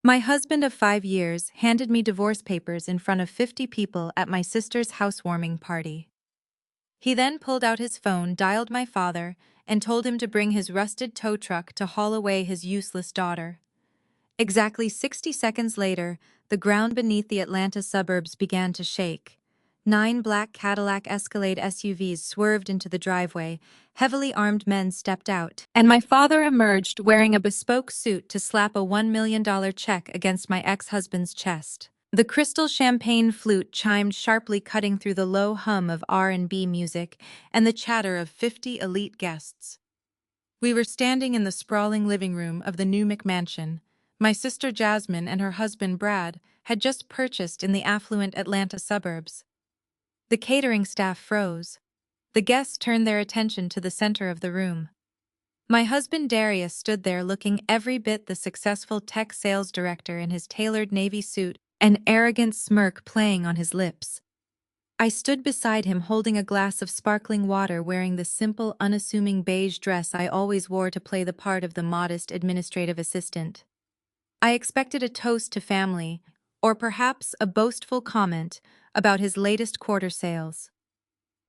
My husband of 5 years handed me divorce papers in front of 50 people at my sister's housewarming party. He then pulled out his phone, dialed my father, and told him to bring his rusted tow truck to haul away his useless daughter. Exactly 60 seconds later, the ground beneath the Atlanta suburbs began to shake. 9 black Cadillac Escalade SUVs swerved into the driveway, heavily armed men stepped out, and my father emerged wearing a bespoke suit to slap a $1 million check against my ex-husband's chest. The crystal champagne flute chimed sharply, cutting through the low hum of R&B music and the chatter of 50 elite guests. We were standing in the sprawling living room of the new McMansion. My sister Jasmine and her husband Brad had just purchased in the affluent Atlanta suburbs. The catering staff froze. The guests turned their attention to the center of the room. My husband Darius stood there looking every bit the successful tech sales director in his tailored navy suit, an arrogant smirk playing on his lips. I stood beside him holding a glass of sparkling water, wearing the simple, unassuming beige dress I always wore to play the part of the modest administrative assistant. I expected a toast to family, or perhaps a boastful comment about his latest quarter sales.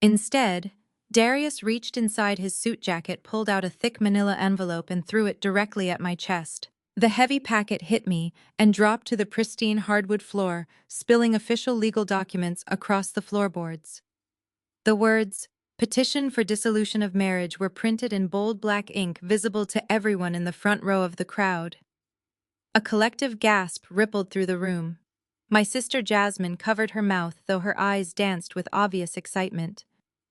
Instead, Darius reached inside his suit jacket, pulled out a thick manila envelope, and threw it directly at my chest. The heavy packet hit me and dropped to the pristine hardwood floor, spilling official legal documents across the floorboards. The words, "Petition for Dissolution of Marriage," were printed in bold black ink, visible to everyone in the front row of the crowd. A collective gasp rippled through the room. My sister Jasmine covered her mouth, though her eyes danced with obvious excitement.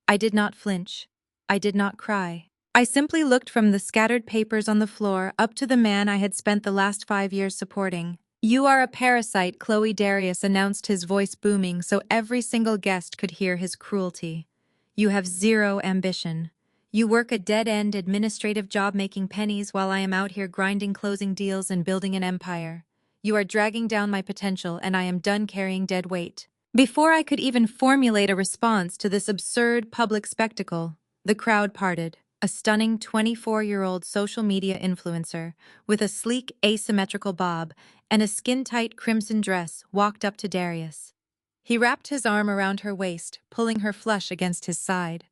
I did not flinch. I did not cry. I simply looked from the scattered papers on the floor up to the man I had spent the last 5 years supporting. "You are a parasite," Chloe Darius announced, his voice booming so every single guest could hear his cruelty. "You have zero ambition. You work a dead-end administrative job making pennies while I am out here grinding, closing deals, and building an empire. You are dragging down my potential, and I am done carrying dead weight." Before I could even formulate a response to this absurd public spectacle, the crowd parted. A stunning 24-year-old social media influencer, with a sleek, asymmetrical bob and a skin-tight crimson dress, walked up to Darius. He wrapped his arm around her waist, pulling her flush against his side.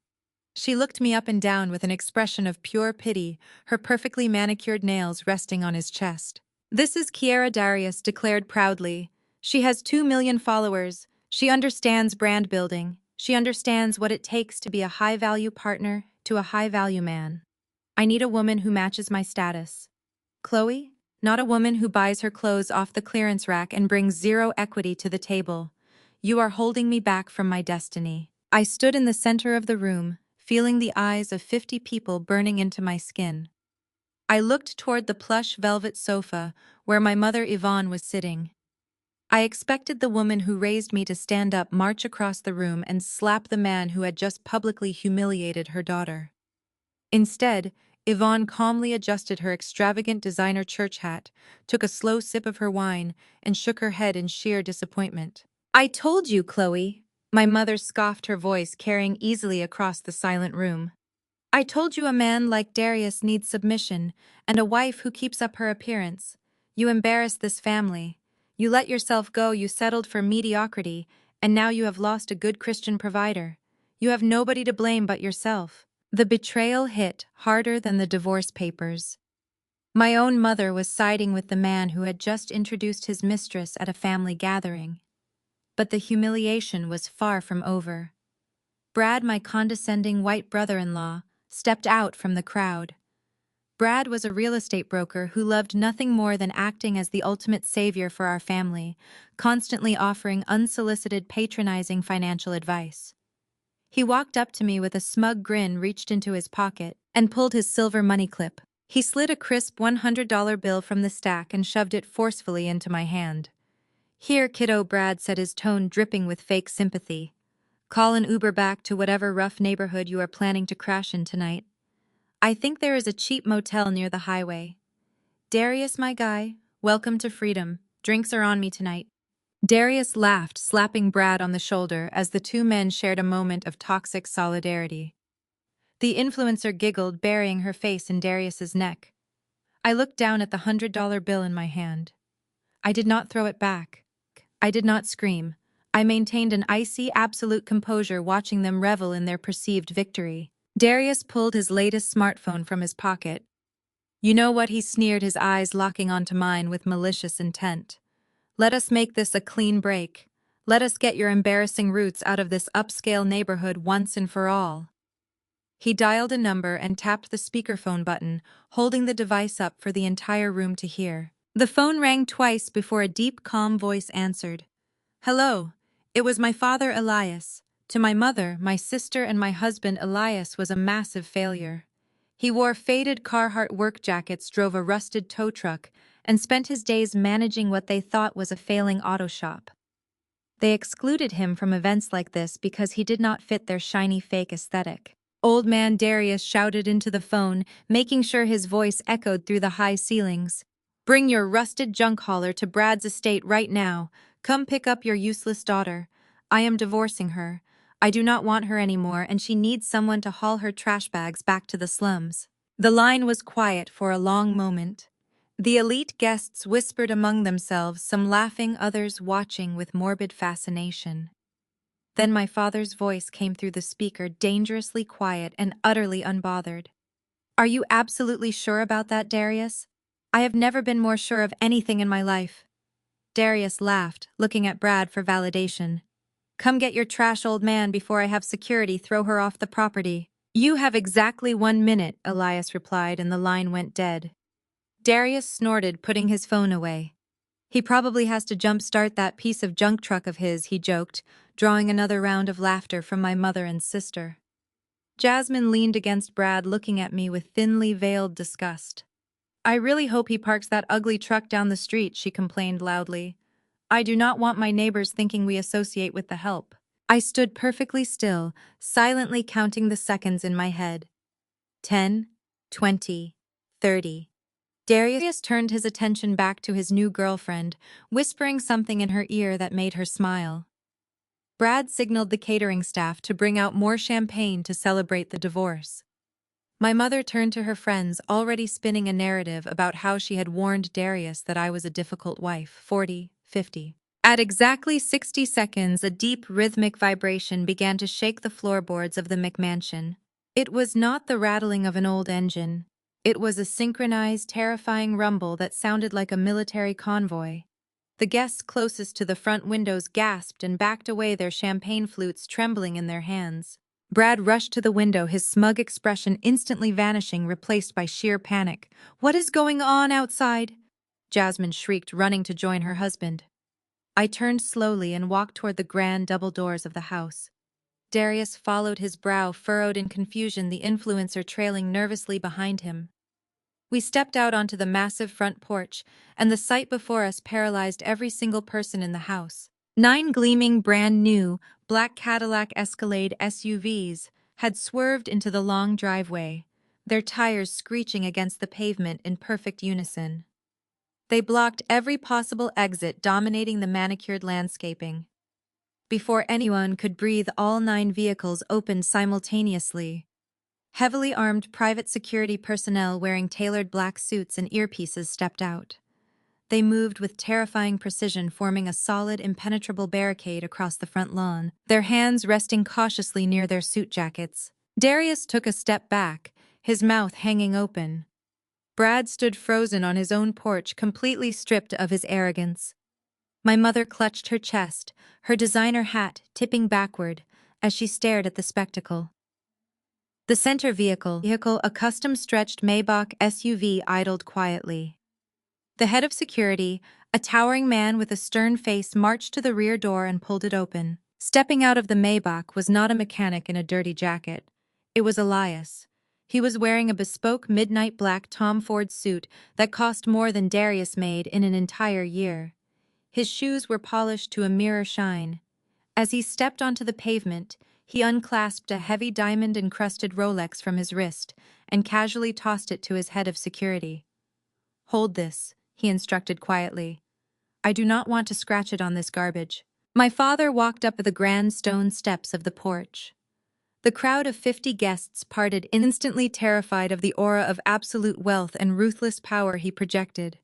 She looked me up and down with an expression of pure pity, her perfectly manicured nails resting on his chest. "This is Kiara," Darius declared proudly. "She has 2 million followers. She understands brand building. She understands what it takes to be a high-value partner to a high-value man. I need a woman who matches my status. Chloe, not a woman who buys her clothes off the clearance rack and brings zero equity to the table. You are holding me back from my destiny." I stood in the center of the room, feeling the eyes of 50 people burning into my skin. I looked toward the plush velvet sofa where my mother Yvonne was sitting. I expected the woman who raised me to stand up, march across the room, and slap the man who had just publicly humiliated her daughter. Instead, Yvonne calmly adjusted her extravagant designer church hat, took a slow sip of her wine, and shook her head in sheer disappointment. "I told you, Chloe," my mother scoffed, her voice carrying easily across the silent room. "I told you a man like Darius needs submission and a wife who keeps up her appearance. You embarrassed this family. You let yourself go, you settled for mediocrity, and now you have lost a good Christian provider. You have nobody to blame but yourself." The betrayal hit harder than the divorce papers. My own mother was siding with the man who had just introduced his mistress at a family gathering. But the humiliation was far from over. Brad, my condescending white brother-in-law, stepped out from the crowd. Brad was a real estate broker who loved nothing more than acting as the ultimate savior for our family, constantly offering unsolicited, patronizing financial advice. He walked up to me with a smug grin, reached into his pocket, and pulled his silver money clip. He slid a crisp $100 bill from the stack and shoved it forcefully into my hand. "Here, kiddo," Brad said, his tone dripping with fake sympathy. "Call an Uber back to whatever rough neighborhood you are planning to crash in tonight. I think there is a cheap motel near the highway. Darius, my guy, welcome to freedom. Drinks are on me tonight." Darius laughed, slapping Brad on the shoulder as the two men shared a moment of toxic solidarity. The influencer giggled, burying her face in Darius's neck. I looked down at the $100 bill in my hand. I did not throw it back. I did not scream. I maintained an icy, absolute composure watching them revel in their perceived victory. Darius pulled his latest smartphone from his pocket. "You know what?" he sneered, his eyes locking onto mine with malicious intent. "Let us make this a clean break. Let us get your embarrassing roots out of this upscale neighborhood once and for all." He dialed a number and tapped the speakerphone button, holding the device up for the entire room to hear. The phone rang twice before a deep, calm voice answered. "Hello. It was my father, Elias. To my mother, my sister, and my husband, Elias was a massive failure. He wore faded Carhartt work jackets, drove a rusted tow truck, and spent his days managing what they thought was a failing auto shop. They excluded him from events like this because he did not fit their shiny fake aesthetic." Old man Darius shouted into the phone, making sure his voice echoed through the high ceilings. "Bring your rusted junk hauler to Brad's estate right now. Come pick up your useless daughter. I am divorcing her. I do not want her anymore, and she needs someone to haul her trash bags back to the slums." The line was quiet for a long moment. The elite guests whispered among themselves, some laughing, others watching with morbid fascination. Then my father's voice came through the speaker, dangerously quiet and utterly unbothered. "Are you absolutely sure about that, Darius? I have never been more sure of anything in my life." Darius laughed, looking at Brad for validation. "Come get your trash, old man, before I have security throw her off the property." "You have exactly 1 minute," Elias replied, and the line went dead. Darius snorted, putting his phone away. "He probably has to jump-start that piece of junk truck of his," he joked, drawing another round of laughter from my mother and sister. Jasmine leaned against Brad, looking at me with thinly veiled disgust. "I really hope he parks that ugly truck down the street," she complained loudly. "I do not want my neighbors thinking we associate with the help." I stood perfectly still, silently counting the seconds in my head. 10, 20, 30. Darius turned his attention back to his new girlfriend, whispering something in her ear that made her smile. Brad signaled the catering staff to bring out more champagne to celebrate the divorce. My mother turned to her friends, already spinning a narrative about how she had warned Darius that I was a difficult wife. 40, 50. At exactly 60 seconds, a deep, rhythmic vibration began to shake the floorboards of the McMansion. It was not the rattling of an old engine. It was a synchronized, terrifying rumble that sounded like a military convoy. The guests closest to the front windows gasped and backed away, their champagne flutes trembling in their hands. Brad rushed to the window, his smug expression instantly vanishing, replaced by sheer panic. "What is going on outside?" Jasmine shrieked, running to join her husband. I turned slowly and walked toward the grand double doors of the house. Darius followed, his brow furrowed in confusion, the influencer trailing nervously behind him. We stepped out onto the massive front porch, and the sight before us paralyzed every single person in the house. 9 gleaming, brand-new, black Cadillac Escalade SUVs had swerved into the long driveway, their tires screeching against the pavement in perfect unison. They blocked every possible exit, dominating the manicured landscaping. Before anyone could breathe, all 9 vehicles opened simultaneously. Heavily armed private security personnel wearing tailored black suits and earpieces stepped out. They moved with terrifying precision, forming a solid, impenetrable barricade across the front lawn, their hands resting cautiously near their suit jackets. Darius took a step back, his mouth hanging open. Brad stood frozen on his own porch, completely stripped of his arrogance. My mother clutched her chest, her designer hat tipping backward as she stared at the spectacle. The center vehicle, a custom-stretched Maybach SUV, idled quietly. The head of security, a towering man with a stern face, marched to the rear door and pulled it open. Stepping out of the Maybach was not a mechanic in a dirty jacket. It was Elias. He was wearing a bespoke midnight black Tom Ford suit that cost more than Darius made in an entire year. His shoes were polished to a mirror shine. As he stepped onto the pavement, he unclasped a heavy diamond-encrusted Rolex from his wrist and casually tossed it to his head of security. "Hold this," he instructed quietly. "I do not want to scratch it on this garbage." My father walked up the grand stone steps of the porch. The crowd of 50 guests parted, instantly terrified of the aura of absolute wealth and ruthless power he projected.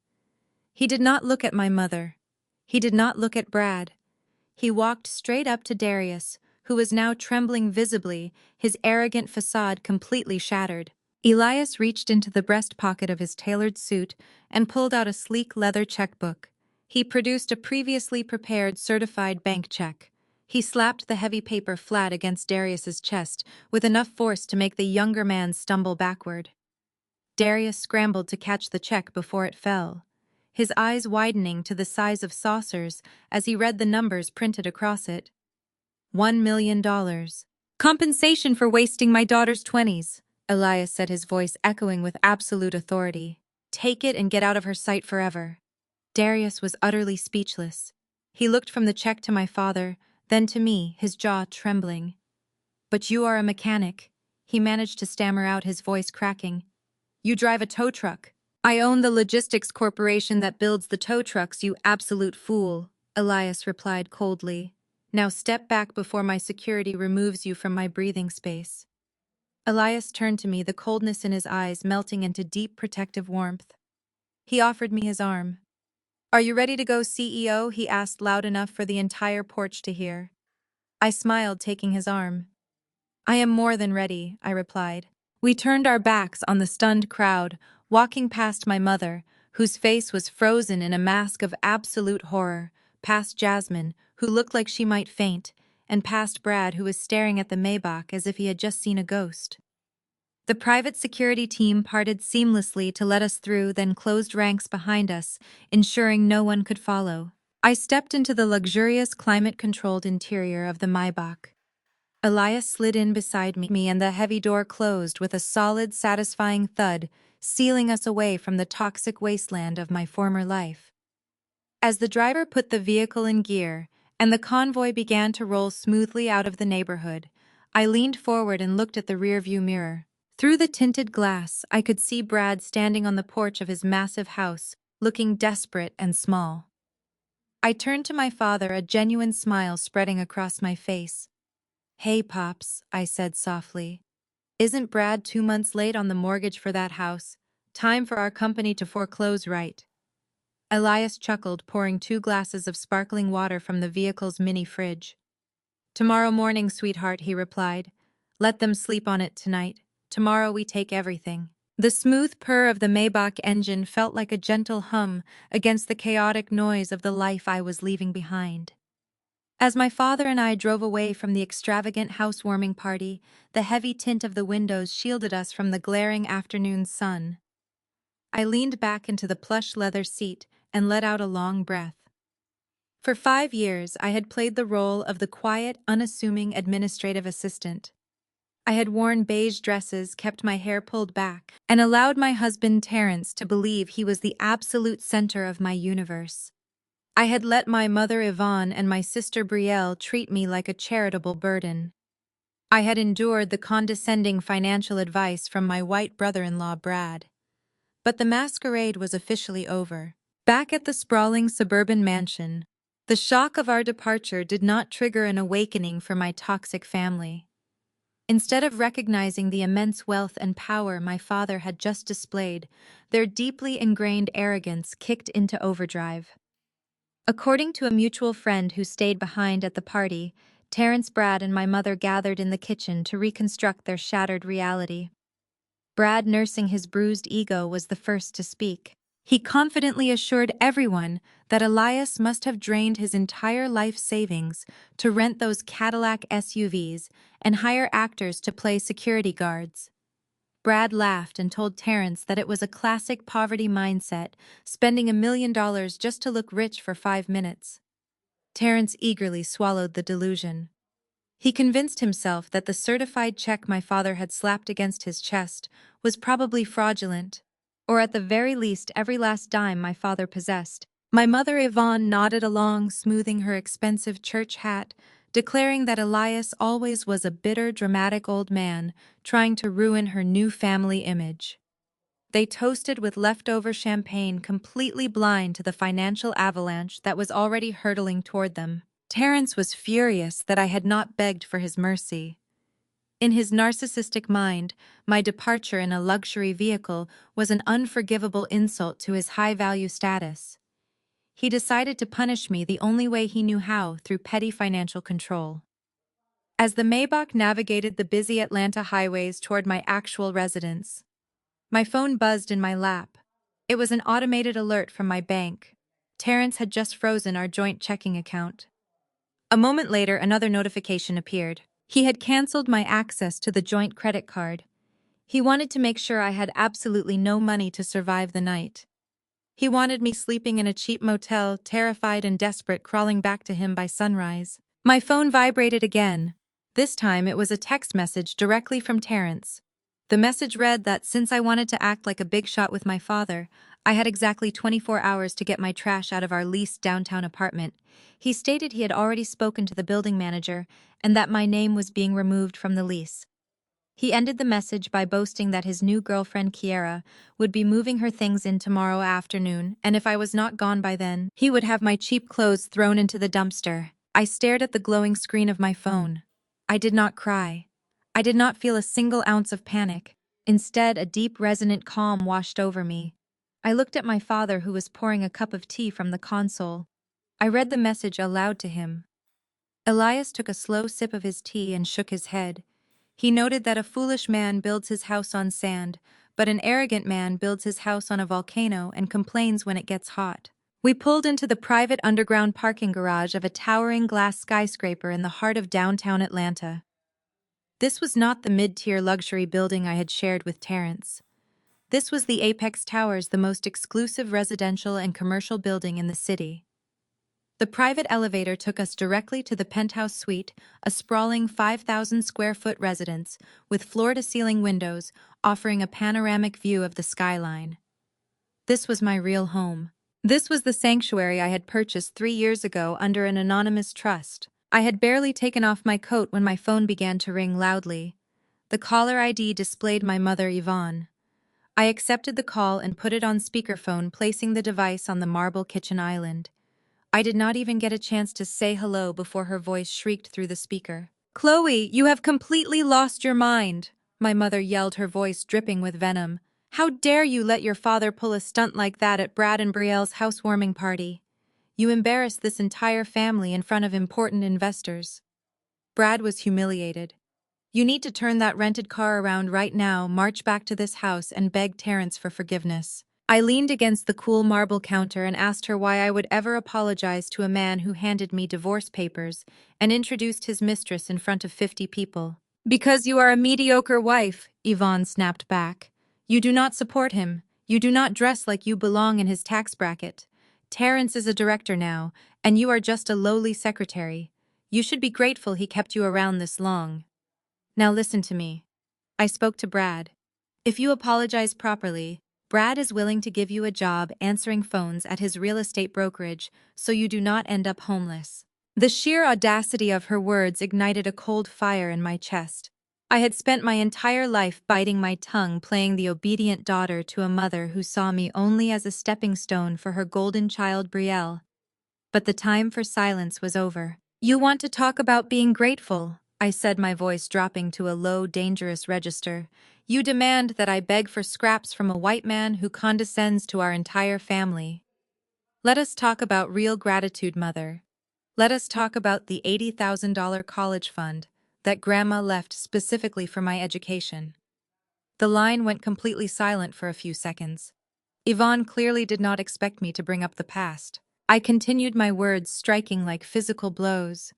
He did not look at my mother. He did not look at Brad. He walked straight up to Darius, who was now trembling visibly, his arrogant facade completely shattered. Elias reached into the breast pocket of his tailored suit and pulled out a sleek leather checkbook. He produced a previously prepared certified bank check. He slapped the heavy paper flat against Darius's chest with enough force to make the younger man stumble backward. Darius scrambled to catch the check before it fell, his eyes widening to the size of saucers as he read the numbers printed across it. $1 million. Compensation for wasting my daughter's 20s, Elias said, his voice echoing with absolute authority. Take it and get out of her sight forever. Darius was utterly speechless. He looked from the check to my father, then to me, his jaw trembling. But you are a mechanic, he managed to stammer out, his voice cracking. You drive a tow truck. I own the logistics corporation that builds the tow trucks, you absolute fool, Elias replied coldly. Now step back before my security removes you from my breathing space. Elias turned to me, the coldness in his eyes melting into deep protective warmth. He offered me his arm. Are you ready to go, CEO? He asked loud enough for the entire porch to hear. I smiled, taking his arm. I am more than ready, I replied. We turned our backs on the stunned crowd, walking past my mother, whose face was frozen in a mask of absolute horror, past Jasmine, who looked like she might faint, and past Brad, who was staring at the Maybach as if he had just seen a ghost. The private security team parted seamlessly to let us through, then closed ranks behind us, ensuring no one could follow. I stepped into the luxurious climate-controlled interior of the Maybach. Elias slid in beside me and the heavy door closed with a solid, satisfying thud, sealing us away from the toxic wasteland of my former life. As the driver put the vehicle in gear and the convoy began to roll smoothly out of the neighborhood, I leaned forward and looked at the rearview mirror. Through the tinted glass, I could see Brad standing on the porch of his massive house, looking desperate and small. I turned to my father, a genuine smile spreading across my face. Hey, Pops, I said softly. Isn't Brad 2 months late on the mortgage for that house? Time for our company to foreclose, right? Elias chuckled, pouring 2 glasses of sparkling water from the vehicle's mini fridge. Tomorrow morning, sweetheart, he replied. Let them sleep on it tonight. Tomorrow we take everything. The smooth purr of the Maybach engine felt like a gentle hum against the chaotic noise of the life I was leaving behind. As my father and I drove away from the extravagant housewarming party, the heavy tint of the windows shielded us from the glaring afternoon sun. I leaned back into the plush leather seat and let out a long breath. For 5 years, I had played the role of the quiet, unassuming administrative assistant. I had worn beige dresses, kept my hair pulled back, and allowed my husband Terrence to believe he was the absolute center of my universe. I had let my mother Yvonne and my sister Brielle treat me like a charitable burden. I had endured the condescending financial advice from my white brother-in-law Brad. But the masquerade was officially over. Back at the sprawling suburban mansion, the shock of our departure did not trigger an awakening for my toxic family. Instead of recognizing the immense wealth and power my father had just displayed, their deeply ingrained arrogance kicked into overdrive. According to a mutual friend who stayed behind at the party, Terrence, Brad, and my mother gathered in the kitchen to reconstruct their shattered reality. Brad, nursing his bruised ego, was the first to speak. He confidently assured everyone that Elias must have drained his entire life savings to rent those Cadillac SUVs and hire actors to play security guards. Brad laughed and told Terrence that it was a classic poverty mindset, spending $1 million just to look rich for 5 minutes. Terrence eagerly swallowed the delusion. He convinced himself that the certified check my father had slapped against his chest was probably fraudulent, or at the very least every last dime my father possessed. My mother Yvonne nodded along, smoothing her expensive church hat, declaring that Elias always was a bitter, dramatic old man trying to ruin her new family image. They toasted with leftover champagne, completely blind to the financial avalanche that was already hurtling toward them. Terrence was furious that I had not begged for his mercy. In his narcissistic mind, my departure in a luxury vehicle was an unforgivable insult to his high-value status. He decided to punish me the only way he knew how, through petty financial control. As the Maybach navigated the busy Atlanta highways toward my actual residence, my phone buzzed in my lap. It was an automated alert from my bank. Terrence had just frozen our joint checking account. A moment later, another notification appeared. He had canceled my access to the joint credit card. He wanted to make sure I had absolutely no money to survive the night. He wanted me sleeping in a cheap motel, terrified and desperate, crawling back to him by sunrise. My phone vibrated again. This time it was a text message directly from Terrence. The message read that since I wanted to act like a big shot with my father, I had exactly 24 hours to get my trash out of our leased downtown apartment. He stated he had already spoken to the building manager and that my name was being removed from the lease. He ended the message by boasting that his new girlfriend, Kiera, would be moving her things in tomorrow afternoon, and if I was not gone by then, he would have my cheap clothes thrown into the dumpster. I stared at the glowing screen of my phone. I did not cry. I did not feel a single ounce of panic. Instead, a deep, resonant calm washed over me. I looked at my father, who was pouring a cup of tea from the console. I read the message aloud to him. Elias took a slow sip of his tea and shook his head. He noted that a foolish man builds his house on sand, but an arrogant man builds his house on a volcano and complains when it gets hot. We pulled into the private underground parking garage of a towering glass skyscraper in the heart of downtown Atlanta. This was not the mid-tier luxury building I had shared with Terrence. This was the Apex Towers, the most exclusive residential and commercial building in the city. The private elevator took us directly to the penthouse suite, a sprawling 5,000-square-foot residence with floor-to-ceiling windows offering a panoramic view of the skyline. This was my real home. This was the sanctuary I had purchased 3 years ago under an anonymous trust. I had barely taken off my coat when my phone began to ring loudly. The caller ID displayed my mother, Yvonne. I accepted the call and put it on speakerphone, placing the device on the marble kitchen island. I did not even get a chance to say hello before her voice shrieked through the speaker. "Chloe, you have completely lost your mind," my mother yelled, her voice dripping with venom. "How dare you let your father pull a stunt like that at Brad and Brielle's housewarming party? You embarrassed this entire family in front of important investors." Brad was humiliated. "You need to turn that rented car around right now, march back to this house, and beg Terrence for forgiveness." I leaned against the cool marble counter and asked her why I would ever apologize to a man who handed me divorce papers and introduced his mistress in front of 50 people. "Because you are a mediocre wife," Yvonne snapped back. "You do not support him. You do not dress like you belong in his tax bracket. Terrence is a director now, and you are just a lowly secretary. You should be grateful he kept you around this long. Now listen to me." I spoke to Brad. "If you apologize properly, Brad is willing to give you a job answering phones at his real estate brokerage so you do not end up homeless." The sheer audacity of her words ignited a cold fire in my chest. I had spent my entire life biting my tongue, playing the obedient daughter to a mother who saw me only as a stepping stone for her golden child, Brielle. But the time for silence was over. "You want to talk about being grateful," I said, my voice dropping to a low, dangerous register. "You demand that I beg for scraps from a white man who condescends to our entire family. Let us talk about real gratitude, Mother. Let us talk about the $80,000 college fund that Grandma left specifically for my education." The line went completely silent for a few seconds. Yvonne clearly did not expect me to bring up the past. I continued, my words striking like physical blows.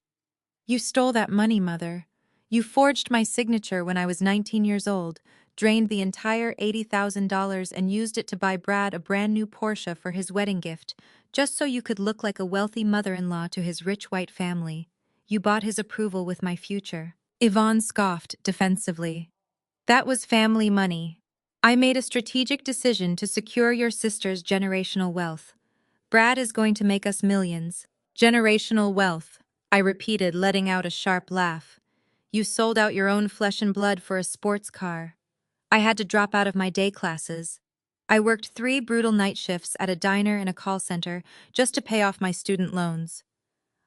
"You stole that money, Mother. You forged my signature when I was 19 years old, drained the entire $80,000 and used it to buy Brad a brand new Porsche for his wedding gift, just so you could look like a wealthy mother-in-law to his rich white family. You bought his approval with my future." Yvonne scoffed defensively. "That was family money. I made a strategic decision to secure your sister's generational wealth. Brad is going to make us millions." "Generational wealth," I repeated, letting out a sharp laugh. "You sold out your own flesh and blood for a sports car." I had to drop out of my day classes. I worked 3 brutal night shifts at a diner and a call center just to pay off my student loans.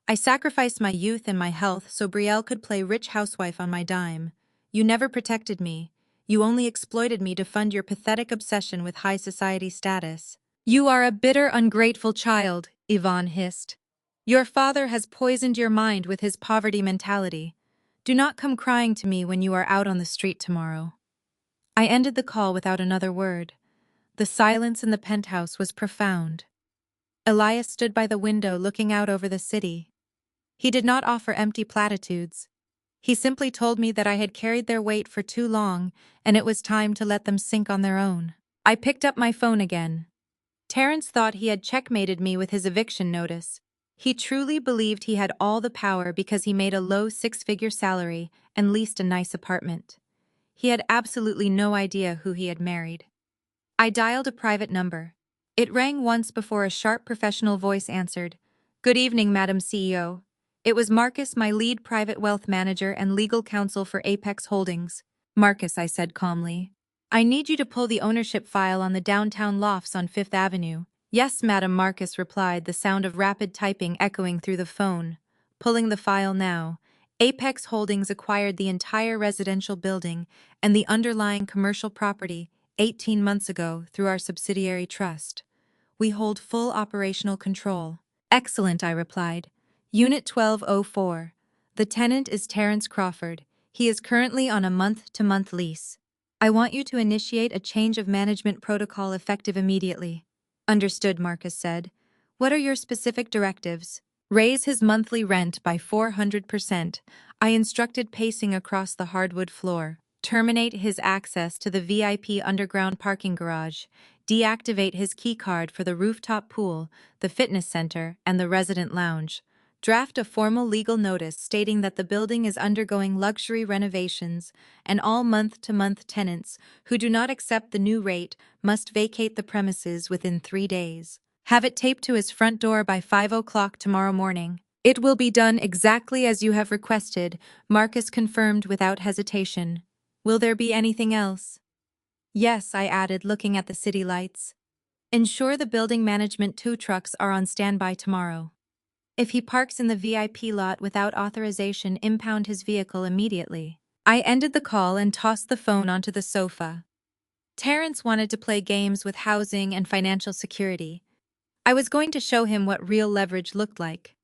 I sacrificed my youth and my health so Brielle could play rich housewife on my dime. You never protected me. You only exploited me to fund your pathetic obsession with high society status. "You are a bitter, ungrateful child," Yvonne hissed. Your father has poisoned your mind with his poverty mentality. Do not come crying to me when you are out on the street tomorrow. I ended the call without another word. The silence in the penthouse was profound. Elias stood by the window looking out over the city. He did not offer empty platitudes. He simply told me that I had carried their weight for too long and it was time to let them sink on their own. I picked up my phone again. Terrence thought he had checkmated me with his eviction notice. He truly believed he had all the power because he made a low six-figure salary and leased a nice apartment. He had absolutely no idea who he had married. I dialed a private number. It rang once before a sharp professional voice answered. Good evening, Madam CEO. It was Marcus, my lead private wealth manager and legal counsel for Apex Holdings. Marcus, I said calmly. I need you to pull the ownership file on the downtown lofts on Fifth Avenue. Yes, Madam, Marcus replied, the sound of rapid typing echoing through the phone. Pulling the file now. Apex Holdings acquired the entire residential building and the underlying commercial property 18 months ago through our subsidiary trust. We hold full operational control. Excellent, I replied. Unit 1204. The tenant is Terrence Crawford. He is currently on a month-to-month lease. I want you to initiate a change of management protocol effective immediately. Understood, Marcus said. What are your specific directives? Raise his monthly rent by 400%. I instructed pacing across the hardwood floor. Terminate his access to the VIP underground parking garage. Deactivate his keycard for the rooftop pool, the fitness center, and the resident lounge. Draft a formal legal notice stating that the building is undergoing luxury renovations and all month-to-month tenants who do not accept the new rate must vacate the premises within 3 days. Have it taped to his front door by 5 o'clock tomorrow morning. It will be done exactly as you have requested, Marcus confirmed without hesitation. Will there be anything else? Yes, I added, looking at the city lights. Ensure the building management tow trucks are on standby tomorrow. If he parks in the VIP lot without authorization, impound his vehicle immediately. I ended the call and tossed the phone onto the sofa. Terrence wanted to play games with housing and financial security. I was going to show him what real leverage looked like.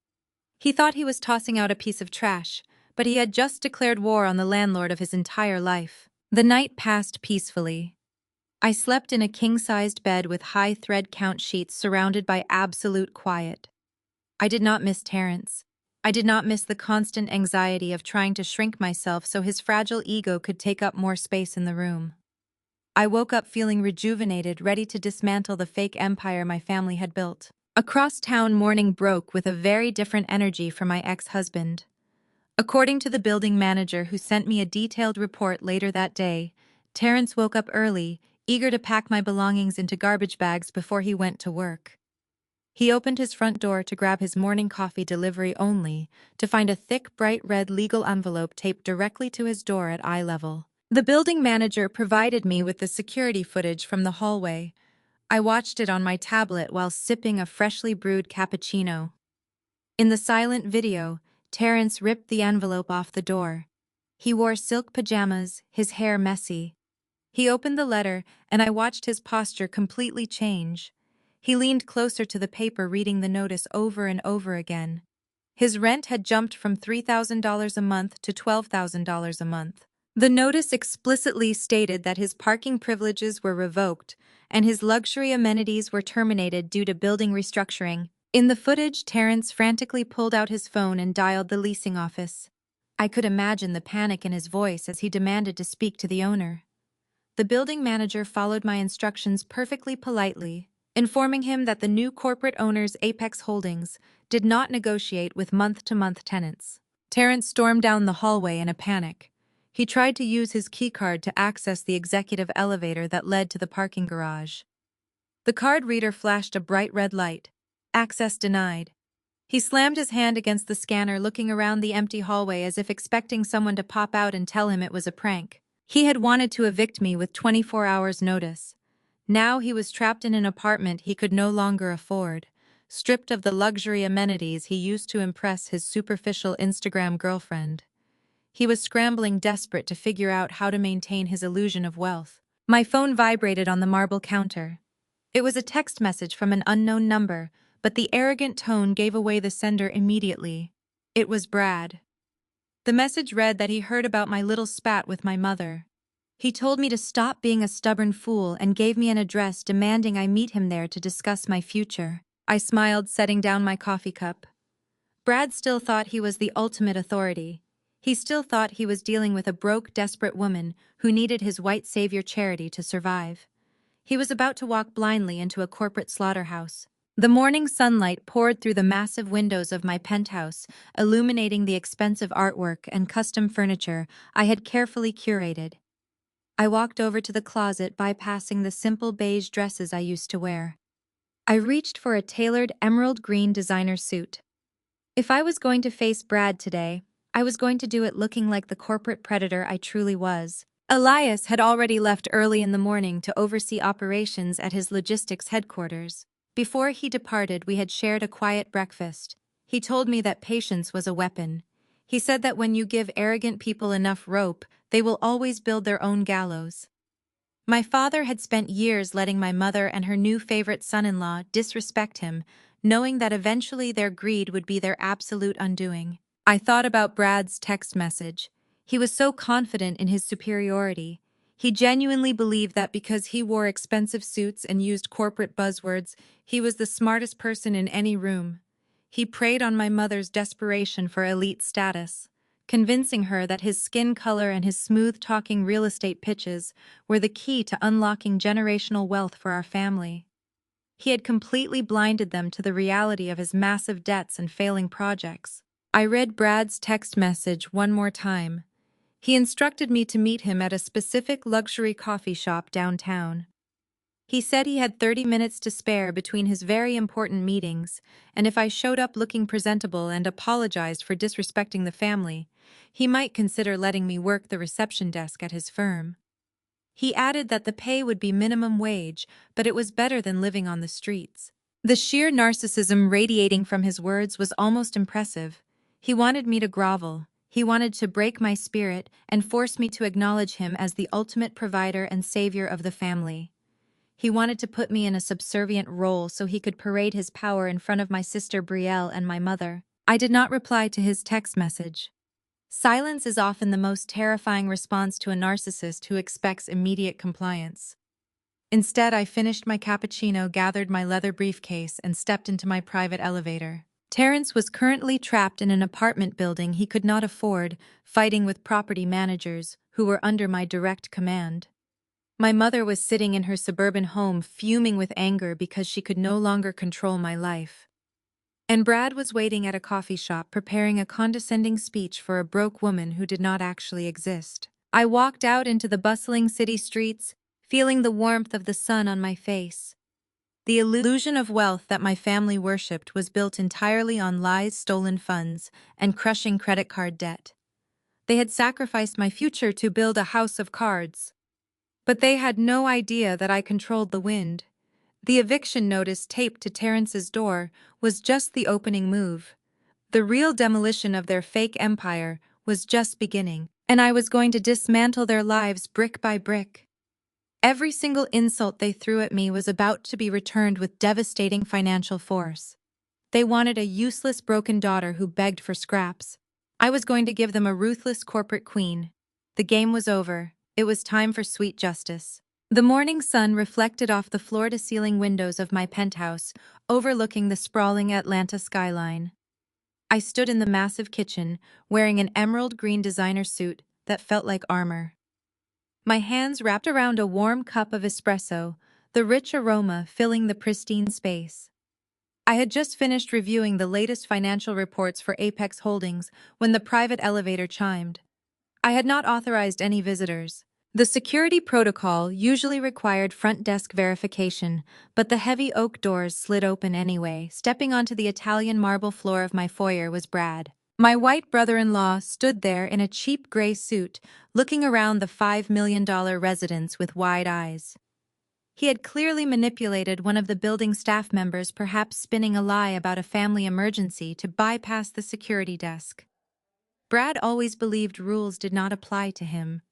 He thought he was tossing out a piece of trash, but he had just declared war on the landlord of his entire life. The night passed peacefully. I slept in a king-sized bed with high thread count sheets surrounded by absolute quiet. I did not miss Terrence. I did not miss the constant anxiety of trying to shrink myself so his fragile ego could take up more space in the room. I woke up feeling rejuvenated, ready to dismantle the fake empire my family had built. Across town, morning broke with a very different energy for my ex-husband. According to the building manager who sent me a detailed report later that day, Terrence woke up early, eager to pack my belongings into garbage bags before he went to work. He opened his front door to grab his morning coffee delivery only, to find a thick, bright red legal envelope taped directly to his door at eye level. The building manager provided me with the security footage from the hallway. I watched it on my tablet while sipping a freshly brewed cappuccino. In the silent video, Terrence ripped the envelope off the door. He wore silk pajamas, his hair messy. He opened the letter, and I watched his posture completely change. He leaned closer to the paper, reading the notice over and over again. His rent had jumped from $3,000 a month to $12,000 a month. The notice explicitly stated that his parking privileges were revoked and his luxury amenities were terminated due to building restructuring. In the footage, Terrence frantically pulled out his phone and dialed the leasing office. I could imagine the panic in his voice as he demanded to speak to the owner. The building manager followed my instructions perfectly politely, informing him that the new corporate owners, Apex Holdings, did not negotiate with month-to-month tenants. Terrence stormed down the hallway in a panic. He tried to use his keycard to access the executive elevator that led to the parking garage. The card reader flashed a bright red light. Access denied. He slammed his hand against the scanner, looking around the empty hallway as if expecting someone to pop out and tell him it was a prank. He had wanted to evict me with 24 hours' notice. Now he was trapped in an apartment he could no longer afford, stripped of the luxury amenities he used to impress his superficial Instagram girlfriend. He was scrambling, desperate to figure out how to maintain his illusion of wealth. My phone vibrated on the marble counter. It was a text message from an unknown number, but the arrogant tone gave away the sender immediately. It was Brad. The message read that he heard about my little spat with my mother. He told me to stop being a stubborn fool and gave me an address demanding I meet him there to discuss my future. I smiled, setting down my coffee cup. Brad still thought he was the ultimate authority. He still thought he was dealing with a broke, desperate woman who needed his white savior charity to survive. He was about to walk blindly into a corporate slaughterhouse. The morning sunlight poured through the massive windows of my penthouse, illuminating the expensive artwork and custom furniture I had carefully curated. I walked over to the closet, bypassing the simple beige dresses I used to wear. I reached for a tailored emerald green designer suit. If I was going to face Brad today, I was going to do it looking like the corporate predator I truly was. Elias had already left early in the morning to oversee operations at his logistics headquarters. Before he departed, we had shared a quiet breakfast. He told me that patience was a weapon. He said that when you give arrogant people enough rope, they will always build their own gallows. My father had spent years letting my mother and her new favorite son-in-law disrespect him, knowing that eventually their greed would be their absolute undoing. I thought about Brad's text message. He was so confident in his superiority. He genuinely believed that because he wore expensive suits and used corporate buzzwords, he was the smartest person in any room. He preyed on my mother's desperation for elite status, convincing her that his skin color and his smooth-talking real estate pitches were the key to unlocking generational wealth for our family. He had completely blinded them to the reality of his massive debts and failing projects. I read Brad's text message one more time. He instructed me to meet him at a specific luxury coffee shop downtown. He said he had 30 minutes to spare between his very important meetings, and if I showed up looking presentable and apologized for disrespecting the family, he might consider letting me work the reception desk at his firm. He added that the pay would be minimum wage, but it was better than living on the streets. The sheer narcissism radiating from his words was almost impressive. He wanted me to grovel. He wanted to break my spirit and force me to acknowledge him as the ultimate provider and savior of the family. He wanted to put me in a subservient role so he could parade his power in front of my sister Brielle and my mother. I did not reply to his text message. Silence is often the most terrifying response to a narcissist who expects immediate compliance. Instead, I finished my cappuccino, gathered my leather briefcase, and stepped into my private elevator. Terrence was currently trapped in an apartment building he could not afford, fighting with property managers who were under my direct command. My mother was sitting in her suburban home fuming with anger because she could no longer control my life. And Brad was waiting at a coffee shop preparing a condescending speech for a broke woman who did not actually exist. I walked out into the bustling city streets, feeling the warmth of the sun on my face. The illusion of wealth that my family worshipped was built entirely on lies, stolen funds, and crushing credit card debt. They had sacrificed my future to build a house of cards. But they had no idea that I controlled the wind. The eviction notice taped to Terrence's door was just the opening move. The real demolition of their fake empire was just beginning, and I was going to dismantle their lives brick by brick. Every single insult they threw at me was about to be returned with devastating financial force. They wanted a useless, broken daughter who begged for scraps. I was going to give them a ruthless corporate queen. The game was over. It was time for sweet justice. The morning sun reflected off the floor-to-ceiling windows of my penthouse, overlooking the sprawling Atlanta skyline. I stood in the massive kitchen, wearing an emerald green designer suit that felt like armor. My hands wrapped around a warm cup of espresso, the rich aroma filling the pristine space. I had just finished reviewing the latest financial reports for Apex Holdings when the private elevator chimed. I had not authorized any visitors. The security protocol usually required front desk verification, but the heavy oak doors slid open anyway. Stepping onto the Italian marble floor of my foyer was Brad. My white brother-in-law stood there in a cheap gray suit, looking around the $5 million residence with wide eyes. He had clearly manipulated one of the building staff members, perhaps spinning a lie about a family emergency to bypass the security desk. Brad always believed rules did not apply to him.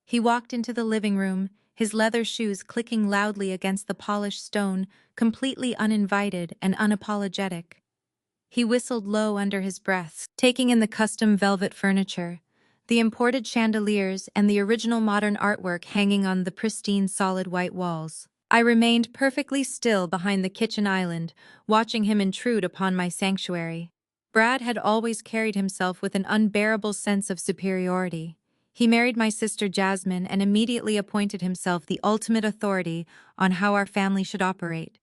He walked into the living room, his leather shoes clicking loudly against the polished stone, completely uninvited and unapologetic. He whistled low under his breath, taking in the custom velvet furniture, the imported chandeliers, and the original modern artwork hanging on the pristine solid white walls. I remained perfectly still behind the kitchen island, watching him intrude upon my sanctuary. Brad had always carried himself with an unbearable sense of superiority. He married my sister Jasmine and immediately appointed himself the ultimate authority on how our family should operate.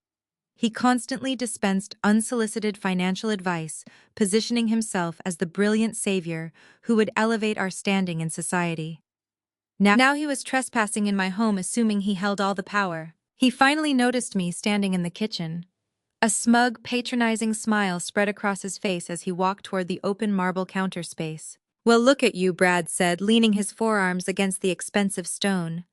He constantly dispensed unsolicited financial advice, positioning himself as the brilliant savior who would elevate our standing in society. Now he was trespassing in my home, assuming he held all the power. He finally noticed me standing in the kitchen. A smug, patronizing smile spread across his face as he walked toward the open marble counter space. "Well, look at you," Brad said, leaning his forearms against the expensive stone.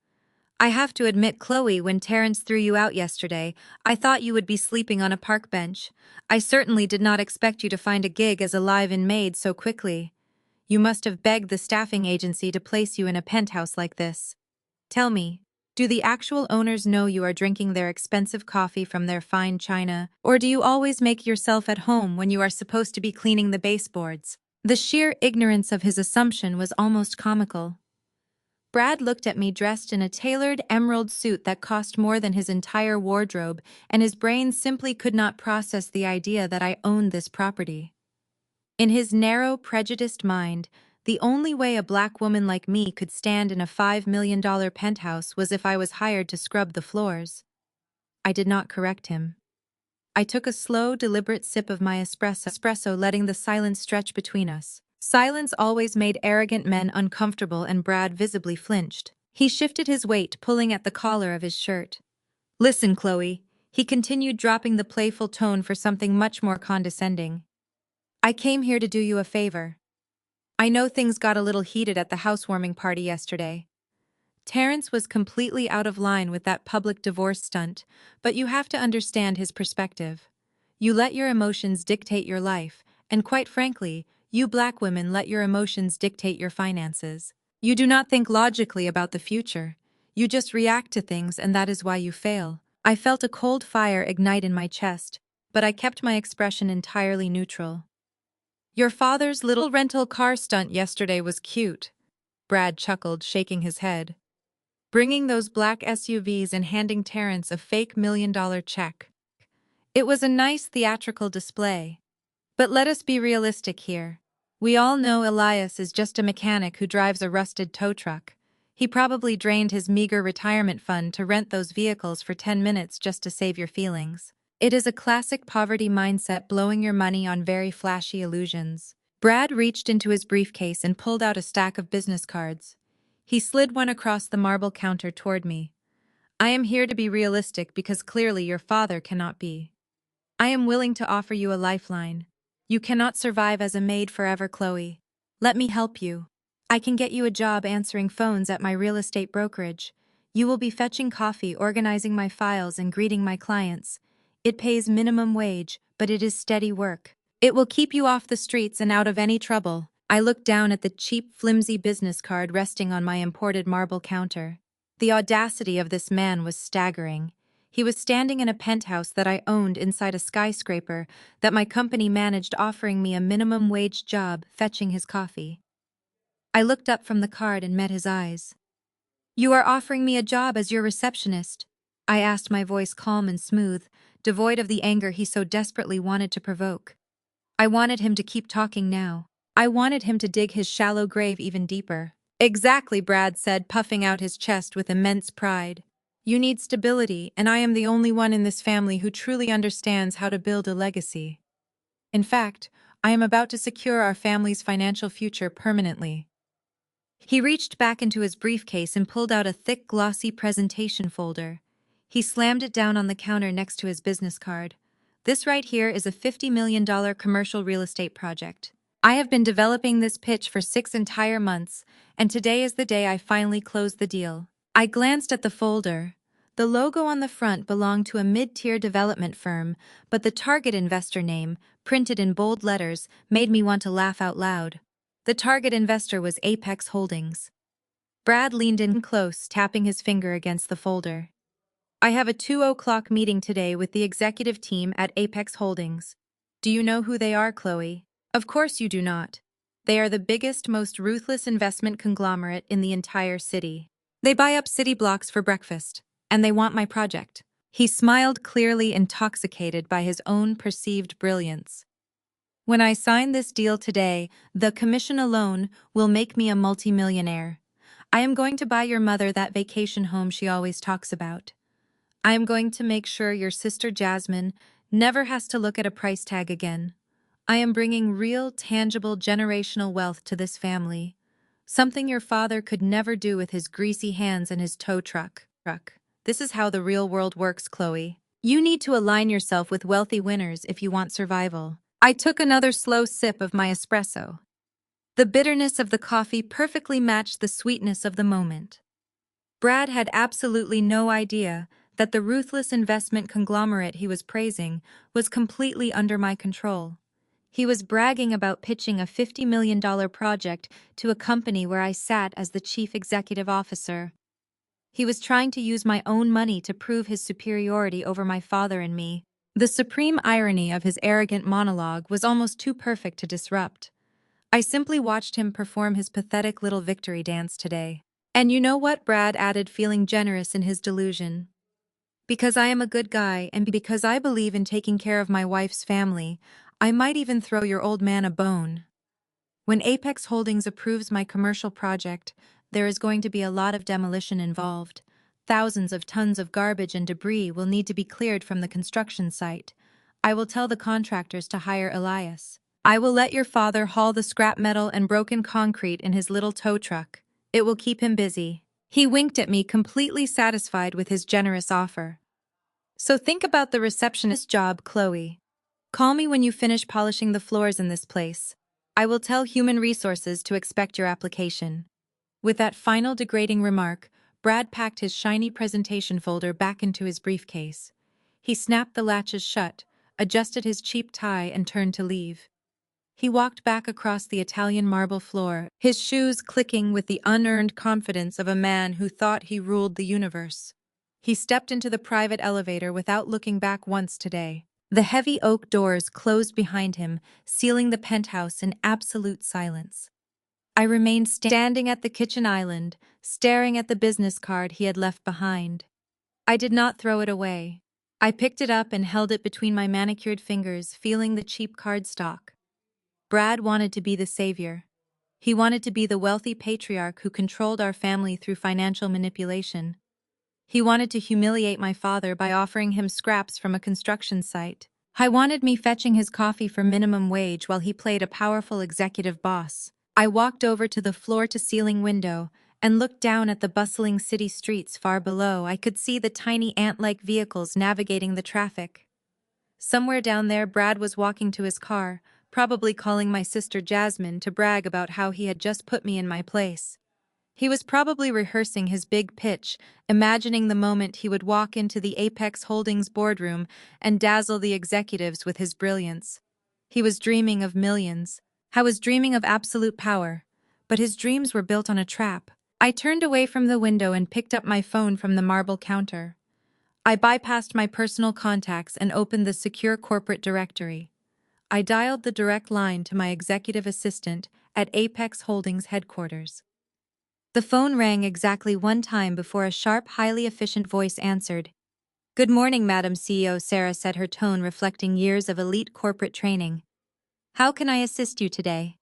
"I have to admit, Chloe, when Terrence threw you out yesterday, I thought you would be sleeping on a park bench. I certainly did not expect you to find a gig as a live-in maid so quickly. You must have begged the staffing agency to place you in a penthouse like this. Tell me, do the actual owners know you are drinking their expensive coffee from their fine china, or do you always make yourself at home when you are supposed to be cleaning the baseboards?" The sheer ignorance of his assumption was almost comical. Brad looked at me dressed in a tailored emerald suit that cost more than his entire wardrobe, and his brain simply could not process the idea that I owned this property. In his narrow, prejudiced mind, the only way a black woman like me could stand in a $5 million penthouse was if I was hired to scrub the floors. I did not correct him. I took a slow, deliberate sip of my espresso, letting the silence stretch between us. Silence always made arrogant men uncomfortable, and Brad visibly flinched. He shifted his weight, pulling at the collar of his shirt. "Listen, Chloe," he continued, dropping the playful tone for something much more condescending. "I came here to do you a favor. I know things got a little heated at the housewarming party yesterday. Terrence was completely out of line with that public divorce stunt, but you have to understand his perspective. You let your emotions dictate your life, and quite frankly, you black women let your emotions dictate your finances. You do not think logically about the future. You just react to things, and that is why you fail." I felt a cold fire ignite in my chest, but I kept my expression entirely neutral. "Your father's little rental car stunt yesterday was cute," Brad chuckled, shaking his head. "Bringing those black SUVs and handing Terrence a fake $1 million check. It was a nice theatrical display. But let us be realistic here. We all know Elias is just a mechanic who drives a rusted tow truck. He probably drained his meager retirement fund to rent those vehicles for 10 minutes just to save your feelings. It is a classic poverty mindset, blowing your money on very flashy illusions." Brad reached into his briefcase and pulled out a stack of business cards. He slid one across the marble counter toward me. "I am here to be realistic because clearly your father cannot be. I am willing to offer you a lifeline. You cannot survive as a maid forever, Chloe. Let me help you. I can get you a job answering phones at my real estate brokerage. You will be fetching coffee, organizing my files, and greeting my clients. It pays minimum wage, but it is steady work. It will keep you off the streets and out of any trouble." I looked down at the cheap, flimsy business card resting on my imported marble counter. The audacity of this man was staggering. He was standing in a penthouse that I owned inside a skyscraper that my company managed, offering me a minimum wage job fetching his coffee. I looked up from the card and met his eyes. "You are offering me a job as your receptionist?" I asked, my voice calm and smooth, devoid of the anger he so desperately wanted to provoke. I wanted him to keep talking now. I wanted him to dig his shallow grave even deeper. "Exactly," Brad said, puffing out his chest with immense pride. "You need stability, and I am the only one in this family who truly understands how to build a legacy. In fact, I am about to secure our family's financial future permanently." He reached back into his briefcase and pulled out a thick, glossy presentation folder. He slammed it down on the counter next to his business card. "This right here is a $50 million commercial real estate project. I have been developing this pitch for 6 entire months, and today is the day I finally closed the deal." I glanced at the folder. The logo on the front belonged to a mid-tier development firm, but the target investor name, printed in bold letters, made me want to laugh out loud. The target investor was Apex Holdings. Brad leaned in close, tapping his finger against the folder. I have a 2 o'clock meeting today with the executive team at Apex Holdings. Do you know who they are, Chloe? Of course you do not. They are the biggest, most ruthless investment conglomerate in the entire city. They buy up city blocks for breakfast, and they want my project. He smiled, clearly intoxicated by his own perceived brilliance. When I sign this deal today, the commission alone will make me a multimillionaire. I am going to buy your mother that vacation home she always talks about. I am going to make sure your sister Jasmine never has to look at a price tag again. I am bringing real, tangible, generational wealth to this family. Something your father could never do with his greasy hands and his tow truck. This is how the real world works, Chloe. You need to align yourself with wealthy winners if you want survival. I took another slow sip of my espresso. The bitterness of the coffee perfectly matched the sweetness of the moment. Brad had absolutely no idea that the ruthless investment conglomerate he was praising was completely under my control. He was bragging about pitching a $50 million project to a company where I sat as the chief executive officer. He was trying to use my own money to prove his superiority over my father and me. The supreme irony of his arrogant monologue was almost too perfect to disrupt. I simply watched him perform his pathetic little victory dance today. And you know what? Brad added, feeling generous in his delusion. Because I am a good guy and because I believe in taking care of my wife's family, I might even throw your old man a bone. When Apex Holdings approves my commercial project, there is going to be a lot of demolition involved. Thousands of tons of garbage and debris will need to be cleared from the construction site. I will tell the contractors to hire Elias. I will let your father haul the scrap metal and broken concrete in his little tow truck. It will keep him busy. He winked at me, completely satisfied with his generous offer. So think about the receptionist job, Chloe. Call me when you finish polishing the floors in this place. I will tell Human Resources to expect your application. With that final degrading remark, Brad packed his shiny presentation folder back into his briefcase. He snapped the latches shut, adjusted his cheap tie, and turned to leave. He walked back across the Italian marble floor, his shoes clicking with the unearned confidence of a man who thought he ruled the universe. He stepped into the private elevator without looking back once today. The heavy oak doors closed behind him, sealing the penthouse in absolute silence. I remained standing at the kitchen island, staring at the business card he had left behind. I did not throw it away. I picked it up and held it between my manicured fingers, feeling the cheap cardstock. Brad wanted to be the savior. He wanted to be the wealthy patriarch who controlled our family through financial manipulation. He wanted to humiliate my father by offering him scraps from a construction site. He wanted me fetching his coffee for minimum wage while he played a powerful executive boss. I walked over to the floor-to-ceiling window and looked down at the bustling city streets far below. I could see the tiny ant-like vehicles navigating the traffic. Somewhere down there, Brad was walking to his car, probably calling my sister Jasmine to brag about how he had just put me in my place. He was probably rehearsing his big pitch, imagining the moment he would walk into the Apex Holdings boardroom and dazzle the executives with his brilliance. He was dreaming of millions. I was dreaming of absolute power, but his dreams were built on a trap. I turned away from the window and picked up my phone from the marble counter. I bypassed my personal contacts and opened the secure corporate directory. I dialed the direct line to my executive assistant at Apex Holdings headquarters. The phone rang exactly one time before a sharp, highly efficient voice answered. "Good morning, Madam CEO," Sarah said, her tone reflecting years of elite corporate training. "How can I assist you today?"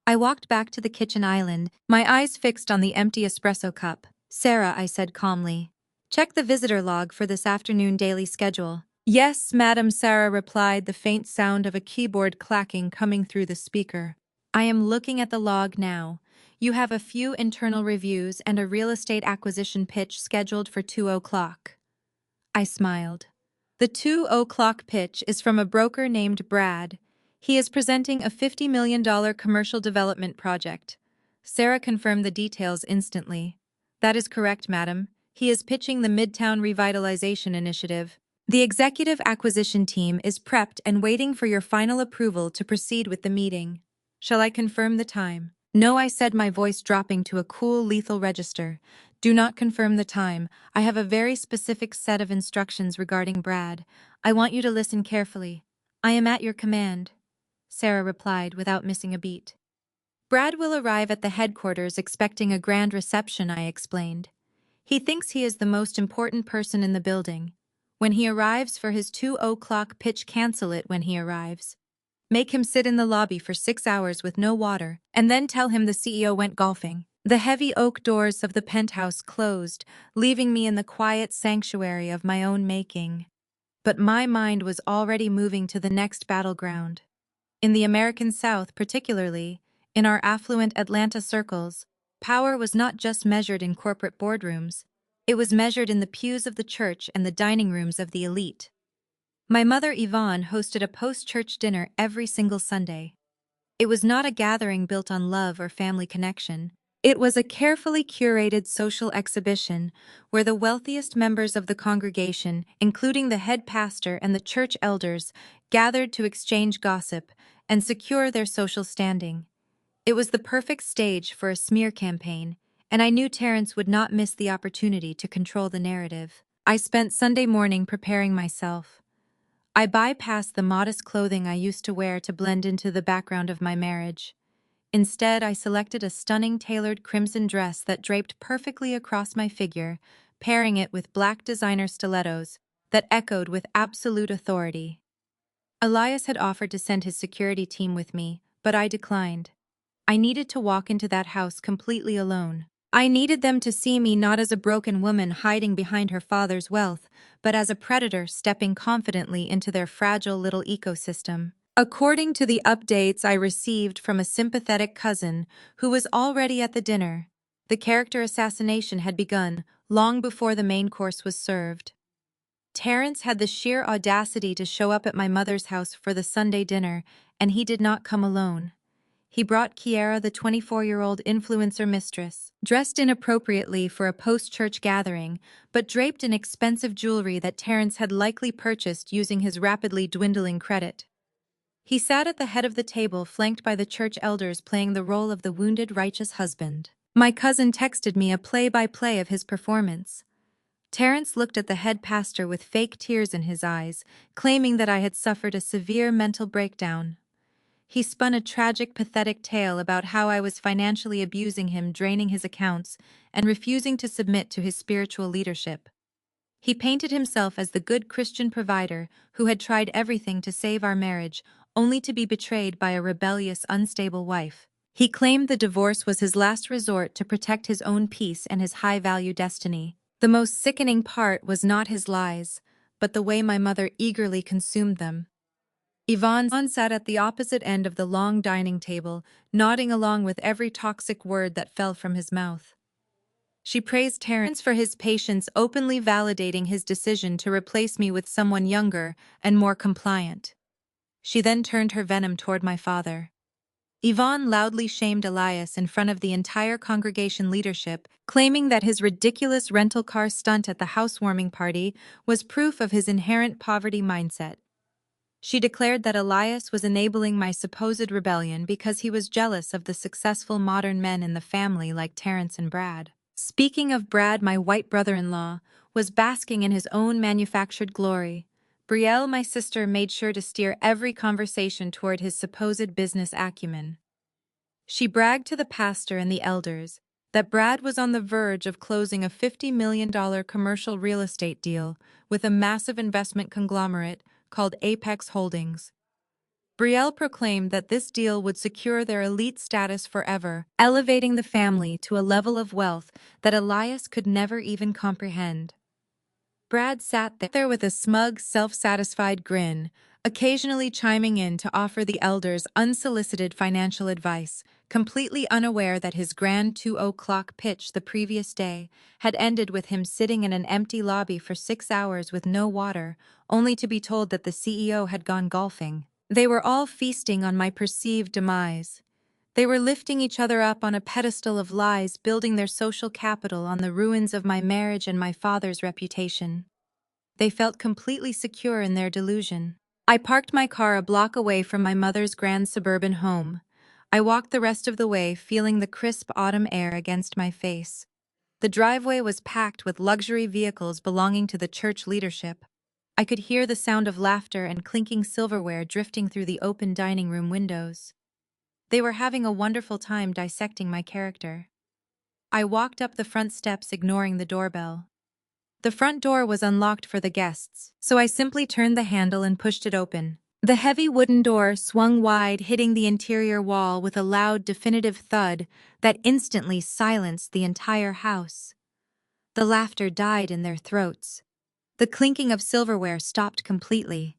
I walked back to the kitchen island, my eyes fixed on the empty espresso cup. "Sarah," I said calmly, "check the visitor log for this afternoon daily schedule." "Yes, Madam," Sarah replied, the faint sound of a keyboard clacking coming through the speaker. "I am looking at the log now. You have a few internal reviews and a real estate acquisition pitch scheduled for 2 o'clock. I smiled. The 2 o'clock pitch is from a broker named Brad. He is presenting a $50 million commercial development project. Sarah confirmed the details instantly. "That is correct, madam. He is pitching the Midtown Revitalization Initiative. The executive acquisition team is prepped and waiting for your final approval to proceed with the meeting. Shall I confirm the time?" No, I said, my voice dropping to a cool, lethal register. Do not confirm the time. I have a very specific set of instructions regarding Brad. I want you to listen carefully. I am at your command, Sarah replied without missing a beat. Brad will arrive at the headquarters expecting a grand reception, I explained. He thinks he is the most important person in the building. When he arrives for his 2 o'clock pitch, cancel it when he arrives. Make him sit in the lobby for 6 hours with no water, and then tell him the CEO went golfing. The heavy oak doors of the penthouse closed, leaving me in the quiet sanctuary of my own making. But my mind was already moving to the next battleground. In the American South, particularly, in our affluent Atlanta circles, power was not just measured in corporate boardrooms. It was measured in the pews of the church and the dining rooms of the elite. My mother, Yvonne, hosted a post-church dinner every single Sunday. It was not a gathering built on love or family connection. It was a carefully curated social exhibition where the wealthiest members of the congregation, including the head pastor and the church elders, gathered to exchange gossip and secure their social standing. It was the perfect stage for a smear campaign, and I knew Terrence would not miss the opportunity to control the narrative. I spent Sunday morning preparing myself. I bypassed the modest clothing I used to wear to blend into the background of my marriage. Instead, I selected a stunning tailored crimson dress that draped perfectly across my figure, pairing it with black designer stilettos that echoed with absolute authority. Elias had offered to send his security team with me, but I declined. I needed to walk into that house completely alone. I needed them to see me not as a broken woman hiding behind her father's wealth, but as a predator stepping confidently into their fragile little ecosystem. According to the updates I received from a sympathetic cousin who was already at the dinner, the character assassination had begun long before the main course was served. Terrence had the sheer audacity to show up at my mother's house for the Sunday dinner, and he did not come alone. He brought Kiara, the 24-year-old influencer mistress, dressed inappropriately for a post-church gathering, but draped in expensive jewelry that Terrence had likely purchased using his rapidly dwindling credit. He sat at the head of the table, flanked by the church elders playing the role of the wounded righteous husband. My cousin texted me a play-by-play of his performance. Terrence looked at the head pastor with fake tears in his eyes, claiming that I had suffered a severe mental breakdown. He spun a tragic, pathetic tale about how I was financially abusing him, draining his accounts, and refusing to submit to his spiritual leadership. He painted himself as the good Christian provider who had tried everything to save our marriage, only to be betrayed by a rebellious, unstable wife. He claimed the divorce was his last resort to protect his own peace and his high-value destiny. The most sickening part was not his lies, but the way my mother eagerly consumed them. Yvonne sat at the opposite end of the long dining table, nodding along with every toxic word that fell from his mouth. She praised Terrence for his patience, openly validating his decision to replace me with someone younger and more compliant. She then turned her venom toward my father. Yvonne loudly shamed Elias in front of the entire congregation leadership, claiming that his ridiculous rental car stunt at the housewarming party was proof of his inherent poverty mindset. She declared that Elias was enabling my supposed rebellion because he was jealous of the successful modern men in the family like Terrence and Brad. Speaking of Brad, my white brother-in-law was basking in his own manufactured glory. Brielle, my sister, made sure to steer every conversation toward his supposed business acumen. She bragged to the pastor and the elders that Brad was on the verge of closing a $50 million commercial real estate deal with a massive investment conglomerate called Apex Holdings. Brielle proclaimed that this deal would secure their elite status forever, elevating the family to a level of wealth that Elias could never even comprehend. Brad sat there with a smug, self-satisfied grin, occasionally chiming in to offer the elders unsolicited financial advice, completely unaware that his grand 2 o'clock pitch the previous day had ended with him sitting in an empty lobby for 6 hours with no water, only to be told that the CEO had gone golfing. They were all feasting on my perceived demise. They were lifting each other up on a pedestal of lies, building their social capital on the ruins of my marriage and my father's reputation. They felt completely secure in their delusion. I parked my car a block away from my mother's grand suburban home. I walked the rest of the way, feeling the crisp autumn air against my face. The driveway was packed with luxury vehicles belonging to the church leadership. I could hear the sound of laughter and clinking silverware drifting through the open dining room windows. They were having a wonderful time dissecting my character. I walked up the front steps, ignoring the doorbell. The front door was unlocked for the guests, so I simply turned the handle and pushed it open. The heavy wooden door swung wide, hitting the interior wall with a loud, definitive thud that instantly silenced the entire house. The laughter died in their throats. The clinking of silverware stopped completely.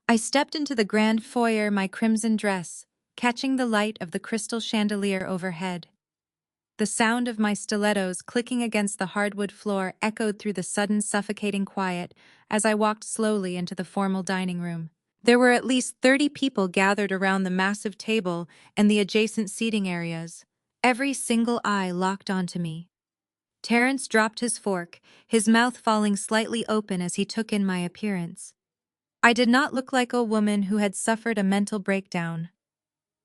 I stepped into the grand foyer, my crimson dress catching the light of the crystal chandelier overhead. The sound of my stilettos clicking against the hardwood floor echoed through the sudden suffocating quiet as I walked slowly into the formal dining room. There were at least 30 people gathered around the massive table and the adjacent seating areas, every single eye locked onto me. Terrence dropped his fork, his mouth falling slightly open as he took in my appearance. I did not look like a woman who had suffered a mental breakdown.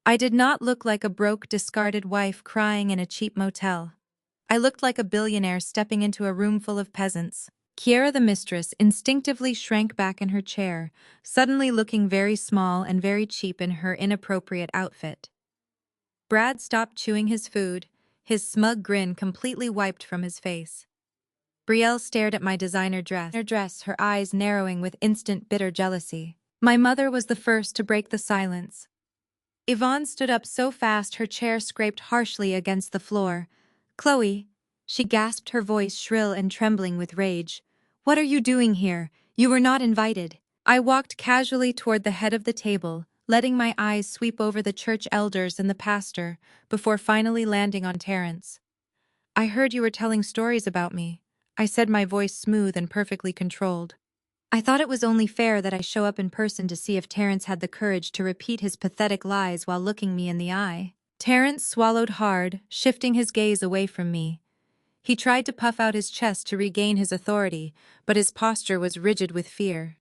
I did not look like a broke, discarded wife crying in a cheap motel. I looked like a billionaire stepping into a room full of peasants. Kiera, the mistress, instinctively shrank back in her chair, suddenly looking very small and very cheap in her inappropriate outfit. Brad stopped chewing his food, his smug grin completely wiped from his face. Brielle stared at my designer dress, her eyes narrowing with instant bitter jealousy. My mother was the first to break the silence. Yvonne stood up so fast her chair scraped harshly against the floor. "Chloe," she gasped, her voice shrill and trembling with rage. "What are you doing here? You were not invited." I walked casually toward the head of the table, letting my eyes sweep over the church elders and the pastor, before finally landing on Terrence. "I heard you were telling stories about me," I said, my voice smooth and perfectly controlled. I thought it was only fair that I show up in person to see if Terrence had the courage to repeat his pathetic lies while looking me in the eye. Terrence swallowed hard, shifting his gaze away from me. He tried to puff out his chest to regain his authority, but his posture was rigid with fear.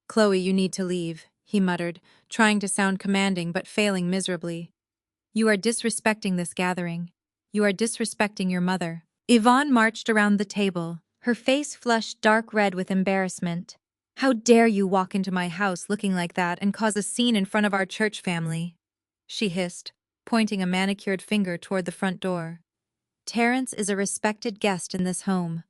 "Chloe, you need to leave," he muttered, trying to sound commanding but failing miserably. "You are disrespecting this gathering. You are disrespecting your mother." Yvonne marched around the table, her face flushed dark red with embarrassment. "How dare you walk into my house looking like that and cause a scene in front of our church family?" she hissed, pointing a manicured finger toward the front door. "Terrence is a respected guest in this home.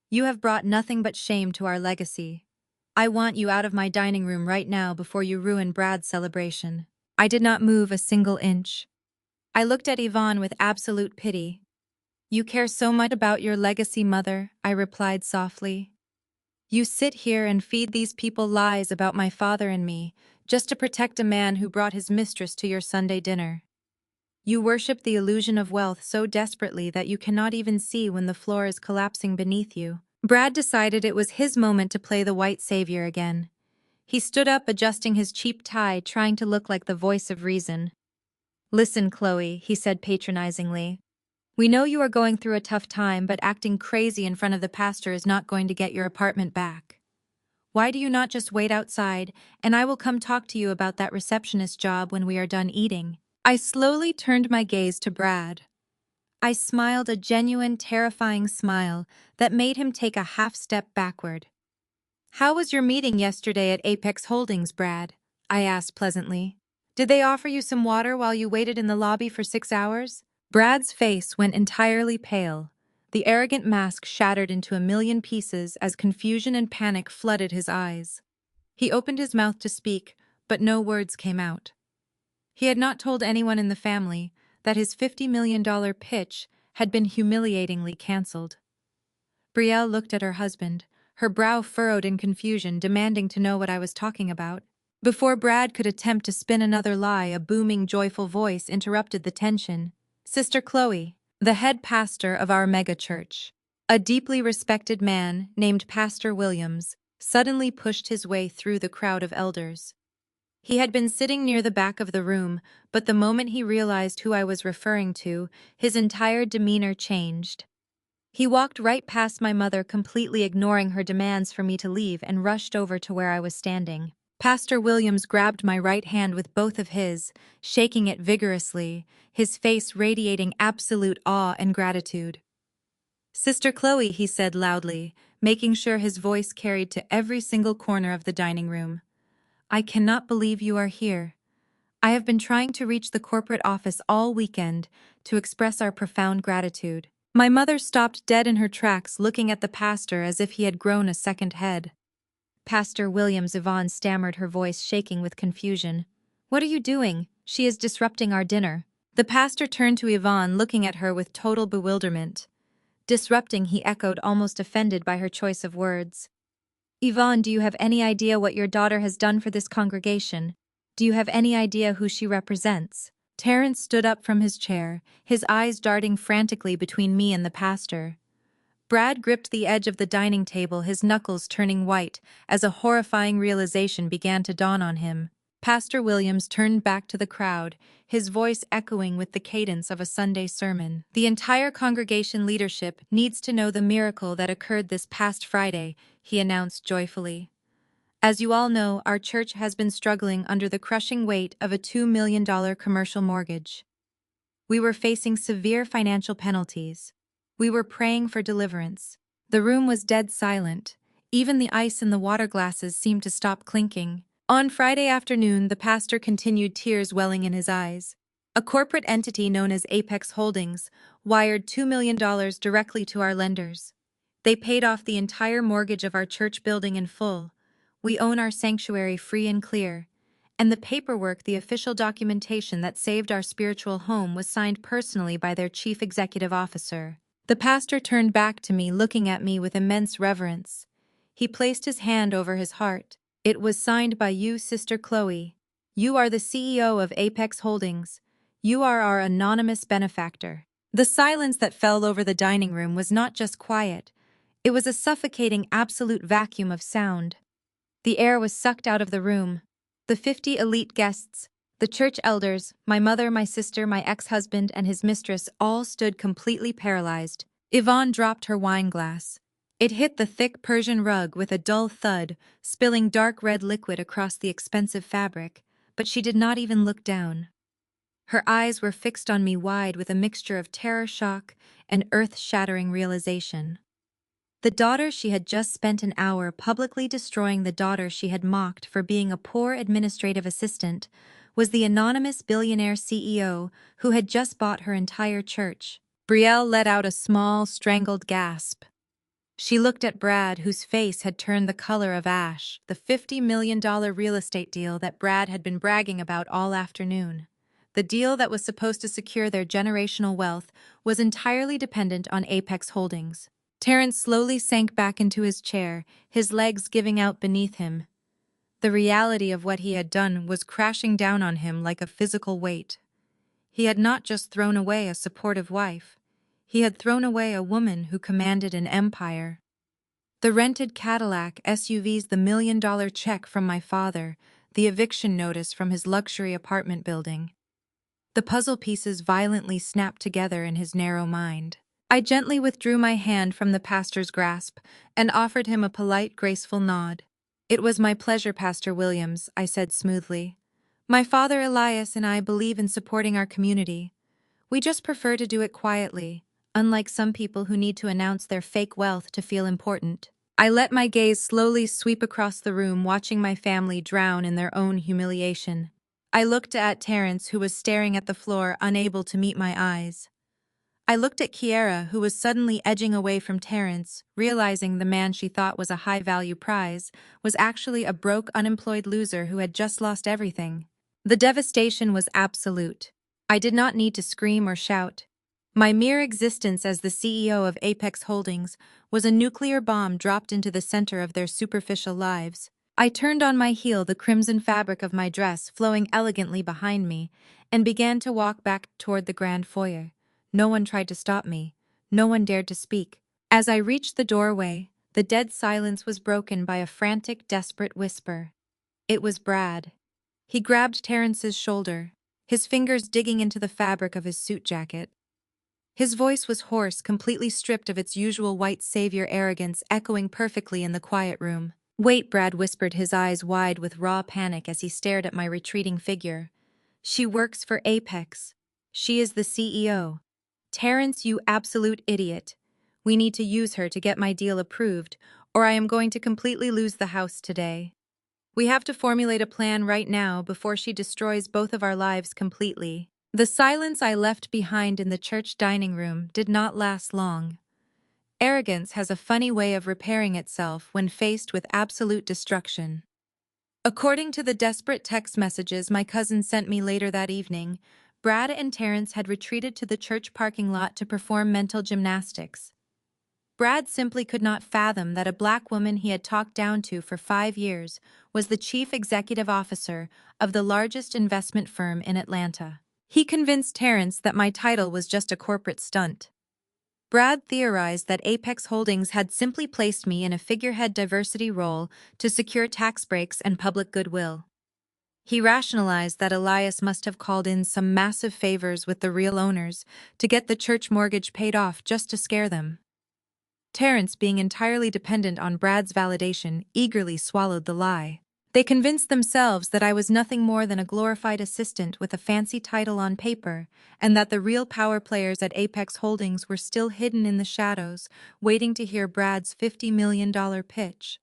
You have brought nothing but shame to our legacy. I want you out of my dining room right now before you ruin Brad's celebration." I did not move a single inch. I looked at Yvonne with absolute pity. "You care so much about your legacy, mother," I replied softly. "You sit here and feed these people lies about my father and me, just to protect a man who brought his mistress to your Sunday dinner. You worship the illusion of wealth so desperately that you cannot even see when the floor is collapsing beneath you." Brad decided it was his moment to play the white savior again. He stood up, adjusting his cheap tie, trying to look like the voice of reason. "Listen, Chloe," he said patronizingly. "We know you are going through a tough time, but acting crazy in front of the pastor is not going to get your apartment back. Why do you not just wait outside, and I will come talk to you about that receptionist job when we are done eating?" I slowly turned my gaze to Brad. I smiled, a genuine, terrifying smile that made him take a half step backward. "How was your meeting yesterday at Apex Holdings, Brad?" I asked pleasantly. "Did they offer you some water while you waited in the lobby for 6 hours?" Brad's face went entirely pale. The arrogant mask shattered into a million pieces as confusion and panic flooded his eyes. He opened his mouth to speak, but no words came out. He had not told anyone in the family that his $50 million pitch had been humiliatingly canceled. Brielle looked at her husband, her brow furrowed in confusion, demanding to know what I was talking about. Before Brad could attempt to spin another lie, a booming, joyful voice interrupted the tension. "Sister Chloe, the head pastor of our megachurch, a deeply respected man named Pastor Williams, suddenly pushed his way through the crowd of elders. He had been sitting near the back of the room, but the moment he realized who I was referring to, his entire demeanor changed. He walked right past my mother, completely ignoring her demands for me to leave, and rushed over to where I was standing. Pastor Williams grabbed my right hand with both of his, shaking it vigorously, his face radiating absolute awe and gratitude. "Sister Chloe," he said loudly, making sure his voice carried to every single corner of the dining room. "I cannot believe you are here. I have been trying to reach the corporate office all weekend to express our profound gratitude." My mother stopped dead in her tracks, looking at the pastor as if he had grown a second head. "Pastor Williams," Yvonne stammered, her voice shaking with confusion. "What are you doing? She is disrupting our dinner." The pastor turned to Yvonne, looking at her with total bewilderment. "Disrupting," he echoed, almost offended by her choice of words. "Yvonne, do you have any idea what your daughter has done for this congregation? Do you have any idea who she represents?" Terrence stood up from his chair, his eyes darting frantically between me and the pastor. Brad gripped the edge of the dining table, his knuckles turning white as a horrifying realization began to dawn on him. Pastor Williams turned back to the crowd, his voice echoing with the cadence of a Sunday sermon. "The entire congregation leadership needs to know the miracle that occurred this past Friday," he announced joyfully. "As you all know, our church has been struggling under the crushing weight of a $2 million commercial mortgage. We were facing severe financial penalties. We were praying for deliverance." The room was dead silent. Even the ice in the water glasses seemed to stop clinking. On Friday afternoon, the pastor continued, tears welling in his eyes. "A corporate entity known as Apex Holdings wired $2 million directly to our lenders. They paid off the entire mortgage of our church building in full. We own our sanctuary free and clear. And the paperwork, the official documentation that saved our spiritual home, was signed personally by their chief executive officer." The pastor turned back to me, looking at me with immense reverence. He placed his hand over his heart. "It was signed by you, Sister Chloe. You are the CEO of Apex Holdings. You are our anonymous benefactor." The silence that fell over the dining room was not just quiet. It was a suffocating absolute vacuum of sound. The air was sucked out of the room. The 50 elite guests, the church elders, my mother, my sister, my ex-husband, and his mistress all stood completely paralyzed. Yvonne dropped her wine glass. It hit the thick Persian rug with a dull thud, spilling dark red liquid across the expensive fabric, but she did not even look down. Her eyes were fixed on me wide with a mixture of terror, shock, and earth-shattering realization. The daughter she had just spent an hour publicly destroying, the daughter she had mocked for being a poor administrative assistant, was the anonymous billionaire CEO who had just bought her entire church. Brielle let out a small, strangled gasp. She looked at Brad, whose face had turned the color of ash. The $50 million real estate deal that Brad had been bragging about all afternoon. The deal that was supposed to secure their generational wealth was entirely dependent on Apex Holdings. Terrence slowly sank back into his chair, his legs giving out beneath him. The reality of what he had done was crashing down on him like a physical weight. He had not just thrown away a supportive wife. He had thrown away a woman who commanded an empire. The rented Cadillac SUVs, the $1 million check from my father, the eviction notice from his luxury apartment building. The puzzle pieces violently snapped together in his narrow mind. I gently withdrew my hand from the pastor's grasp and offered him a polite, graceful nod. "It was my pleasure, Pastor Williams," I said smoothly. "My father Elias and I believe in supporting our community. We just prefer to do it quietly, unlike some people who need to announce their fake wealth to feel important." I let my gaze slowly sweep across the room, watching my family drown in their own humiliation. I looked at Terrence, who was staring at the floor, unable to meet my eyes. I looked at Kiera, who was suddenly edging away from Terrence, realizing the man she thought was a high-value prize was actually a broke, unemployed loser who had just lost everything. The devastation was absolute. I did not need to scream or shout. My mere existence as the CEO of Apex Holdings was a nuclear bomb dropped into the center of their superficial lives. I turned on my heel, the crimson fabric of my dress flowing elegantly behind me, and began to walk back toward the grand foyer. No one tried to stop me. No one dared to speak. As I reached the doorway, the dead silence was broken by a frantic, desperate whisper. It was Brad. He grabbed Terrence's shoulder, his fingers digging into the fabric of his suit jacket. His voice was hoarse, completely stripped of its usual white savior arrogance, echoing perfectly in the quiet room. Wait, Brad whispered, his eyes wide with raw panic as he stared at my retreating figure. She works for Apex. She is the CEO. Terrence, you absolute idiot. We need to use her to get my deal approved, or I am going to completely lose the house today. We have to formulate a plan right now before she destroys both of our lives completely. The silence I left behind in the church dining room did not last long. Arrogance has a funny way of repairing itself when faced with absolute destruction. According to the desperate text messages my cousin sent me later that evening, Brad and Terrence had retreated to the church parking lot to perform mental gymnastics. Brad simply could not fathom that a black woman he had talked down to for 5 years was the chief executive officer of the largest investment firm in Atlanta. He convinced Terrence that my title was just a corporate stunt. Brad theorized that Apex Holdings had simply placed me in a figurehead diversity role to secure tax breaks and public goodwill. He rationalized that Elias must have called in some massive favors with the real owners to get the church mortgage paid off just to scare them. Terrence, being entirely dependent on Brad's validation, eagerly swallowed the lie. They convinced themselves that I was nothing more than a glorified assistant with a fancy title on paper, and that the real power players at Apex Holdings were still hidden in the shadows, waiting to hear Brad's $50 million pitch.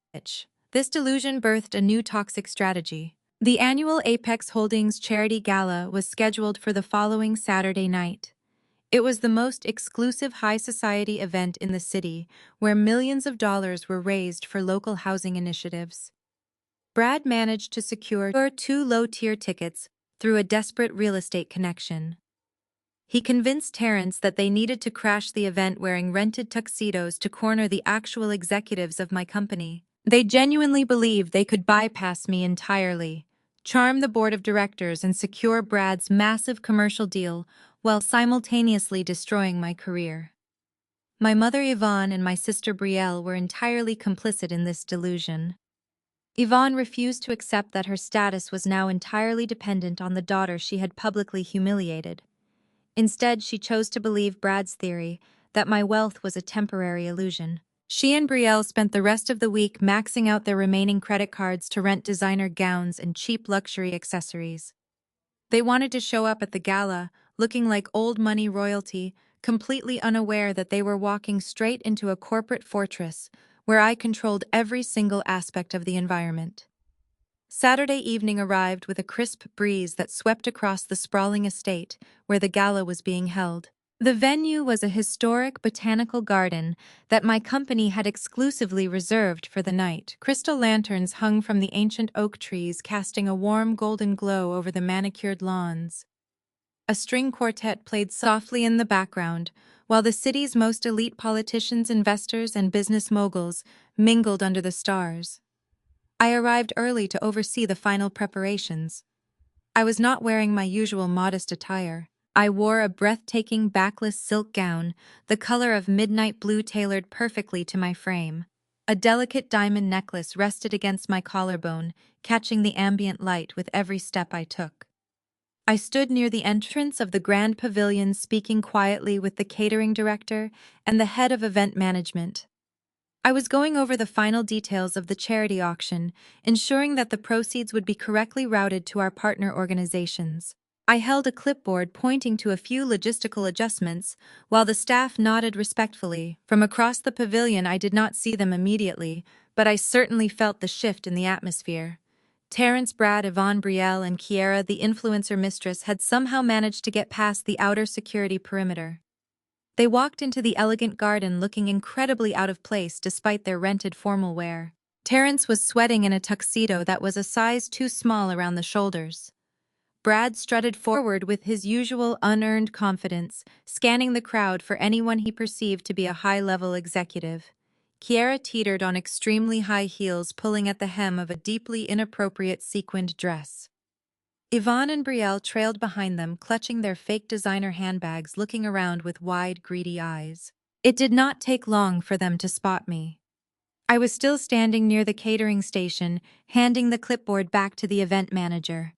This delusion birthed a new toxic strategy. The annual Apex Holdings Charity Gala was scheduled for the following Saturday night. It was the most exclusive high society event in the city, where millions of dollars were raised for local housing initiatives. Brad managed to secure 2 low-tier tickets through a desperate real estate connection. He convinced Terrence that they needed to crash the event wearing rented tuxedos to corner the actual executives of my company. They genuinely believed they could bypass me entirely, charm the board of directors, and secure Brad's massive commercial deal while simultaneously destroying my career. My mother Yvonne and my sister Brielle were entirely complicit in this delusion. Yvonne refused to accept that her status was now entirely dependent on the daughter she had publicly humiliated. Instead, she chose to believe Brad's theory that my wealth was a temporary illusion. She and Brielle spent the rest of the week maxing out their remaining credit cards to rent designer gowns and cheap luxury accessories. They wanted to show up at the gala, looking like old money royalty, completely unaware that they were walking straight into a corporate fortress where I controlled every single aspect of the environment. Saturday evening arrived with a crisp breeze that swept across the sprawling estate where the gala was being held. The venue was a historic botanical garden that my company had exclusively reserved for the night. Crystal lanterns hung from the ancient oak trees, casting a warm golden glow over the manicured lawns. A string quartet played softly in the background, while the city's most elite politicians, investors, and business moguls mingled under the stars. I arrived early to oversee the final preparations. I was not wearing my usual modest attire. I wore a breathtaking backless silk gown, the color of midnight blue tailored perfectly to my frame. A delicate diamond necklace rested against my collarbone, catching the ambient light with every step I took. I stood near the entrance of the grand pavilion, speaking quietly with the catering director and the head of event management. I was going over the final details of the charity auction, ensuring that the proceeds would be correctly routed to our partner organizations. I held a clipboard pointing to a few logistical adjustments, while the staff nodded respectfully. From across the pavilion, I did not see them immediately, but I certainly felt the shift in the atmosphere. Terrence, Brad, Yvonne, Brielle, and Kiera, the influencer mistress, had somehow managed to get past the outer security perimeter. They walked into the elegant garden looking incredibly out of place despite their rented formal wear. Terrence was sweating in a tuxedo that was a size too small around the shoulders. Brad strutted forward with his usual unearned confidence, scanning the crowd for anyone he perceived to be a high-level executive. Kiera teetered on extremely high heels, pulling at the hem of a deeply inappropriate sequined dress. Yvonne and Brielle trailed behind them, clutching their fake designer handbags, looking around with wide, greedy eyes. It did not take long for them to spot me. I was still standing near the catering station, handing the clipboard back to the event manager.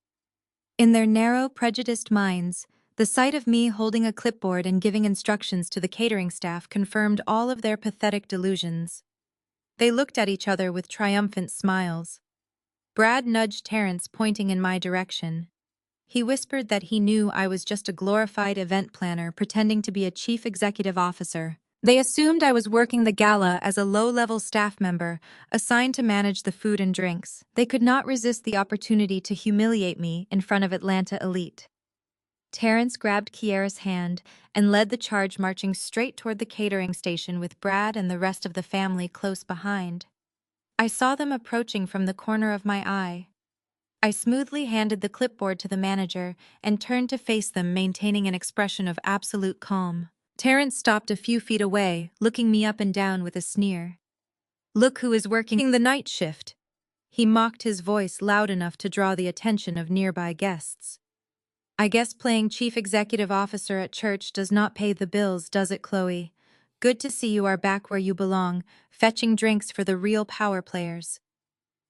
In their narrow, prejudiced minds, the sight of me holding a clipboard and giving instructions to the catering staff confirmed all of their pathetic delusions. They looked at each other with triumphant smiles. Brad nudged Terrence, pointing in my direction. He whispered that he knew I was just a glorified event planner pretending to be a chief executive officer. They assumed I was working the gala as a low-level staff member, assigned to manage the food and drinks. They could not resist the opportunity to humiliate me in front of Atlanta elite. Terrence grabbed Kiera's hand and led the charge, marching straight toward the catering station with Brad and the rest of the family close behind. I saw them approaching from the corner of my eye. I smoothly handed the clipboard to the manager and turned to face them, maintaining an expression of absolute calm. Terrence stopped a few feet away, looking me up and down with a sneer. "Look who is working the night shift." He mocked, his voice loud enough to draw the attention of nearby guests. "I guess playing chief executive officer at church does not pay the bills, does it, Chloe? Good to see you are back where you belong, fetching drinks for the real power players."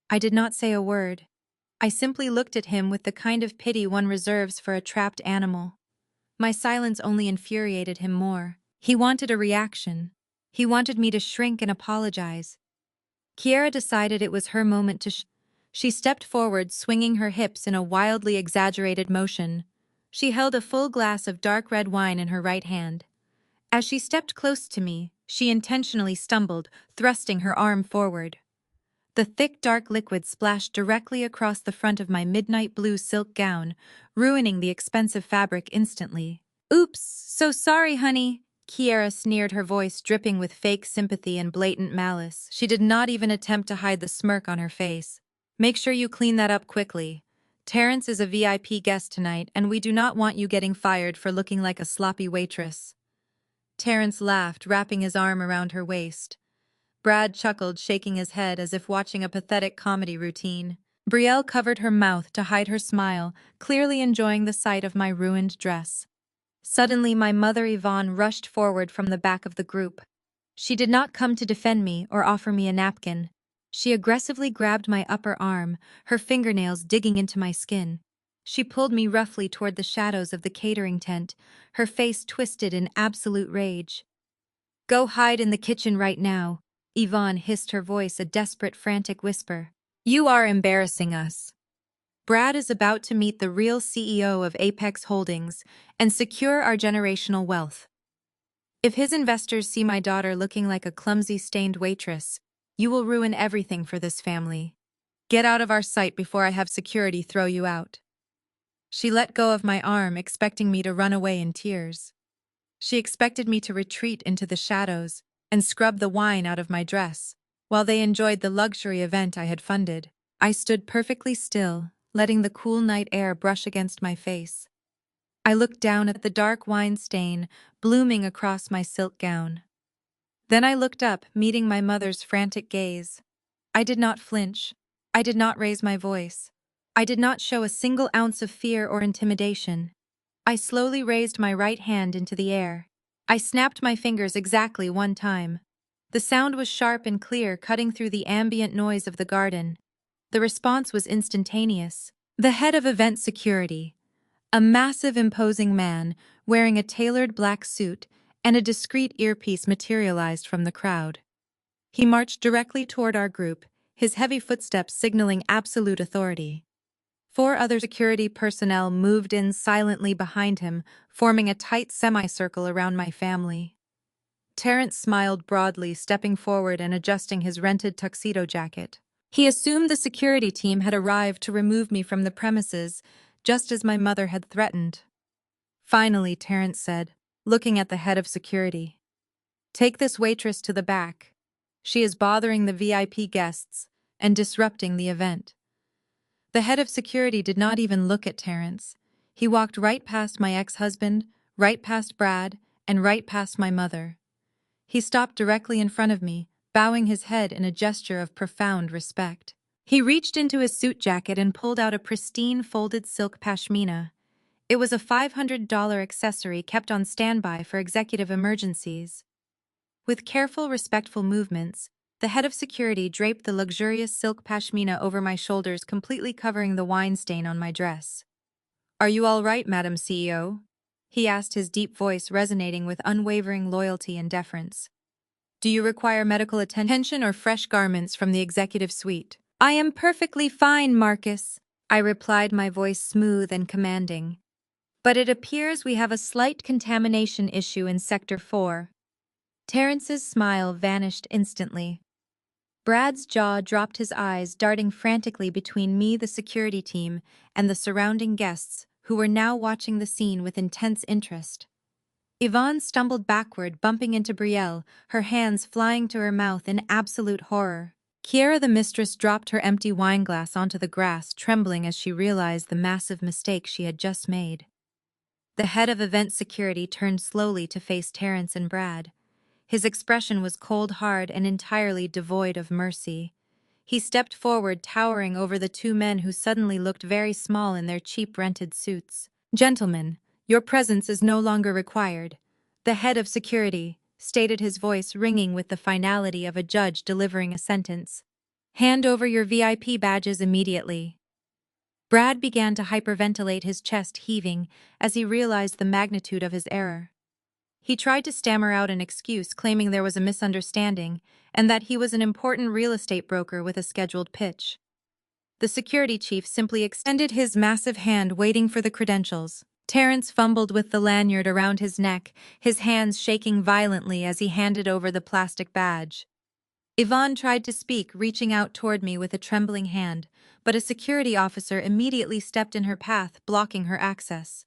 I did not say a word. I simply looked at him with the kind of pity one reserves for a trapped animal. My silence only infuriated him more. He wanted a reaction. He wanted me to shrink and apologize. Kiera decided it was her moment to She stepped forward, swinging her hips in a wildly exaggerated motion. She held a full glass of dark red wine in her right hand. As she stepped close to me, she intentionally stumbled, thrusting her arm forward. The thick, dark liquid splashed directly across the front of my midnight blue silk gown, ruining the expensive fabric instantly. "Oops, so sorry, honey," Kiera sneered, her voice dripping with fake sympathy and blatant malice. She did not even attempt to hide the smirk on her face. "Make sure you clean that up quickly. Terrence is a VIP guest tonight, and we do not want you getting fired for looking like a sloppy waitress." Terrence laughed, wrapping his arm around her waist. Brad chuckled, shaking his head as if watching a pathetic comedy routine. Brielle covered her mouth to hide her smile, clearly enjoying the sight of my ruined dress. Suddenly, my mother Yvonne rushed forward from the back of the group. She did not come to defend me or offer me a napkin. She aggressively grabbed my upper arm, her fingernails digging into my skin. She pulled me roughly toward the shadows of the catering tent, her face twisted in absolute rage. "Go hide in the kitchen right now," Yvonne hissed, her voice a desperate, frantic whisper. "You are embarrassing us. Brad is about to meet the real CEO of Apex Holdings and secure our generational wealth. If his investors see my daughter looking like a clumsy, stained waitress, you will ruin everything for this family. Get out of our sight before I have security throw you out." She let go of my arm, expecting me to run away in tears. She expected me to retreat into the shadows and scrub the wine out of my dress, while they enjoyed the luxury event I had funded. I stood perfectly still, letting the cool night air brush against my face. I looked down at the dark wine stain blooming across my silk gown. Then I looked up, meeting my mother's frantic gaze. I did not flinch. I did not raise my voice. I did not show a single ounce of fear or intimidation. I slowly raised my right hand into the air. I snapped my fingers exactly one time. The sound was sharp and clear, cutting through the ambient noise of the garden. The response was instantaneous. The head of event security, a massive, imposing man wearing a tailored black suit and a discreet earpiece, materialized from the crowd. He marched directly toward our group, his heavy footsteps signaling absolute authority. 4 other security personnel moved in silently behind him, forming a tight semicircle around my family. Terrence smiled broadly, stepping forward and adjusting his rented tuxedo jacket. He assumed the security team had arrived to remove me from the premises, just as my mother had threatened. Finally, Terrence said, looking at the head of security, "Take this waitress to the back. She is bothering the VIP guests and disrupting the event." The head of security did not even look at Terrence. He walked right past my ex-husband, right past Brad, and right past my mother. He stopped directly in front of me, bowing his head in a gesture of profound respect. He reached into his suit jacket and pulled out a pristine folded silk pashmina. It was a $500 accessory kept on standby for executive emergencies. With careful, respectful movements, the head of security draped the luxurious silk pashmina over my shoulders, completely covering the wine stain on my dress. "Are you all right, Madam CEO?" he asked, his deep voice resonating with unwavering loyalty and deference. Do you require medical attention or fresh garments from the executive suite? I am perfectly fine, Marcus, I replied, my voice smooth and commanding. But it appears we have a slight contamination issue in Sector 4. Terrence's smile vanished instantly. Brad's jaw dropped, his eyes darting frantically between me, the security team, and the surrounding guests, who were now watching the scene with intense interest. Yvonne stumbled backward, bumping into Brielle, her hands flying to her mouth in absolute horror. Kiera, the mistress, dropped her empty wineglass onto the grass, trembling as she realized the massive mistake she had just made. The head of event security turned slowly to face Terrence and Brad. His expression was cold, hard, and entirely devoid of mercy. He stepped forward, towering over the two men who suddenly looked very small in their cheap rented suits. Gentlemen, your presence is no longer required. The head of security stated, his voice ringing with the finality of a judge delivering a sentence. Hand over your VIP badges immediately. Brad began to hyperventilate, his chest heaving as he realized the magnitude of his error. He tried to stammer out an excuse, claiming there was a misunderstanding and that he was an important real estate broker with a scheduled pitch. The security chief simply extended his massive hand, waiting for the credentials. Terrence fumbled with the lanyard around his neck, his hands shaking violently as he handed over the plastic badge. Yvonne tried to speak, reaching out toward me with a trembling hand, but a security officer immediately stepped in her path, blocking her access.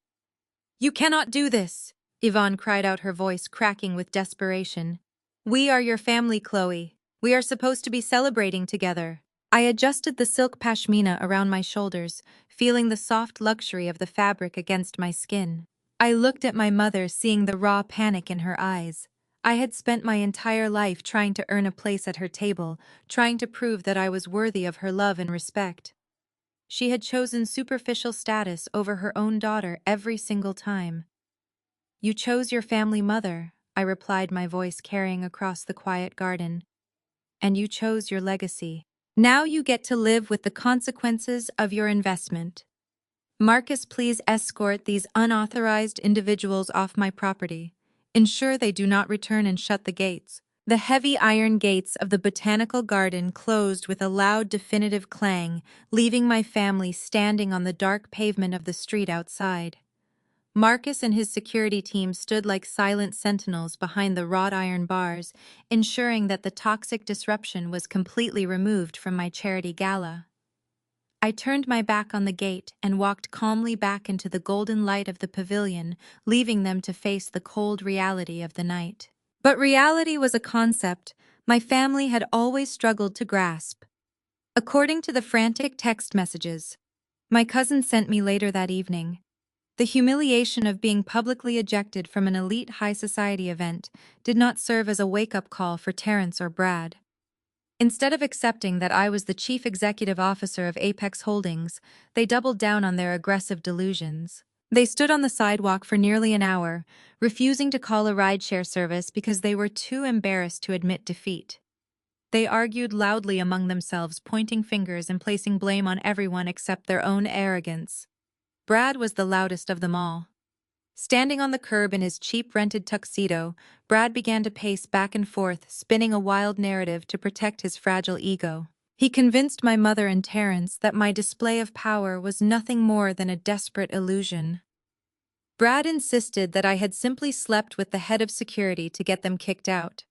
You cannot do this, Yvonne cried out, her voice cracking with desperation. We are your family, Chloe. We are supposed to be celebrating together. I adjusted the silk pashmina around my shoulders, feeling the soft luxury of the fabric against my skin. I looked at my mother, seeing the raw panic in her eyes. I had spent my entire life trying to earn a place at her table, trying to prove that I was worthy of her love and respect. She had chosen superficial status over her own daughter every single time. You chose your family, mother, I replied, my voice carrying across the quiet garden. And you chose your legacy. Now you get to live with the consequences of your investment. Marcus, please escort these unauthorized individuals off my property. Ensure they do not return and shut the gates. The heavy iron gates of the botanical garden closed with a loud, definitive clang, leaving my family standing on the dark pavement of the street outside. Marcus and his security team stood like silent sentinels behind the wrought iron bars, ensuring that the toxic disruption was completely removed from my charity gala. I turned my back on the gate and walked calmly back into the golden light of the pavilion, leaving them to face the cold reality of the night. But reality was a concept my family had always struggled to grasp. According to the frantic text messages my cousin sent me later that evening, the humiliation of being publicly ejected from an elite high society event did not serve as a wake-up call for Terrence or Brad. Instead of accepting that I was the chief executive officer of Apex Holdings, they doubled down on their aggressive delusions. They stood on the sidewalk for nearly an hour, refusing to call a rideshare service because they were too embarrassed to admit defeat. They argued loudly among themselves, pointing fingers and placing blame on everyone except their own arrogance. Brad was the loudest of them all. Standing on the curb in his cheap rented tuxedo, Brad began to pace back and forth, spinning a wild narrative to protect his fragile ego. He convinced my mother and Terrence that my display of power was nothing more than a desperate illusion. Brad insisted that I had simply slept with the head of security to get them kicked out.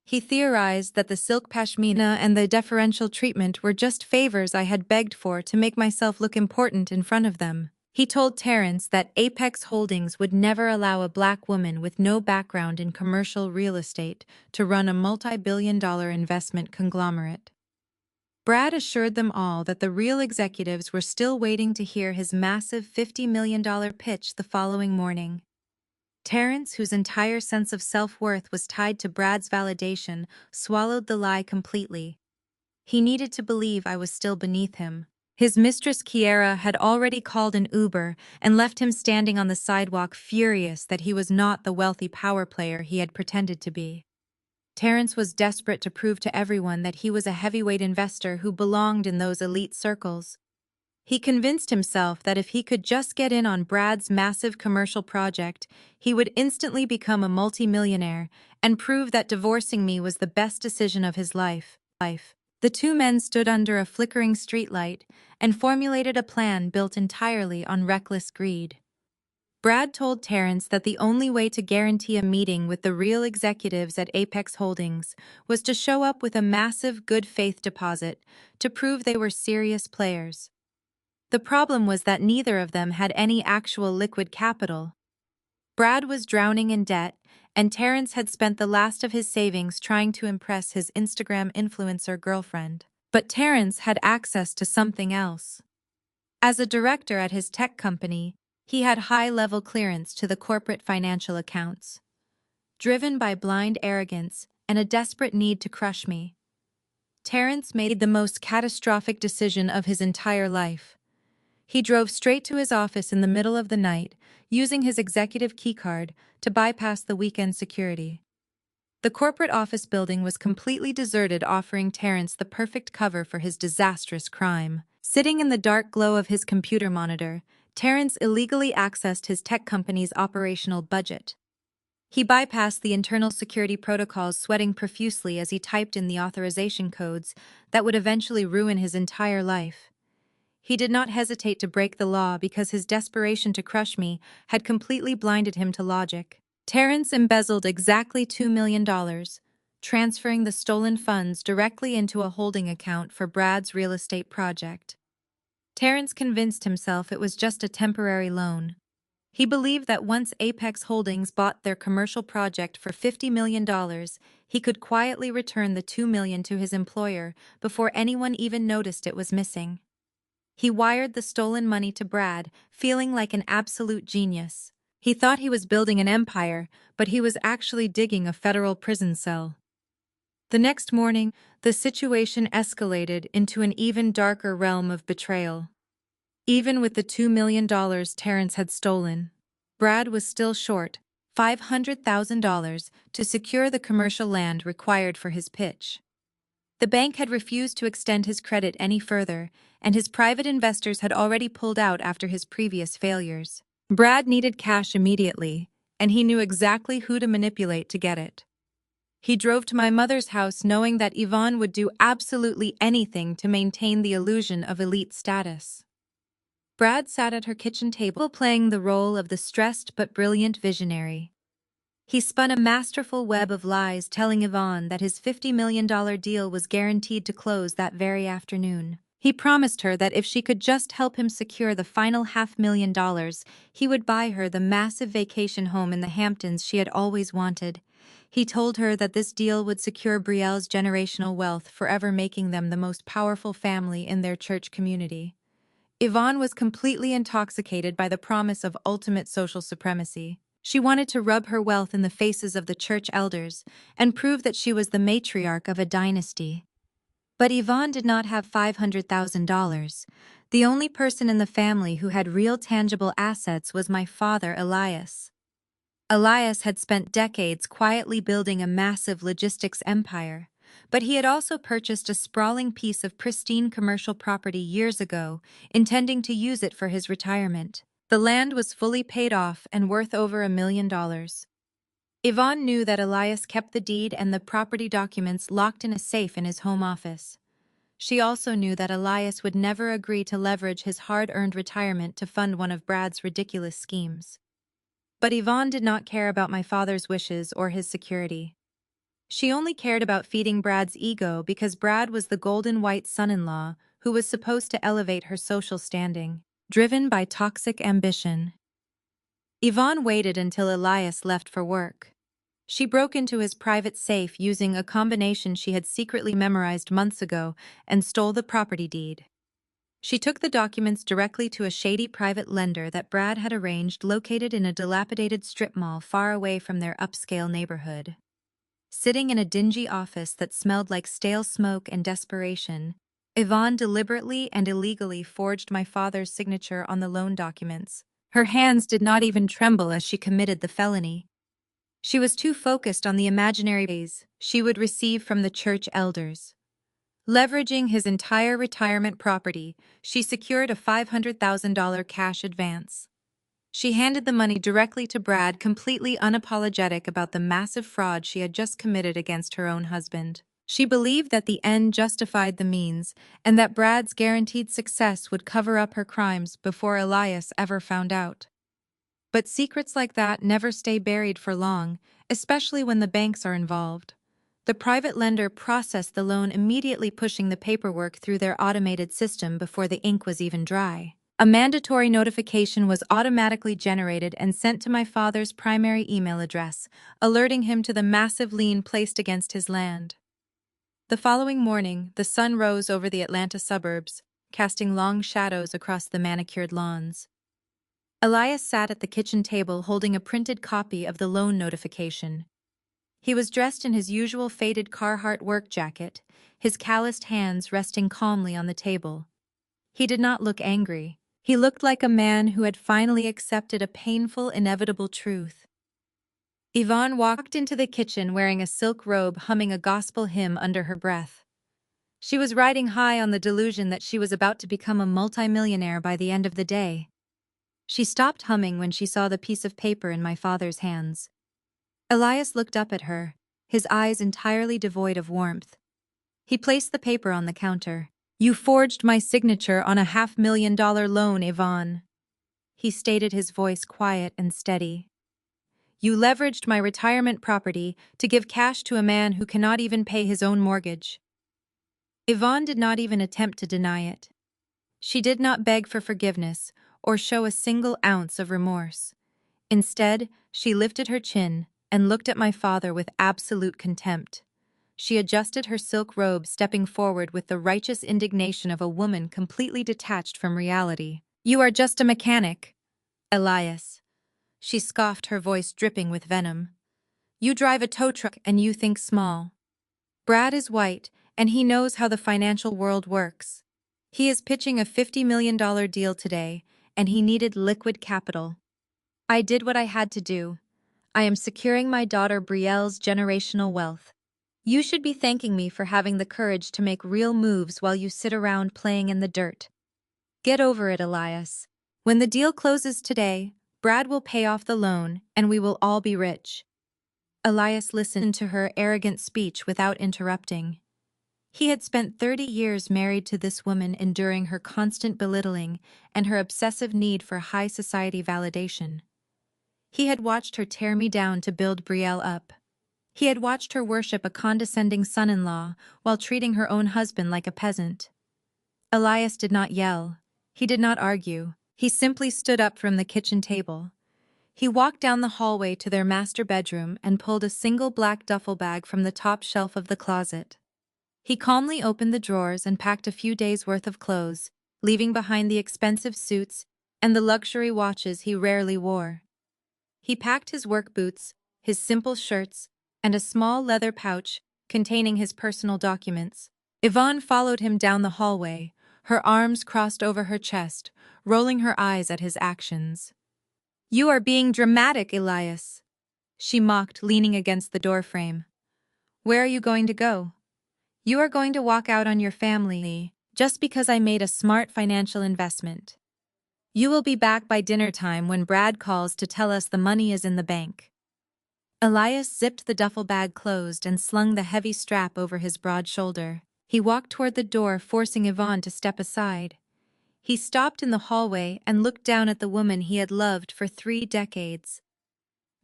He theorized that the silk pashmina and the deferential treatment were just favors I had begged for to make myself look important in front of them. He told Terrence that Apex Holdings would never allow a black woman with no background in commercial real estate to run a multi-billion-dollar investment conglomerate. Brad assured them all that the real executives were still waiting to hear his massive $50 million pitch the following morning. Terrence, whose entire sense of self-worth was tied to Brad's validation, swallowed the lie completely. He needed to believe I was still beneath him. His mistress Kiera had already called an Uber and left him standing on the sidewalk, furious that he was not the wealthy power player he had pretended to be. Terrence was desperate to prove to everyone that he was a heavyweight investor who belonged in those elite circles. He convinced himself that if he could just get in on Brad's massive commercial project, he would instantly become a multimillionaire and prove that divorcing me was the best decision of his life. The two men stood under a flickering streetlight and formulated a plan built entirely on reckless greed. Brad told Terrence that the only way to guarantee a meeting with the real executives at Apex Holdings was to show up with a massive good faith deposit to prove they were serious players. The problem was that neither of them had any actual liquid capital. Brad was drowning in debt, and Terrence had spent the last of his savings trying to impress his Instagram influencer girlfriend. But Terrence had access to something else. As a director at his tech company, he had high-level clearance to the corporate financial accounts. Driven by blind arrogance and a desperate need to crush me, Terrence made the most catastrophic decision of his entire life. He drove straight to his office in the middle of the night, using his executive keycard to bypass the weekend security. The corporate office building was completely deserted, offering Terrence the perfect cover for his disastrous crime. Sitting in the dark glow of his computer monitor, Terrence illegally accessed his tech company's operational budget. He bypassed the internal security protocols, sweating profusely as he typed in the authorization codes that would eventually ruin his entire life. He did not hesitate to break the law because his desperation to crush me had completely blinded him to logic. Terrence embezzled exactly $2 million, transferring the stolen funds directly into a holding account for Brad's real estate project. Terrence convinced himself it was just a temporary loan. He believed that once Apex Holdings bought their commercial project for $50 million, he could quietly return the $2 million to his employer before anyone even noticed it was missing. He wired the stolen money to Brad, feeling like an absolute genius. He thought he was building an empire, but he was actually digging a federal prison cell. The next morning, the situation escalated into an even darker realm of betrayal. Even with the $2 million Terrence had stolen, Brad was still short $500,000 to secure the commercial land required for his pitch. The bank had refused to extend his credit any further, and his private investors had already pulled out after his previous failures. Brad needed cash immediately, and he knew exactly who to manipulate to get it. He drove to my mother's house knowing that Yvonne would do absolutely anything to maintain the illusion of elite status. Brad sat at her kitchen table playing the role of the stressed but brilliant visionary. He spun a masterful web of lies telling Yvonne that his $50 million deal was guaranteed to close that very afternoon. He promised her that if she could just help him secure the final $500,000, he would buy her the massive vacation home in the Hamptons she had always wanted. He told her that this deal would secure Brielle's generational wealth, forever making them the most powerful family in their church community. Yvonne was completely intoxicated by the promise of ultimate social supremacy. She wanted to rub her wealth in the faces of the church elders and prove that she was the matriarch of a dynasty. But Yvonne did not have $500,000. The only person in the family who had real tangible assets was my father, Elias. Elias had spent decades quietly building a massive logistics empire, but he had also purchased a sprawling piece of pristine commercial property years ago, intending to use it for his retirement. The land was fully paid off and worth over $1 million. Yvonne knew that Elias kept the deed and the property documents locked in a safe in his home office. She also knew that Elias would never agree to leverage his hard-earned retirement to fund one of Brad's ridiculous schemes. But Yvonne did not care about my father's wishes or his security. She only cared about feeding Brad's ego because Brad was the golden white son-in-law who was supposed to elevate her social standing. Driven by toxic ambition, Yvonne waited until Elias left for work. She broke into his private safe using a combination she had secretly memorized months ago and stole the property deed. She took the documents directly to a shady private lender that Brad had arranged, located in a dilapidated strip mall far away from their upscale neighborhood. Sitting in a dingy office that smelled like stale smoke and desperation, Yvonne deliberately and illegally forged my father's signature on the loan documents. Her hands did not even tremble as she committed the felony. She was too focused on the imaginary praise she would receive from the church elders. Leveraging his entire retirement property, she secured a $500,000 cash advance. She handed the money directly to Brad, completely unapologetic about the massive fraud she had just committed against her own husband. She believed that the end justified the means, and that Brad's guaranteed success would cover up her crimes before Elias ever found out. But secrets like that never stay buried for long, especially when the banks are involved. The private lender processed the loan, immediately pushing the paperwork through their automated system before the ink was even dry. A mandatory notification was automatically generated and sent to my father's primary email address, alerting him to the massive lien placed against his land. The following morning, the sun rose over the Atlanta suburbs, casting long shadows across the manicured lawns. Elias sat at the kitchen table holding a printed copy of the loan notification. He was dressed in his usual faded Carhartt work jacket, his calloused hands resting calmly on the table. He did not look angry. He looked like a man who had finally accepted a painful, inevitable truth. Yvonne walked into the kitchen wearing a silk robe, humming a gospel hymn under her breath. She was riding high on the delusion that she was about to become a multimillionaire by the end of the day. She stopped humming when she saw the piece of paper in my father's hands. Elias looked up at her, his eyes entirely devoid of warmth. He placed the paper on the counter. "You forged my signature on a $500,000 loan, Yvonne," he stated, his voice quiet and steady. "You leveraged my retirement property to give cash to a man who cannot even pay his own mortgage." Yvonne did not even attempt to deny it. She did not beg for forgiveness or show a single ounce of remorse. Instead, she lifted her chin and looked at my father with absolute contempt. She adjusted her silk robe, stepping forward with the righteous indignation of a woman completely detached from reality. "You are just a mechanic, Elias," she scoffed, her voice dripping with venom. "You drive a tow truck and you think small. Brad is white, and he knows how the financial world works. He is pitching a $50 million deal today, and he needed liquid capital. I did what I had to do. I am securing my daughter Brielle's generational wealth. You should be thanking me for having the courage to make real moves while you sit around playing in the dirt. Get over it, Elias. When the deal closes today, Brad will pay off the loan, and we will all be rich." Elias listened to her arrogant speech without interrupting. He had spent 30 years married to this woman, enduring her constant belittling and her obsessive need for high society validation. He had watched her tear me down to build Brielle up. He had watched her worship a condescending son-in-law while treating her own husband like a peasant. Elias did not yell. He did not argue. He simply stood up from the kitchen table. He walked down the hallway to their master bedroom and pulled a single black duffel bag from the top shelf of the closet. He calmly opened the drawers and packed a few days' worth of clothes, leaving behind the expensive suits and the luxury watches he rarely wore. He packed his work boots, his simple shirts, and a small leather pouch containing his personal documents. Yvonne followed him down the hallway, her arms crossed over her chest, rolling her eyes at his actions. "You are being dramatic, Elias," she mocked, leaning against the doorframe. "Where are you going to go? You are going to walk out on your family just because I made a smart financial investment. You will be back by dinner time when Brad calls to tell us the money is in the bank." Elias zipped the duffel bag closed and slung the heavy strap over his broad shoulder. He walked toward the door, forcing Yvonne to step aside. He stopped in the hallway and looked down at the woman he had loved for 3 decades.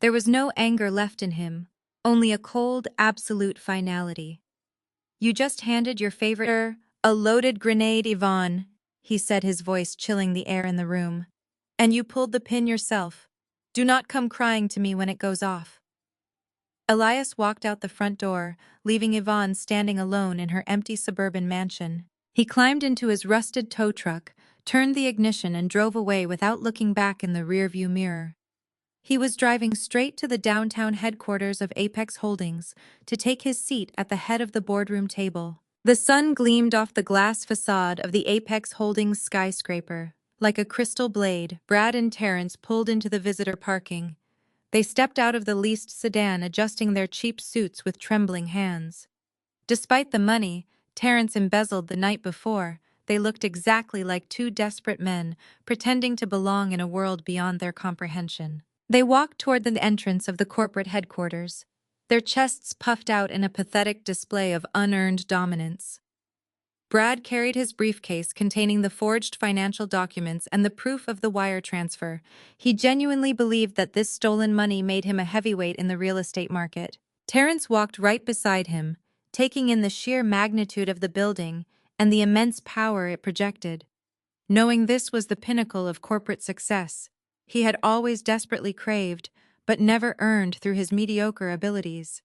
There was no anger left in him, only a cold, absolute finality. "You just handed your favorite a loaded grenade, Yvonne," he said, his voice chilling the air in the room. "And you pulled the pin yourself. Do not come crying to me when it goes off." Elias walked out the front door, leaving Yvonne standing alone in her empty suburban mansion. He climbed into his rusted tow truck, turned the ignition, and drove away without looking back in the rearview mirror. He was driving straight to the downtown headquarters of Apex Holdings to take his seat at the head of the boardroom table. The sun gleamed off the glass facade of the Apex Holdings skyscraper. Like a crystal blade, Brad and Terrence pulled into the visitor parking. They stepped out of the leased sedan, adjusting their cheap suits with trembling hands. Despite the money, Terrence embezzled the night before. They looked exactly like two desperate men, pretending to belong in a world beyond their comprehension. They walked toward the entrance of the corporate headquarters, their chests puffed out in a pathetic display of unearned dominance. Brad carried his briefcase containing the forged financial documents and the proof of the wire transfer. He genuinely believed that this stolen money made him a heavyweight in the real estate market. Terrence walked right beside him, taking in the sheer magnitude of the building and the immense power it projected. Knowing this was the pinnacle of corporate success, he had always desperately craved, but never earned through his mediocre abilities.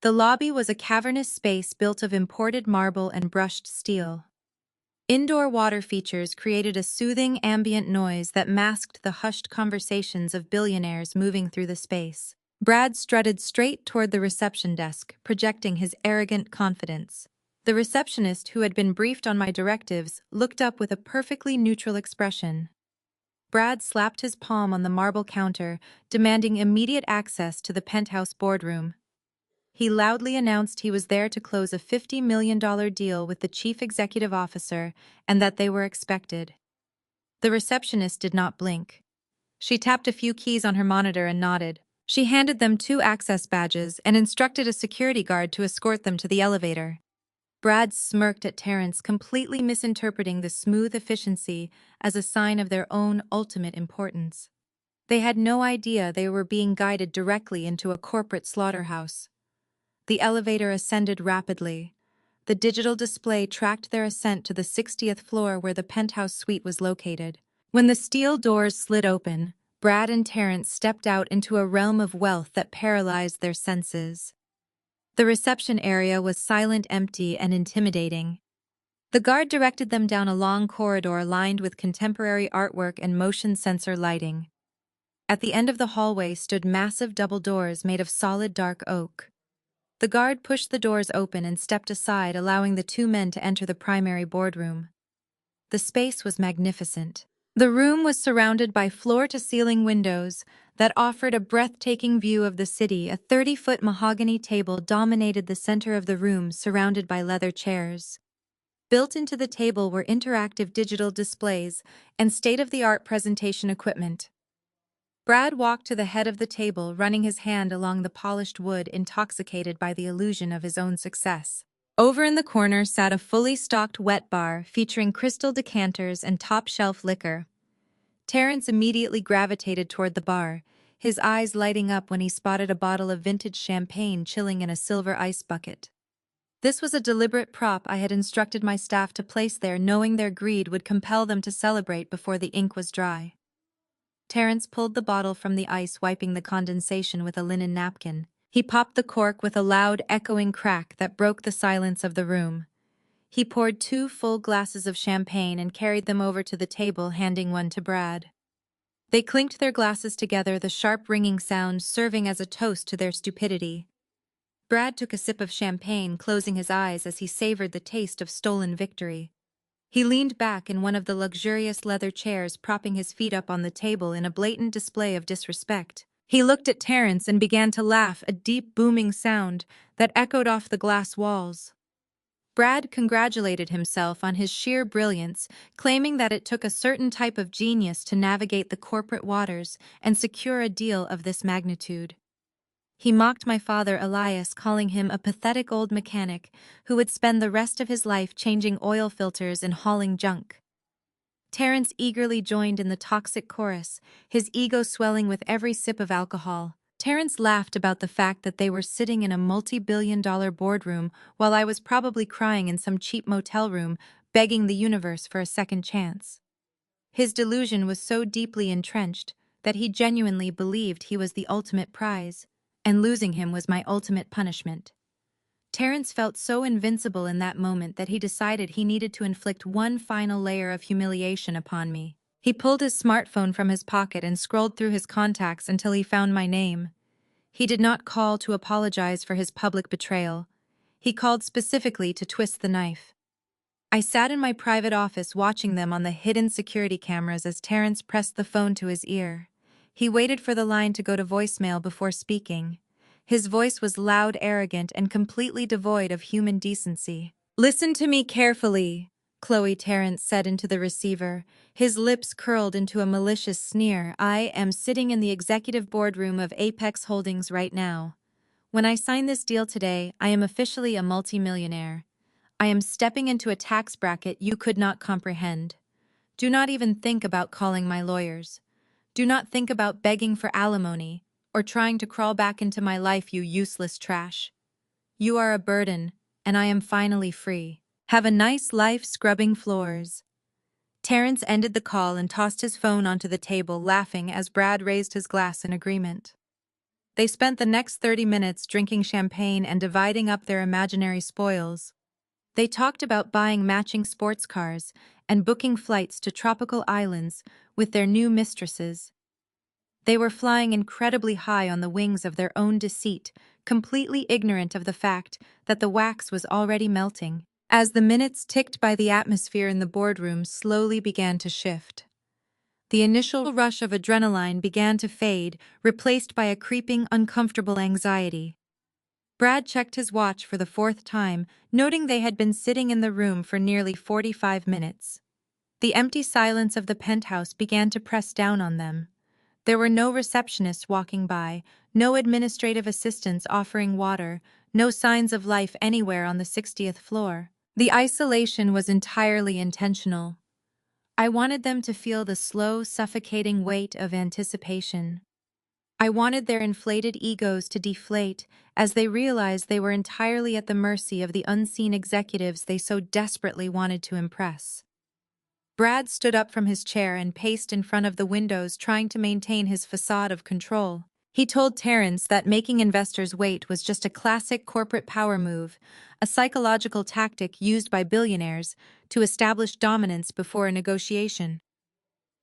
The lobby was a cavernous space built of imported marble and brushed steel. Indoor water features created a soothing ambient noise that masked the hushed conversations of billionaires moving through the space. Brad strutted straight toward the reception desk, projecting his arrogant confidence. The receptionist, who had been briefed on my directives, looked up with a perfectly neutral expression. Brad slapped his palm on the marble counter, demanding immediate access to the penthouse boardroom. He loudly announced he was there to close a $50 million deal with the chief executive officer and that they were expected. The receptionist did not blink. She tapped a few keys on her monitor and nodded. She handed them 2 access badges and instructed a security guard to escort them to the elevator. Brad smirked at Terrence, completely misinterpreting the smooth efficiency as a sign of their own ultimate importance. They had no idea they were being guided directly into a corporate slaughterhouse. The elevator ascended rapidly. The digital display tracked their ascent to the 60th floor where the penthouse suite was located. When the steel doors slid open, Brad and Terrence stepped out into a realm of wealth that paralyzed their senses. The reception area was silent, empty, and intimidating. The guard directed them down a long corridor lined with contemporary artwork and motion sensor lighting. At the end of the hallway stood massive double doors made of solid dark oak. The guard pushed the doors open and stepped aside, allowing the 2 men to enter the primary boardroom. The space was magnificent. The room was surrounded by floor-to-ceiling windows that offered a breathtaking view of the city. A 30-foot mahogany table dominated the center of the room, surrounded by leather chairs. Built into the table were interactive digital displays and state-of-the-art presentation equipment. Brad walked to the head of the table, running his hand along the polished wood, intoxicated by the illusion of his own success. Over in the corner sat a fully stocked wet bar featuring crystal decanters and top-shelf liquor. Terrence immediately gravitated toward the bar, his eyes lighting up when he spotted a bottle of vintage champagne chilling in a silver ice bucket. This was a deliberate prop I had instructed my staff to place there, knowing their greed would compel them to celebrate before the ink was dry. Terrence pulled the bottle from the ice, wiping the condensation with a linen napkin. He popped the cork with a loud, echoing crack that broke the silence of the room. He poured 2 full glasses of champagne and carried them over to the table, handing one to Brad. They clinked their glasses together, the sharp ringing sound serving as a toast to their stupidity. Brad took a sip of champagne, closing his eyes as he savored the taste of stolen victory. He leaned back in one of the luxurious leather chairs, propping his feet up on the table in a blatant display of disrespect. He looked at Terrence and began to laugh, a deep, booming sound that echoed off the glass walls. Brad congratulated himself on his sheer brilliance, claiming that it took a certain type of genius to navigate the corporate waters and secure a deal of this magnitude. He mocked my father Elias, calling him a pathetic old mechanic who would spend the rest of his life changing oil filters and hauling junk. Terrence eagerly joined in the toxic chorus, his ego swelling with every sip of alcohol. Terrence laughed about the fact that they were sitting in a multi-billion-dollar boardroom while I was probably crying in some cheap motel room, begging the universe for a second chance. His delusion was so deeply entrenched that he genuinely believed he was the ultimate prize, and losing him was my ultimate punishment. Terrence felt so invincible in that moment that he decided he needed to inflict one final layer of humiliation upon me. He pulled his smartphone from his pocket and scrolled through his contacts until he found my name. He did not call to apologize for his public betrayal. He called specifically to twist the knife. I sat in my private office watching them on the hidden security cameras as Terrence pressed the phone to his ear. He waited for the line to go to voicemail before speaking. His voice was loud, arrogant, and completely devoid of human decency. Listen to me carefully, Chloe Terrence said into the receiver, his lips curled into a malicious sneer. I am sitting in the executive boardroom of Apex Holdings right now. When I sign this deal today, I am officially a multimillionaire. I am stepping into a tax bracket you could not comprehend. Do not even think about calling my lawyers. Do not think about begging for alimony or trying to crawl back into my life, you useless trash. You are a burden, and I am finally free. Have a nice life scrubbing floors. Terrence ended the call and tossed his phone onto the table, laughing as Brad raised his glass in agreement. They spent the next 30 minutes drinking champagne and dividing up their imaginary spoils. They talked about buying matching sports cars and booking flights to tropical islands with their new mistresses. They were flying incredibly high on the wings of their own deceit, completely ignorant of the fact that the wax was already melting. As the minutes ticked by, the atmosphere in the boardroom slowly began to shift. The initial rush of adrenaline began to fade, replaced by a creeping, uncomfortable anxiety. Brad checked his watch for the fourth time, noting they had been sitting in the room for nearly 45 minutes. The empty silence of the penthouse began to press down on them. There were no receptionists walking by, no administrative assistants offering water, no signs of life anywhere on the 60th floor. The isolation was entirely intentional. I wanted them to feel the slow, suffocating weight of anticipation. I wanted their inflated egos to deflate as they realized they were entirely at the mercy of the unseen executives they so desperately wanted to impress. Brad stood up from his chair and paced in front of the windows, trying to maintain his facade of control. He told Terrence that making investors wait was just a classic corporate power move, a psychological tactic used by billionaires to establish dominance before a negotiation.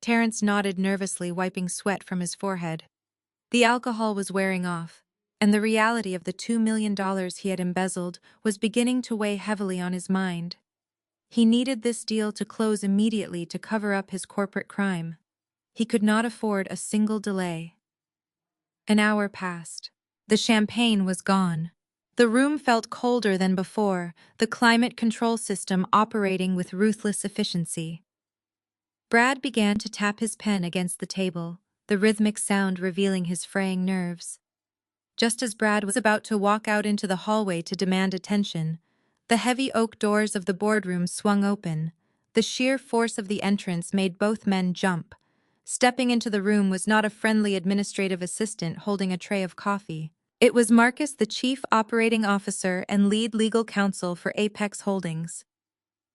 Terrence nodded nervously, wiping sweat from his forehead. The alcohol was wearing off, and the reality of the $2 million he had embezzled was beginning to weigh heavily on his mind. He needed this deal to close immediately to cover up his corporate crime. He could not afford a single delay. An hour passed. The champagne was gone. The room felt colder than before, the climate control system operating with ruthless efficiency. Brad began to tap his pen against the table, the rhythmic sound revealing his fraying nerves. Just as Brad was about to walk out into the hallway to demand attention, the heavy oak doors of the boardroom swung open. The sheer force of the entrance made both men jump. Stepping into the room was not a friendly administrative assistant holding a tray of coffee. It was Marcus, the chief operating officer and lead legal counsel for Apex Holdings.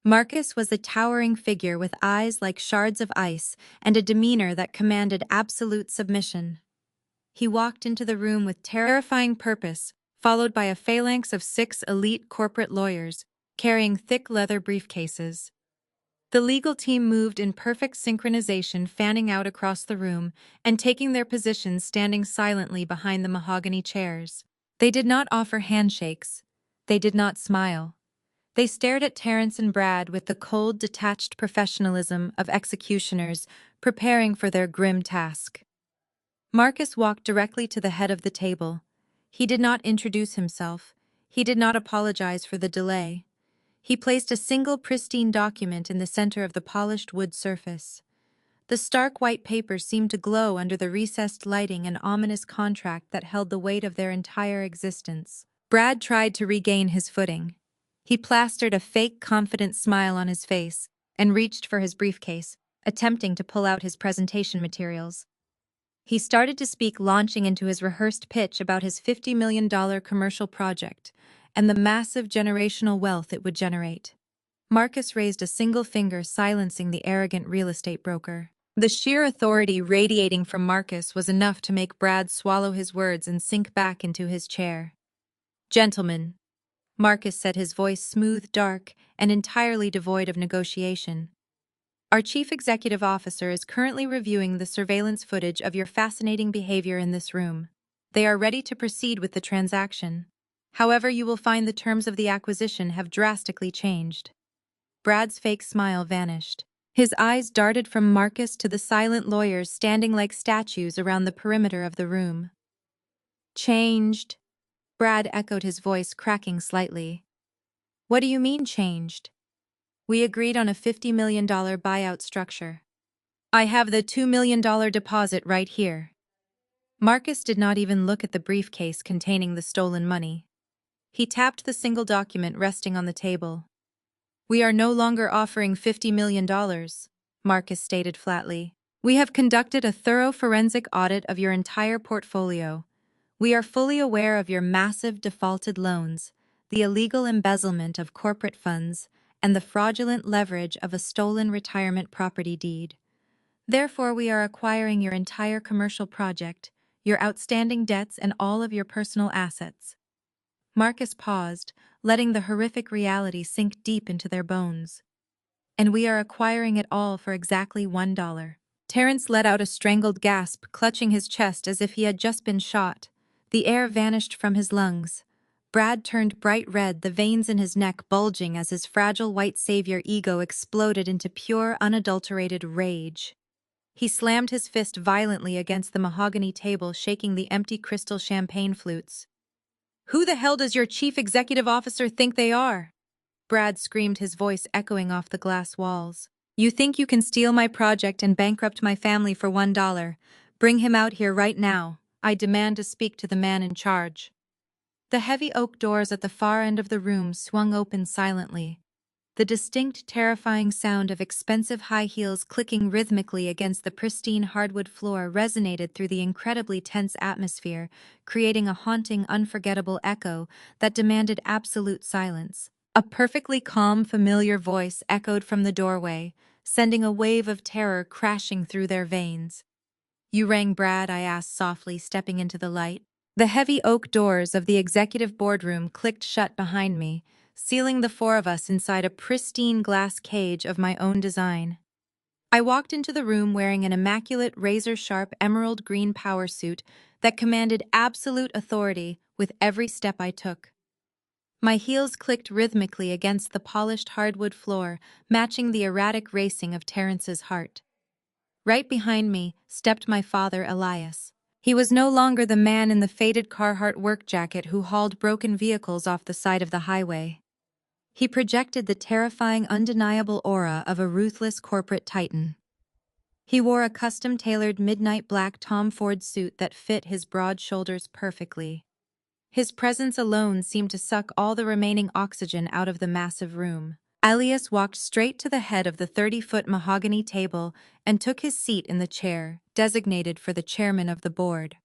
Marcus was a towering figure with eyes like shards of ice and a demeanor that commanded absolute submission. He walked into the room with terrifying purpose, followed by a phalanx of 6 elite corporate lawyers, carrying thick leather briefcases. The legal team moved in perfect synchronization, fanning out across the room and taking their positions, standing silently behind the mahogany chairs. They did not offer handshakes. They did not smile. They stared at Terrence and Brad with the cold, detached professionalism of executioners preparing for their grim task. Marcus walked directly to the head of the table. He did not introduce himself. He did not apologize for the delay. He placed a single pristine document in the center of the polished wood surface. The stark white paper seemed to glow under the recessed lighting, an ominous contract that held the weight of their entire existence. Brad tried to regain his footing. He plastered a fake, confident smile on his face and reached for his briefcase, attempting to pull out his presentation materials. He started to speak, launching into his rehearsed pitch about his $50 million commercial project and the massive generational wealth it would generate. Marcus raised a single finger, silencing the arrogant real estate broker. The sheer authority radiating from Marcus was enough to make Brad swallow his words and sink back into his chair. "Gentlemen," Marcus said, his voice smooth, dark, and entirely devoid of negotiation. "Our chief executive officer is currently reviewing the surveillance footage of your fascinating behavior in this room. They are ready to proceed with the transaction. However, you will find the terms of the acquisition have drastically changed." Brad's fake smile vanished. His eyes darted from Marcus to the silent lawyers standing like statues around the perimeter of the room. "Changed?" Brad echoed, his voice cracking slightly. What do you mean changed? We agreed on a $50 million buyout structure. I have the $2 million deposit right here. Marcus did not even look at the briefcase containing the stolen money. He tapped the single document resting on the table. We are no longer offering $50 million, Marcus stated flatly. We have conducted a thorough forensic audit of your entire portfolio. We are fully aware of your massive defaulted loans, the illegal embezzlement of corporate funds, and the fraudulent leverage of a stolen retirement property deed. Therefore, we are acquiring your entire commercial project, your outstanding debts, and all of your personal assets. Marcus paused, letting the horrific reality sink deep into their bones. And we are acquiring it all for exactly $1. Terrence let out a strangled gasp, clutching his chest as if he had just been shot. The air vanished from his lungs. Brad turned bright red, the veins in his neck bulging as his fragile white savior ego exploded into pure, unadulterated rage. He slammed his fist violently against the mahogany table, shaking the empty crystal champagne flutes. Who the hell does your chief executive officer think they are? Brad screamed, his voice echoing off the glass walls. You think you can steal my project and bankrupt my family for $1? Bring him out here right now. I demand to speak to the man in charge. The heavy oak doors at the far end of the room swung open silently. The distinct, terrifying sound of expensive high heels clicking rhythmically against the pristine hardwood floor resonated through the incredibly tense atmosphere, creating a haunting, unforgettable echo that demanded absolute silence. A perfectly calm, familiar voice echoed from the doorway, sending a wave of terror crashing through their veins. You rang, Brad? I asked softly, stepping into the light. The heavy oak doors of the executive boardroom clicked shut behind me, sealing the four of us inside a pristine glass cage of my own design. I walked into the room wearing an immaculate, razor-sharp emerald green power suit that commanded absolute authority with every step I took. My heels clicked rhythmically against the polished hardwood floor, matching the erratic racing of Terrence's heart. Right behind me stepped my father, Elias. He was no longer the man in the faded Carhartt work jacket who hauled broken vehicles off the side of the highway. He projected the terrifying, undeniable aura of a ruthless corporate titan. He wore a custom-tailored midnight black Tom Ford suit that fit his broad shoulders perfectly. His presence alone seemed to suck all the remaining oxygen out of the massive room. Elias walked straight to the head of the 30-foot mahogany table and took his seat in the chair, designated for the chairman of the board.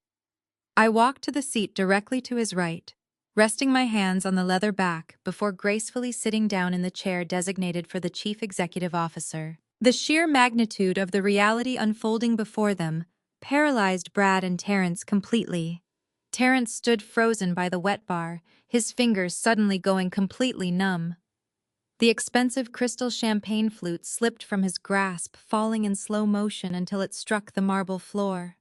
I walked to the seat directly to his right, resting my hands on the leather back before gracefully sitting down in the chair designated for the chief executive officer. The sheer magnitude of the reality unfolding before them paralyzed Brad and Terrence completely. Terrence stood frozen by the wet bar, his fingers suddenly going completely numb. The expensive crystal champagne flute slipped from his grasp, falling in slow motion until it struck the marble floor.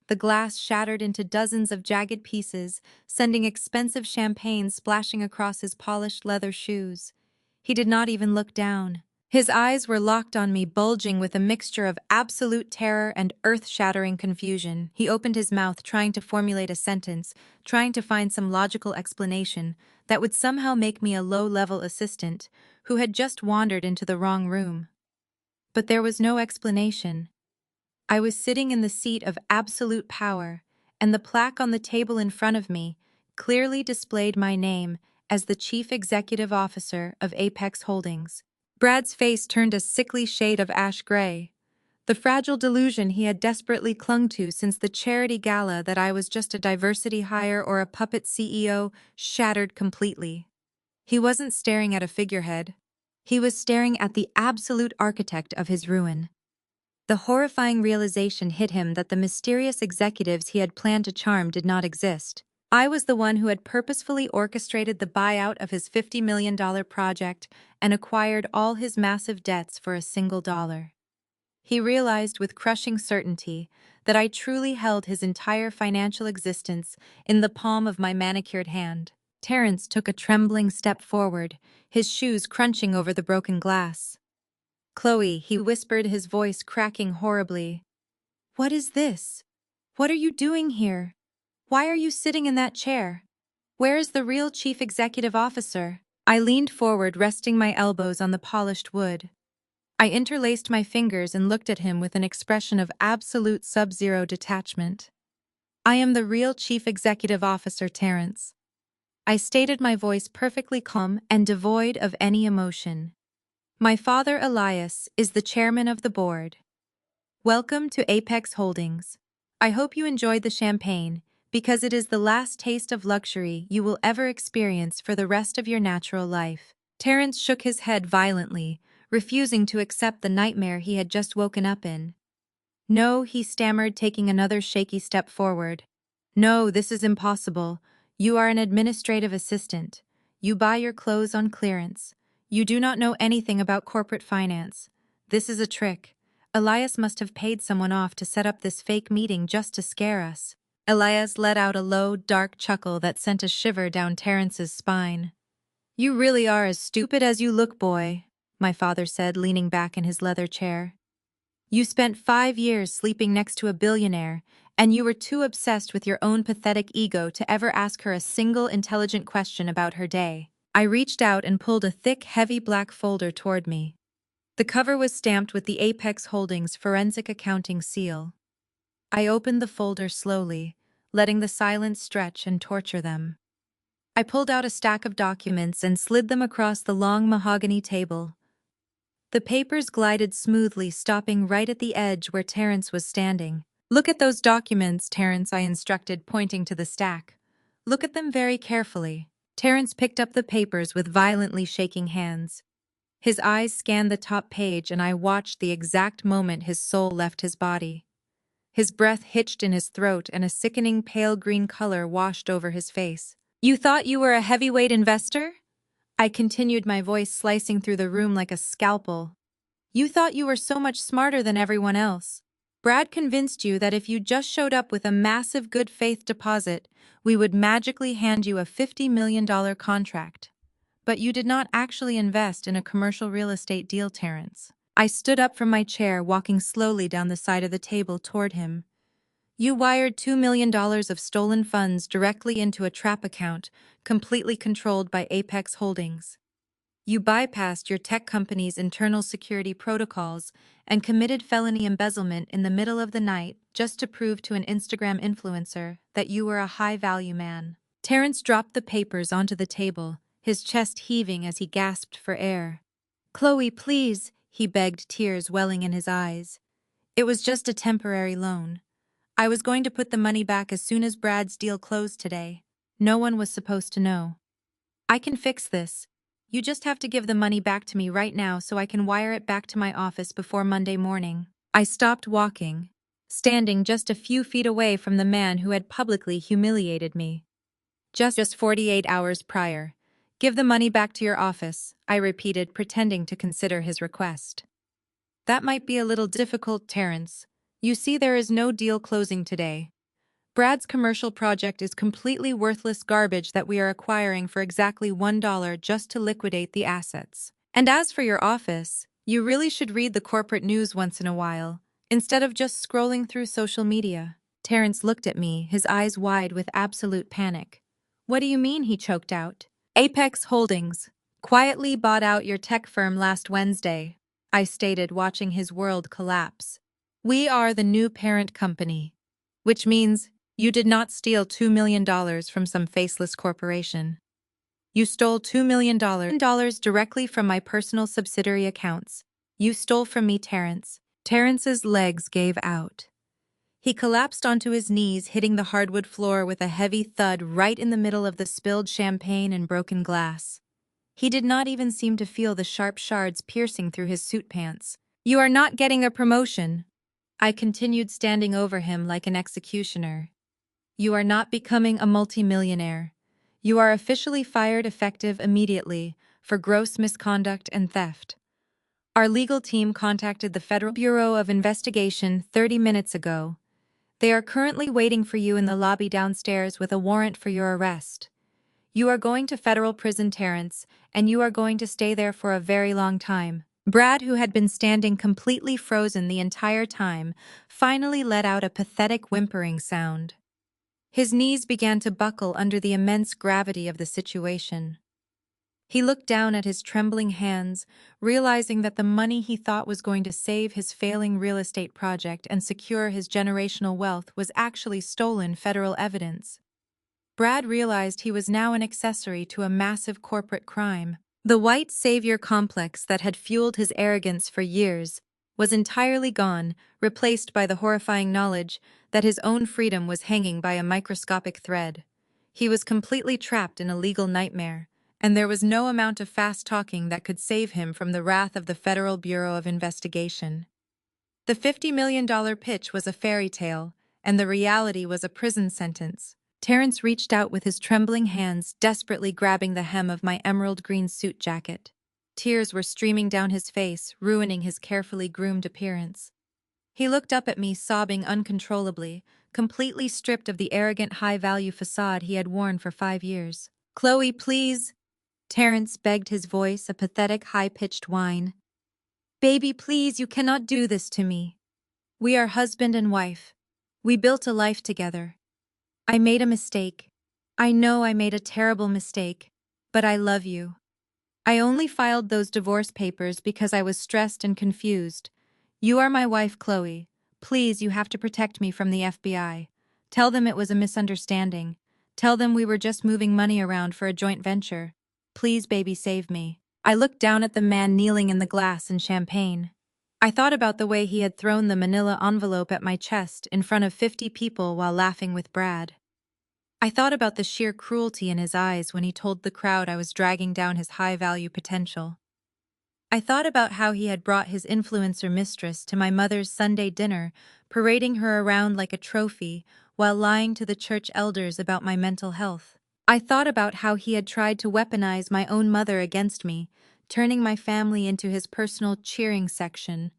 The glass shattered into dozens of jagged pieces, sending expensive champagne splashing across his polished leather shoes. He did not even look down. His eyes were locked on me, bulging with a mixture of absolute terror and earth-shattering confusion. He opened his mouth, trying to formulate a sentence, trying to find some logical explanation that would somehow make me a low-level assistant who had just wandered into the wrong room. But there was no explanation. I was sitting in the seat of absolute power, and the plaque on the table in front of me clearly displayed my name as the Chief Executive Officer of Apex Holdings. Brad's face turned a sickly shade of ash gray. The fragile delusion he had desperately clung to since the charity gala that I was just a diversity hire or a puppet CEO shattered completely. He wasn't staring at a figurehead. He was staring at the absolute architect of his ruin. The horrifying realization hit him that the mysterious executives he had planned to charm did not exist. I was the one who had purposefully orchestrated the buyout of his $50 million project and acquired all his massive debts for a single dollar. He realized with crushing certainty that I truly held his entire financial existence in the palm of my manicured hand. Terrence took a trembling step forward, his shoes crunching over the broken glass. Chloe, he whispered, his voice cracking horribly. What is this? What are you doing here? Why are you sitting in that chair? Where is the real chief executive officer? I leaned forward, resting my elbows on the polished wood. I interlaced my fingers and looked at him with an expression of absolute sub-zero detachment. I am the real Chief Executive Officer, Terrence. I stated, my voice perfectly calm and devoid of any emotion. My father, Elias, is the chairman of the board. Welcome to Apex Holdings. I hope you enjoyed the champagne, because it is the last taste of luxury you will ever experience for the rest of your natural life. Terrence shook his head violently, refusing to accept the nightmare he had just woken up in. No, he stammered, taking another shaky step forward. No, this is impossible. You are an administrative assistant. You buy your clothes on clearance. You do not know anything about corporate finance. This is a trick. Elias must have paid someone off to set up this fake meeting just to scare us. Elias let out a low, dark chuckle that sent a shiver down Terrence's spine. You really are as stupid as you look, boy, my father said, leaning back in his leather chair. You spent 5 years sleeping next to a billionaire, and you were too obsessed with your own pathetic ego to ever ask her a single intelligent question about her day. I reached out and pulled a thick, heavy black folder toward me. The cover was stamped with the Apex Holdings Forensic Accounting seal. I opened the folder slowly, letting the silence stretch and torture them. I pulled out a stack of documents and slid them across the long mahogany table. The papers glided smoothly, stopping right at the edge where Terrence was standing. Look at those documents, Terrence, I instructed, pointing to the stack. Look at them very carefully. Terrence picked up the papers with violently shaking hands. His eyes scanned the top page, and I watched the exact moment his soul left his body. His breath hitched in his throat, and a sickening pale green color washed over his face. You thought you were a heavyweight investor? I continued, my voice slicing through the room like a scalpel. You thought you were so much smarter than everyone else. Brad convinced you that if you just showed up with a massive good faith deposit, we would magically hand you a $50 million contract. But you did not actually invest in a commercial real estate deal, Terrence. I stood up from my chair, walking slowly down the side of the table toward him. You wired $2 million of stolen funds directly into a trap account, completely controlled by Apex Holdings. You bypassed your tech company's internal security protocols and committed felony embezzlement in the middle of the night just to prove to an Instagram influencer that you were a high-value man. Terrence dropped the papers onto the table, his chest heaving as he gasped for air. Chloe, please, he begged, tears welling in his eyes. It was just a temporary loan. I was going to put the money back as soon as Brad's deal closed today. No one was supposed to know. I can fix this. You just have to give the money back to me right now so I can wire it back to my office before Monday morning. I stopped walking, standing just a few feet away from the man who had publicly humiliated me. Just 48 hours prior. Give the money back to your office, I repeated, pretending to consider his request. That might be a little difficult, Terrence. You see, there is no deal closing today. Brad's commercial project is completely worthless garbage that we are acquiring for exactly $1 just to liquidate the assets. And as for your office, you really should read the corporate news once in a while, instead of just scrolling through social media. Terrence looked at me, his eyes wide with absolute panic. What do you mean, he choked out. Apex Holdings quietly bought out your tech firm last Wednesday, I stated, watching his world collapse. We are the new parent company, which means you did not steal $2 million from some faceless corporation. You stole $2 million directly from my personal subsidiary accounts. You stole from me, Terrence. Terrence's legs gave out. He collapsed onto his knees, hitting the hardwood floor with a heavy thud right in the middle of the spilled champagne and broken glass. He did not even seem to feel the sharp shards piercing through his suit pants. You are not getting a promotion. I continued, standing over him like an executioner. You are not becoming a multimillionaire. You are officially fired effective immediately for gross misconduct and theft. Our legal team contacted the Federal Bureau of Investigation 30 minutes ago. They are currently waiting for you in the lobby downstairs with a warrant for your arrest. You are going to federal prison, Terrence, and you are going to stay there for a very long time. Brad, who had been standing completely frozen the entire time, finally let out a pathetic whimpering sound. His knees began to buckle under the immense gravity of the situation. He looked down at his trembling hands, realizing that the money he thought was going to save his failing real estate project and secure his generational wealth was actually stolen federal evidence. Brad realized he was now an accessory to a massive corporate crime. The white savior complex that had fueled his arrogance for years was entirely gone, replaced by the horrifying knowledge that his own freedom was hanging by a microscopic thread. He was completely trapped in a legal nightmare, and there was no amount of fast-talking that could save him from the wrath of the Federal Bureau of Investigation. The $50 million pitch was a fairy tale, and the reality was a prison sentence. Terrence reached out with his trembling hands, desperately grabbing the hem of my emerald green suit jacket. Tears were streaming down his face, ruining his carefully groomed appearance. He looked up at me, sobbing uncontrollably, completely stripped of the arrogant high-value facade he had worn for 5 years. "Chloe, please," Terrence begged, his voice a pathetic high-pitched whine. "Baby, please, you cannot do this to me. We are husband and wife. We built a life together. I made a mistake. I know I made a terrible mistake, but I love you. I only filed those divorce papers because I was stressed and confused. You are my wife, Chloe. Please, you have to protect me from the FBI. Tell them it was a misunderstanding. Tell them we were just moving money around for a joint venture. Please, baby, save me." I looked down at the man kneeling in the glass and champagne. I thought about the way he had thrown the manila envelope at my chest in front of 50 people while laughing with Brad. I thought about the sheer cruelty in his eyes when he told the crowd I was dragging down his high-value potential. I thought about how he had brought his influencer mistress to my mother's Sunday dinner, parading her around like a trophy while lying to the church elders about my mental health. I thought about how he had tried to weaponize my own mother against me, turning my family into his personal cheering section.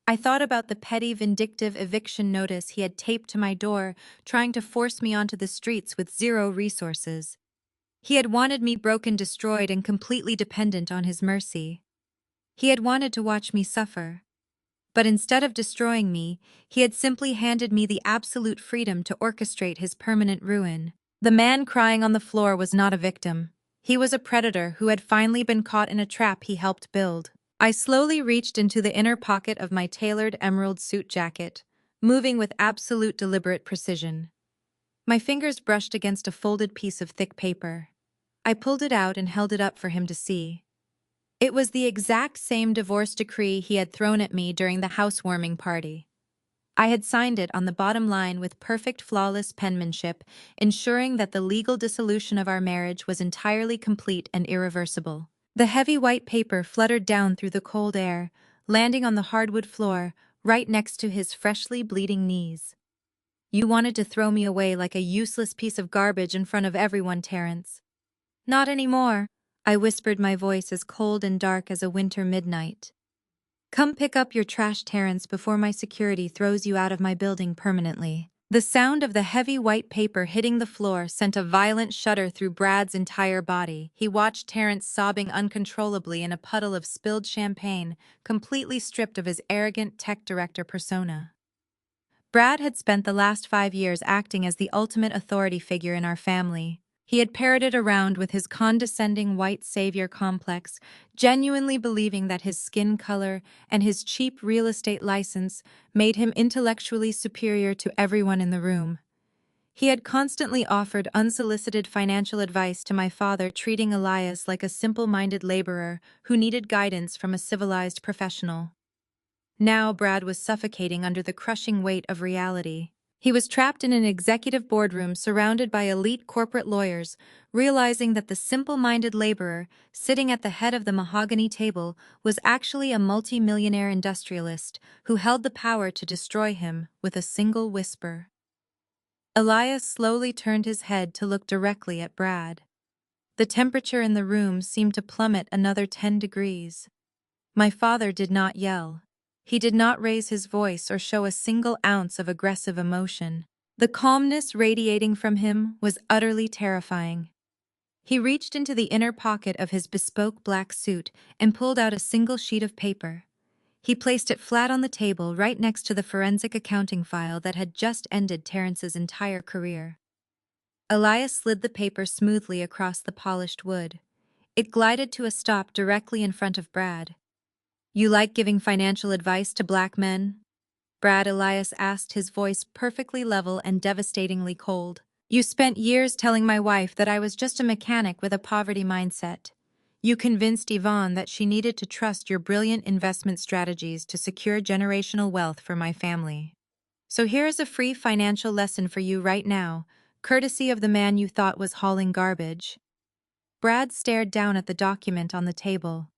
I thought about the petty, vindictive eviction notice he had taped to my door, trying to force me onto the streets with zero resources. He had wanted me broken, destroyed, and completely dependent on his mercy. He had wanted to watch me suffer. But instead of destroying me, he had simply handed me the absolute freedom to orchestrate his permanent ruin. The man crying on the floor was not a victim. He was a predator who had finally been caught in a trap he helped build. I slowly reached into the inner pocket of my tailored emerald suit jacket, moving with absolute deliberate precision. My fingers brushed against a folded piece of thick paper. I pulled it out and held it up for him to see. It was the exact same divorce decree he had thrown at me during the housewarming party. I had signed it on the bottom line with perfect, flawless penmanship, ensuring that the legal dissolution of our marriage was entirely complete and irreversible. The heavy white paper fluttered down through the cold air, landing on the hardwood floor, right next to his freshly bleeding knees. "You wanted to throw me away like a useless piece of garbage in front of everyone, Terrence." "Not anymore," I whispered, my voice as cold and dark as a winter midnight. "Come pick up your trash, Terrence, before my security throws you out of my building permanently." The sound of the heavy white paper hitting the floor sent a violent shudder through Brad's entire body. He watched Terrence sobbing uncontrollably in a puddle of spilled champagne, completely stripped of his arrogant tech director persona. Brad had spent the last 5 years acting as the ultimate authority figure in our family. He had parroted around with his condescending white savior complex, genuinely believing that his skin color and his cheap real estate license made him intellectually superior to everyone in the room. He had constantly offered unsolicited financial advice to my father, treating Elias like a simple-minded laborer who needed guidance from a civilized professional. Now Brad was suffocating under the crushing weight of reality. He was trapped in an executive boardroom surrounded by elite corporate lawyers, realizing that the simple-minded laborer sitting at the head of the mahogany table was actually a multi-millionaire industrialist who held the power to destroy him with a single whisper. Elias slowly turned his head to look directly at Brad. The temperature in the room seemed to plummet another 10 degrees. My father did not yell. He did not raise his voice or show a single ounce of aggressive emotion. The calmness radiating from him was utterly terrifying. He reached into the inner pocket of his bespoke black suit and pulled out a single sheet of paper. He placed it flat on the table right next to the forensic accounting file that had just ended Terrence's entire career. Elias slid the paper smoothly across the polished wood. It glided to a stop directly in front of Brad. "You like giving financial advice to black men?" Brad Elias asked, his voice perfectly level and devastatingly cold. "You spent years telling my wife that I was just a mechanic with a poverty mindset. You convinced Yvonne that she needed to trust your brilliant investment strategies to secure generational wealth for my family. So here is a free financial lesson for you right now, courtesy of the man you thought was hauling garbage." Brad stared down at the document on the table.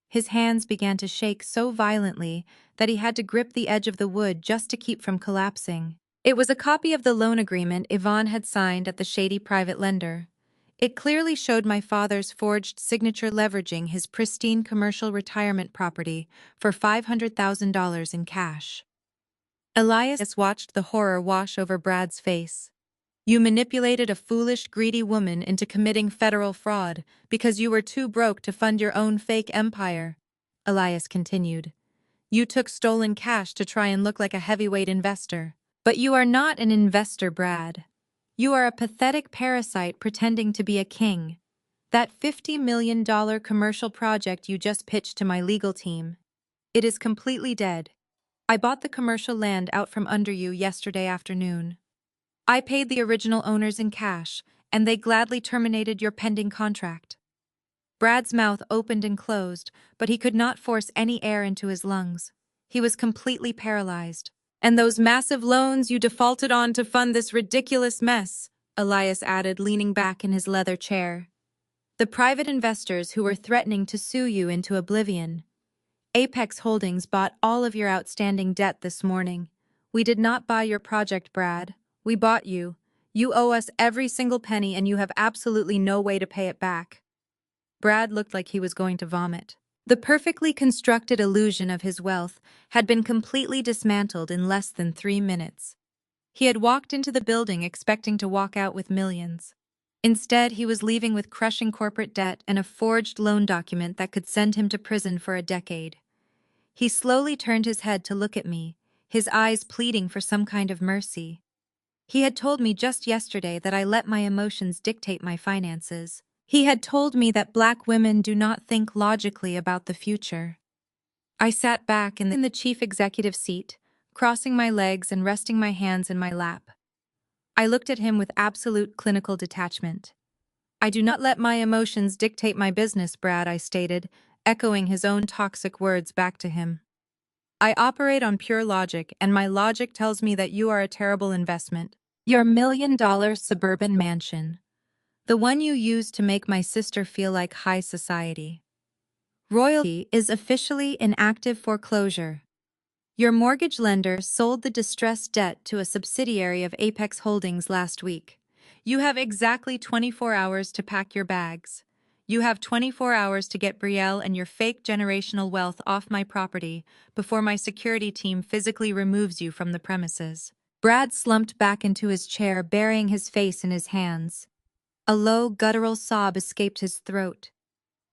His hands began to shake so violently that he had to grip the edge of the wood just to keep from collapsing. It was a copy of the loan agreement Yvonne had signed at the shady private lender. It clearly showed my father's forged signature leveraging his pristine commercial retirement property for $500,000 in cash. Elias watched the horror wash over Brad's face. "You manipulated a foolish, greedy woman into committing federal fraud because you were too broke to fund your own fake empire," Elias continued. "You took stolen cash to try and look like a heavyweight investor. But you are not an investor, Brad. You are a pathetic parasite pretending to be a king. That $50 million commercial project you just pitched to my legal team, it is completely dead. I bought the commercial land out from under you yesterday afternoon. I paid the original owners in cash, and they gladly terminated your pending contract." Brad's mouth opened and closed, but he could not force any air into his lungs. He was completely paralyzed. "And those massive loans you defaulted on to fund this ridiculous mess," Elias added, leaning back in his leather chair. "The private investors who were threatening to sue you into oblivion. Apex Holdings bought all of your outstanding debt this morning. We did not buy your project, Brad. We bought you. You owe us every single penny and you have absolutely no way to pay it back." Brad looked like he was going to vomit. The perfectly constructed illusion of his wealth had been completely dismantled in less than 3 minutes. He had walked into the building expecting to walk out with millions. Instead, he was leaving with crushing corporate debt and a forged loan document that could send him to prison for a decade. He slowly turned his head to look at me, his eyes pleading for some kind of mercy. He had told me just yesterday that I let my emotions dictate my finances. He had told me that black women do not think logically about the future. I sat back in the chief executive seat, crossing my legs and resting my hands in my lap. I looked at him with absolute clinical detachment. "I do not let my emotions dictate my business, Brad," I stated, echoing his own toxic words back to him. "I operate on pure logic, and my logic tells me that you are a terrible investment. Your $1 million suburban mansion. The one you used to make my sister feel like high society. Royalty is officially in active foreclosure. Your mortgage lender sold the distressed debt to a subsidiary of Apex Holdings last week. You have exactly 24 hours to pack your bags. You have 24 hours to get Brielle and your fake generational wealth off my property before my security team physically removes you from the premises." Brad slumped back into his chair, burying his face in his hands. A low, guttural sob escaped his throat.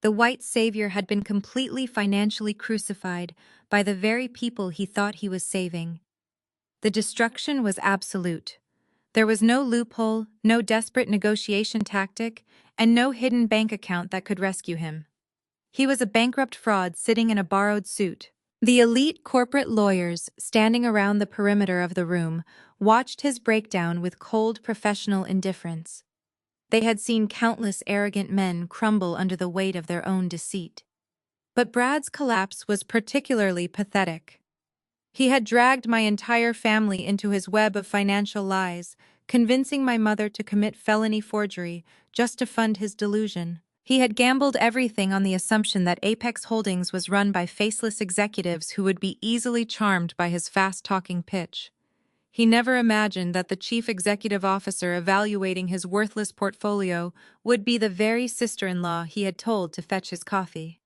The white savior had been completely financially crucified by the very people he thought he was saving. The destruction was absolute. There was no loophole, no desperate negotiation tactic, and no hidden bank account that could rescue him. He was a bankrupt fraud sitting in a borrowed suit. The elite corporate lawyers standing around the perimeter of the room watched his breakdown with cold professional indifference. They had seen countless arrogant men crumble under the weight of their own deceit. But Brad's collapse was particularly pathetic. He had dragged my entire family into his web of financial lies, convincing my mother to commit felony forgery just to fund his delusion. He had gambled everything on the assumption that Apex Holdings was run by faceless executives who would be easily charmed by his fast-talking pitch. He never imagined that the chief executive officer evaluating his worthless portfolio would be the very sister-in-law he had told to fetch his coffee.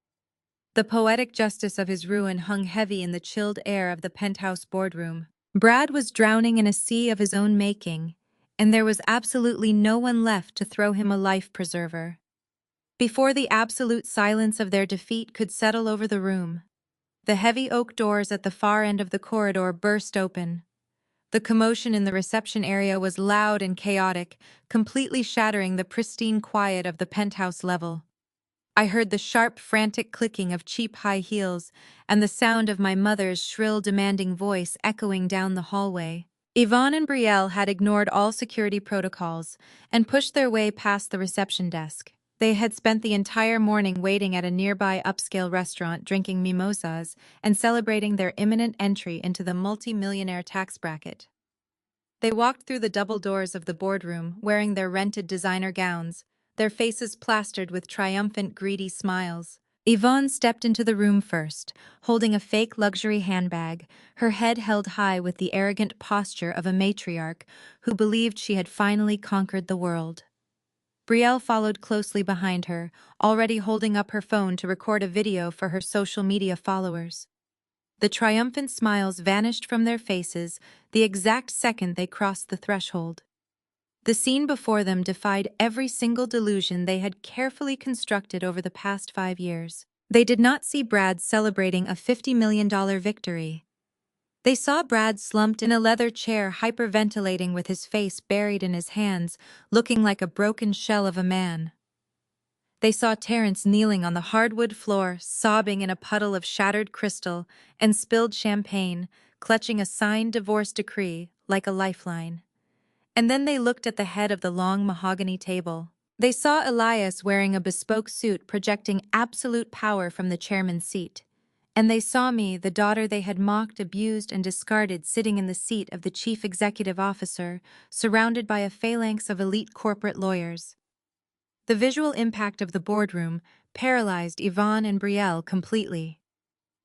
The poetic justice of his ruin hung heavy in the chilled air of the penthouse boardroom. Brad was drowning in a sea of his own making, and there was absolutely no one left to throw him a life preserver. Before the absolute silence of their defeat could settle over the room, the heavy oak doors at the far end of the corridor burst open. The commotion in the reception area was loud and chaotic, completely shattering the pristine quiet of the penthouse level. I heard the sharp, frantic clicking of cheap high heels and the sound of my mother's shrill, demanding voice echoing down the hallway. Yvonne and Brielle had ignored all security protocols and pushed their way past the reception desk. They had spent the entire morning waiting at a nearby upscale restaurant drinking mimosas and celebrating their imminent entry into the multi-millionaire tax bracket. They walked through the double doors of the boardroom wearing their rented designer gowns, their faces plastered with triumphant, greedy smiles. Yvonne stepped into the room first, holding a fake luxury handbag, her head held high with the arrogant posture of a matriarch who believed she had finally conquered the world. Brielle followed closely behind her, already holding up her phone to record a video for her social media followers. The triumphant smiles vanished from their faces the exact second they crossed the threshold. The scene before them defied every single delusion they had carefully constructed over the past 5 years. They did not see Brad celebrating a $50 million victory. They saw Brad slumped in a leather chair, hyperventilating with his face buried in his hands, looking like a broken shell of a man. They saw Terrence kneeling on the hardwood floor, sobbing in a puddle of shattered crystal and spilled champagne, clutching a signed divorce decree like a lifeline. And then they looked at the head of the long mahogany table. They saw Elias wearing a bespoke suit projecting absolute power from the chairman's seat. And they saw me, the daughter they had mocked, abused, and discarded, sitting in the seat of the chief executive officer, surrounded by a phalanx of elite corporate lawyers. The visual impact of the boardroom paralyzed Yvonne and Brielle completely.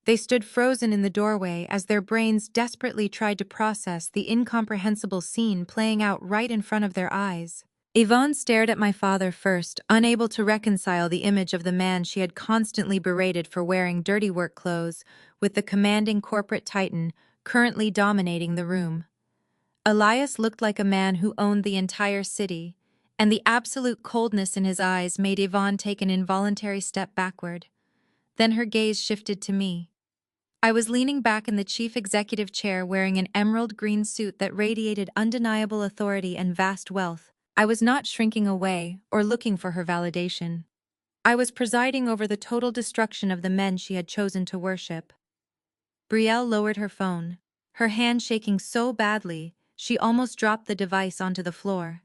They stood frozen in the doorway as their brains desperately tried to process the incomprehensible scene playing out right in front of their eyes. Yvonne stared at my father first, unable to reconcile the image of the man she had constantly berated for wearing dirty work clothes, with the commanding corporate titan currently dominating the room. Elias looked like a man who owned the entire city, and the absolute coldness in his eyes made Yvonne take an involuntary step backward. Then her gaze shifted to me. I was leaning back in the chief executive chair wearing an emerald green suit that radiated undeniable authority and vast wealth. I was not shrinking away or looking for her validation. I was presiding over the total destruction of the men she had chosen to worship. Brielle lowered her phone, her hand shaking so badly she almost dropped the device onto the floor.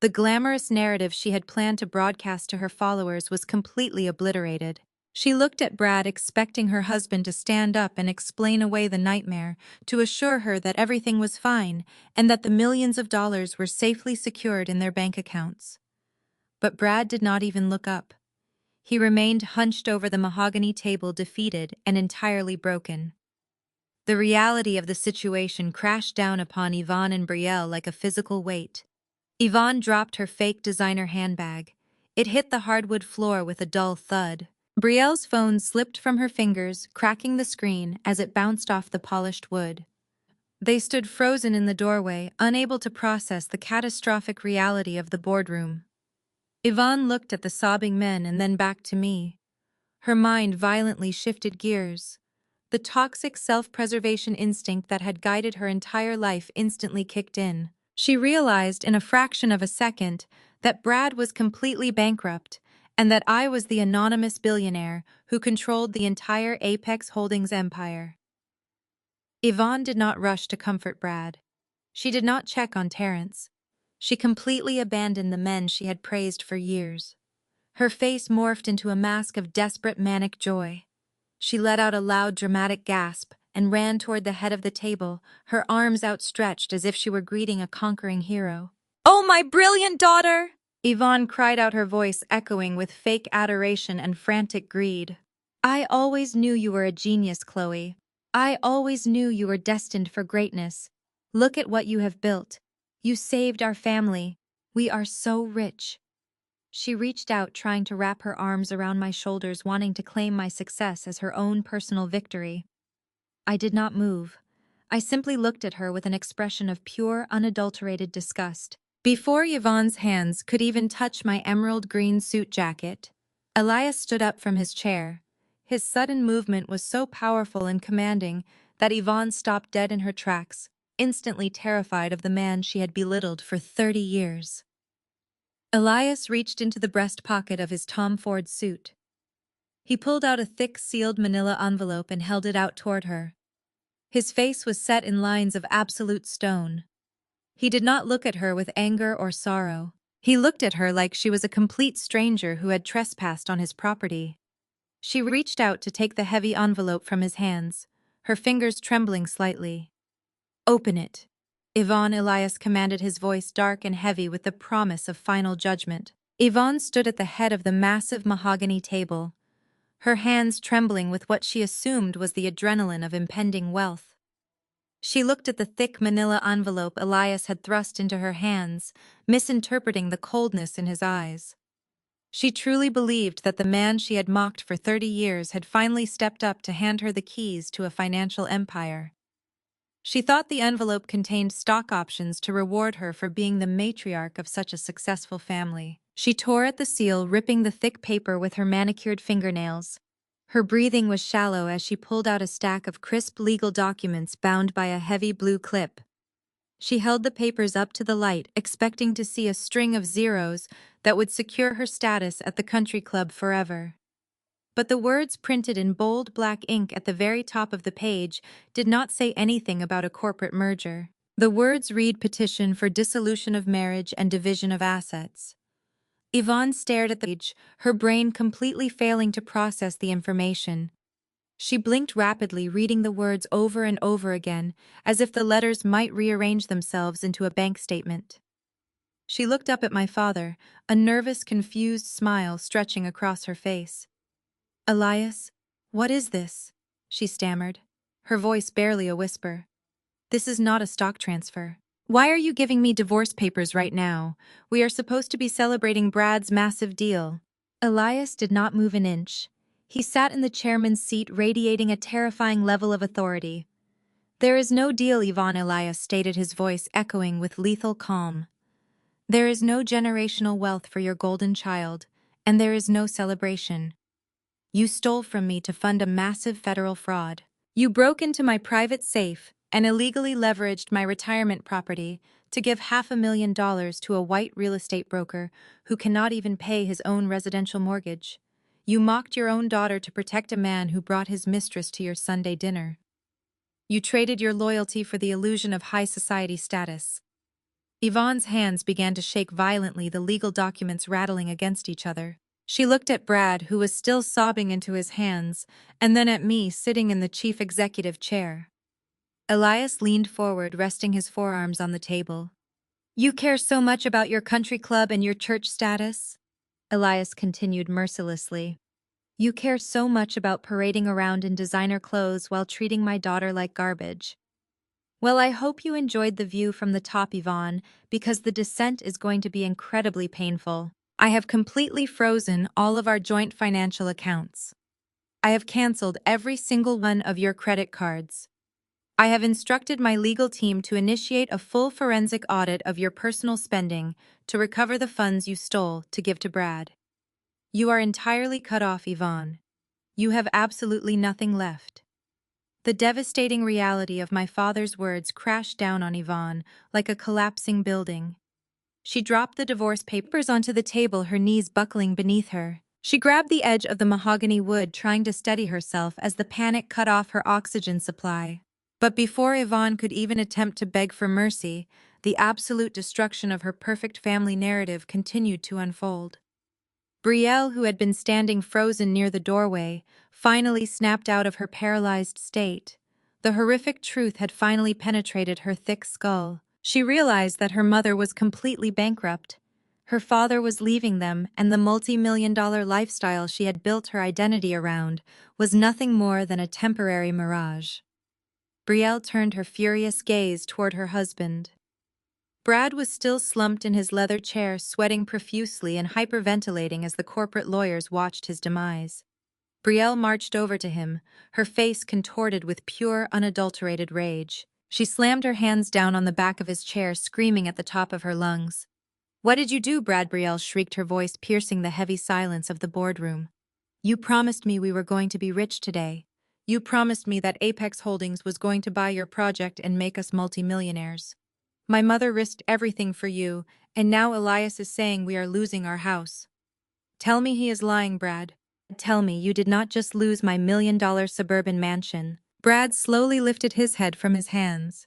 The glamorous narrative she had planned to broadcast to her followers was completely obliterated. She looked at Brad, expecting her husband to stand up and explain away the nightmare, to assure her that everything was fine and that the millions of dollars were safely secured in their bank accounts. But Brad did not even look up. He remained hunched over the mahogany table, defeated and entirely broken. The reality of the situation crashed down upon Yvonne and Brielle like a physical weight. Yvonne dropped her fake designer handbag. It hit the hardwood floor with a dull thud. Brielle's phone slipped from her fingers, cracking the screen as it bounced off the polished wood. They stood frozen in the doorway, unable to process the catastrophic reality of the boardroom. Yvonne looked at the sobbing men and then back to me. Her mind violently shifted gears. The toxic self-preservation instinct that had guided her entire life instantly kicked in. She realized in a fraction of a second that Brad was completely bankrupt and that I was the anonymous billionaire who controlled the entire Apex Holdings empire. Yvonne did not rush to comfort Brad. She did not check on Terrence. She completely abandoned the men she had praised for years. Her face morphed into a mask of desperate manic joy. She let out a loud, dramatic gasp and ran toward the head of the table, her arms outstretched as if she were greeting a conquering hero. "Oh, my brilliant daughter!" Yvonne cried out, her voice echoing with fake adoration and frantic greed. "I always knew you were a genius, Chloe. I always knew you were destined for greatness. Look at what you have built. You saved our family. We are so rich." She reached out, trying to wrap her arms around my shoulders, wanting to claim my success as her own personal victory. I did not move. I simply looked at her with an expression of pure, unadulterated disgust. Before Yvonne's hands could even touch my emerald green suit jacket, Elias stood up from his chair. His sudden movement was so powerful and commanding that Yvonne stopped dead in her tracks, instantly terrified of the man she had belittled for 30 years. Elias reached into the breast pocket of his Tom Ford suit. He pulled out a thick sealed manila envelope and held it out toward her. His face was set in lines of absolute stone. He did not look at her with anger or sorrow. He looked at her like she was a complete stranger who had trespassed on his property. She reached out to take the heavy envelope from his hands, her fingers trembling slightly. "Open it," Yvonne Elias commanded, his voice dark and heavy with the promise of final judgment. Yvonne stood at the head of the massive mahogany table, her hands trembling with what she assumed was the adrenaline of impending wealth. She looked at the thick manila envelope Elias had thrust into her hands, misinterpreting the coldness in his eyes. She truly believed that the man she had mocked for 30 years had finally stepped up to hand her the keys to a financial empire. She thought the envelope contained stock options to reward her for being the matriarch of such a successful family. She tore at the seal, ripping the thick paper with her manicured fingernails. Her breathing was shallow as she pulled out a stack of crisp legal documents bound by a heavy blue clip. She held the papers up to the light, expecting to see a string of zeros that would secure her status at the country club forever. But the words printed in bold black ink at the very top of the page did not say anything about a corporate merger. The words read petition for dissolution of marriage and division of assets. Yvonne stared at the page, her brain completely failing to process the information. She blinked rapidly, reading the words over and over again, as if the letters might rearrange themselves into a bank statement. She looked up at my father, a nervous, confused smile stretching across her face. "Elias, what is this?" she stammered, her voice barely a whisper. "This is not a stock transfer. Why are you giving me divorce papers right now? We are supposed to be celebrating Brad's massive deal." Elias did not move an inch. He sat in the chairman's seat, radiating a terrifying level of authority. "There is no deal," Yvonne Elias stated, his voice echoing with lethal calm. "There is no generational wealth for your golden child, and there is no celebration. You stole from me to fund a massive federal fraud. You broke into my private safe and illegally leveraged my retirement property to give $500,000 to a white real estate broker who cannot even pay his own residential mortgage. You mocked your own daughter to protect a man who brought his mistress to your Sunday dinner. You traded your loyalty for the illusion of high society status." Yvonne's hands began to shake violently, the legal documents rattling against each other. She looked at Brad, who was still sobbing into his hands, and then at me, sitting in the chief executive chair. Elias leaned forward, resting his forearms on the table. "You care so much about your country club and your church status?" Elias continued mercilessly. "You care so much about parading around in designer clothes while treating my daughter like garbage. Well, I hope you enjoyed the view from the top, Yvonne, because the descent is going to be incredibly painful. I have completely frozen all of our joint financial accounts. I have canceled every single one of your credit cards. I have instructed my legal team to initiate a full forensic audit of your personal spending to recover the funds you stole to give to Brad. You are entirely cut off, Yvonne. You have absolutely nothing left." The devastating reality of my father's words crashed down on Yvonne like a collapsing building. She dropped the divorce papers onto the table, her knees buckling beneath her. She grabbed the edge of the mahogany wood, trying to steady herself as the panic cut off her oxygen supply. But before Yvonne could even attempt to beg for mercy, the absolute destruction of her perfect family narrative continued to unfold. Brielle, who had been standing frozen near the doorway, finally snapped out of her paralyzed state. The horrific truth had finally penetrated her thick skull. She realized that her mother was completely bankrupt. Her father was leaving them, and the multi-million-dollar lifestyle she had built her identity around was nothing more than a temporary mirage. Brielle turned her furious gaze toward her husband. Brad was still slumped in his leather chair, sweating profusely and hyperventilating as the corporate lawyers watched his demise. Brielle marched over to him, her face contorted with pure, unadulterated rage. She slammed her hands down on the back of his chair, screaming at the top of her lungs. "What did you do, Brad?" Brielle shrieked, her voice piercing the heavy silence of the boardroom. "You promised me we were going to be rich today. You promised me that Apex Holdings was going to buy your project and make us multimillionaires. My mother risked everything for you, and now Elias is saying we are losing our house. Tell me he is lying, Brad. Tell me you did not just lose my $1 million suburban mansion. Brad slowly lifted his head from his hands.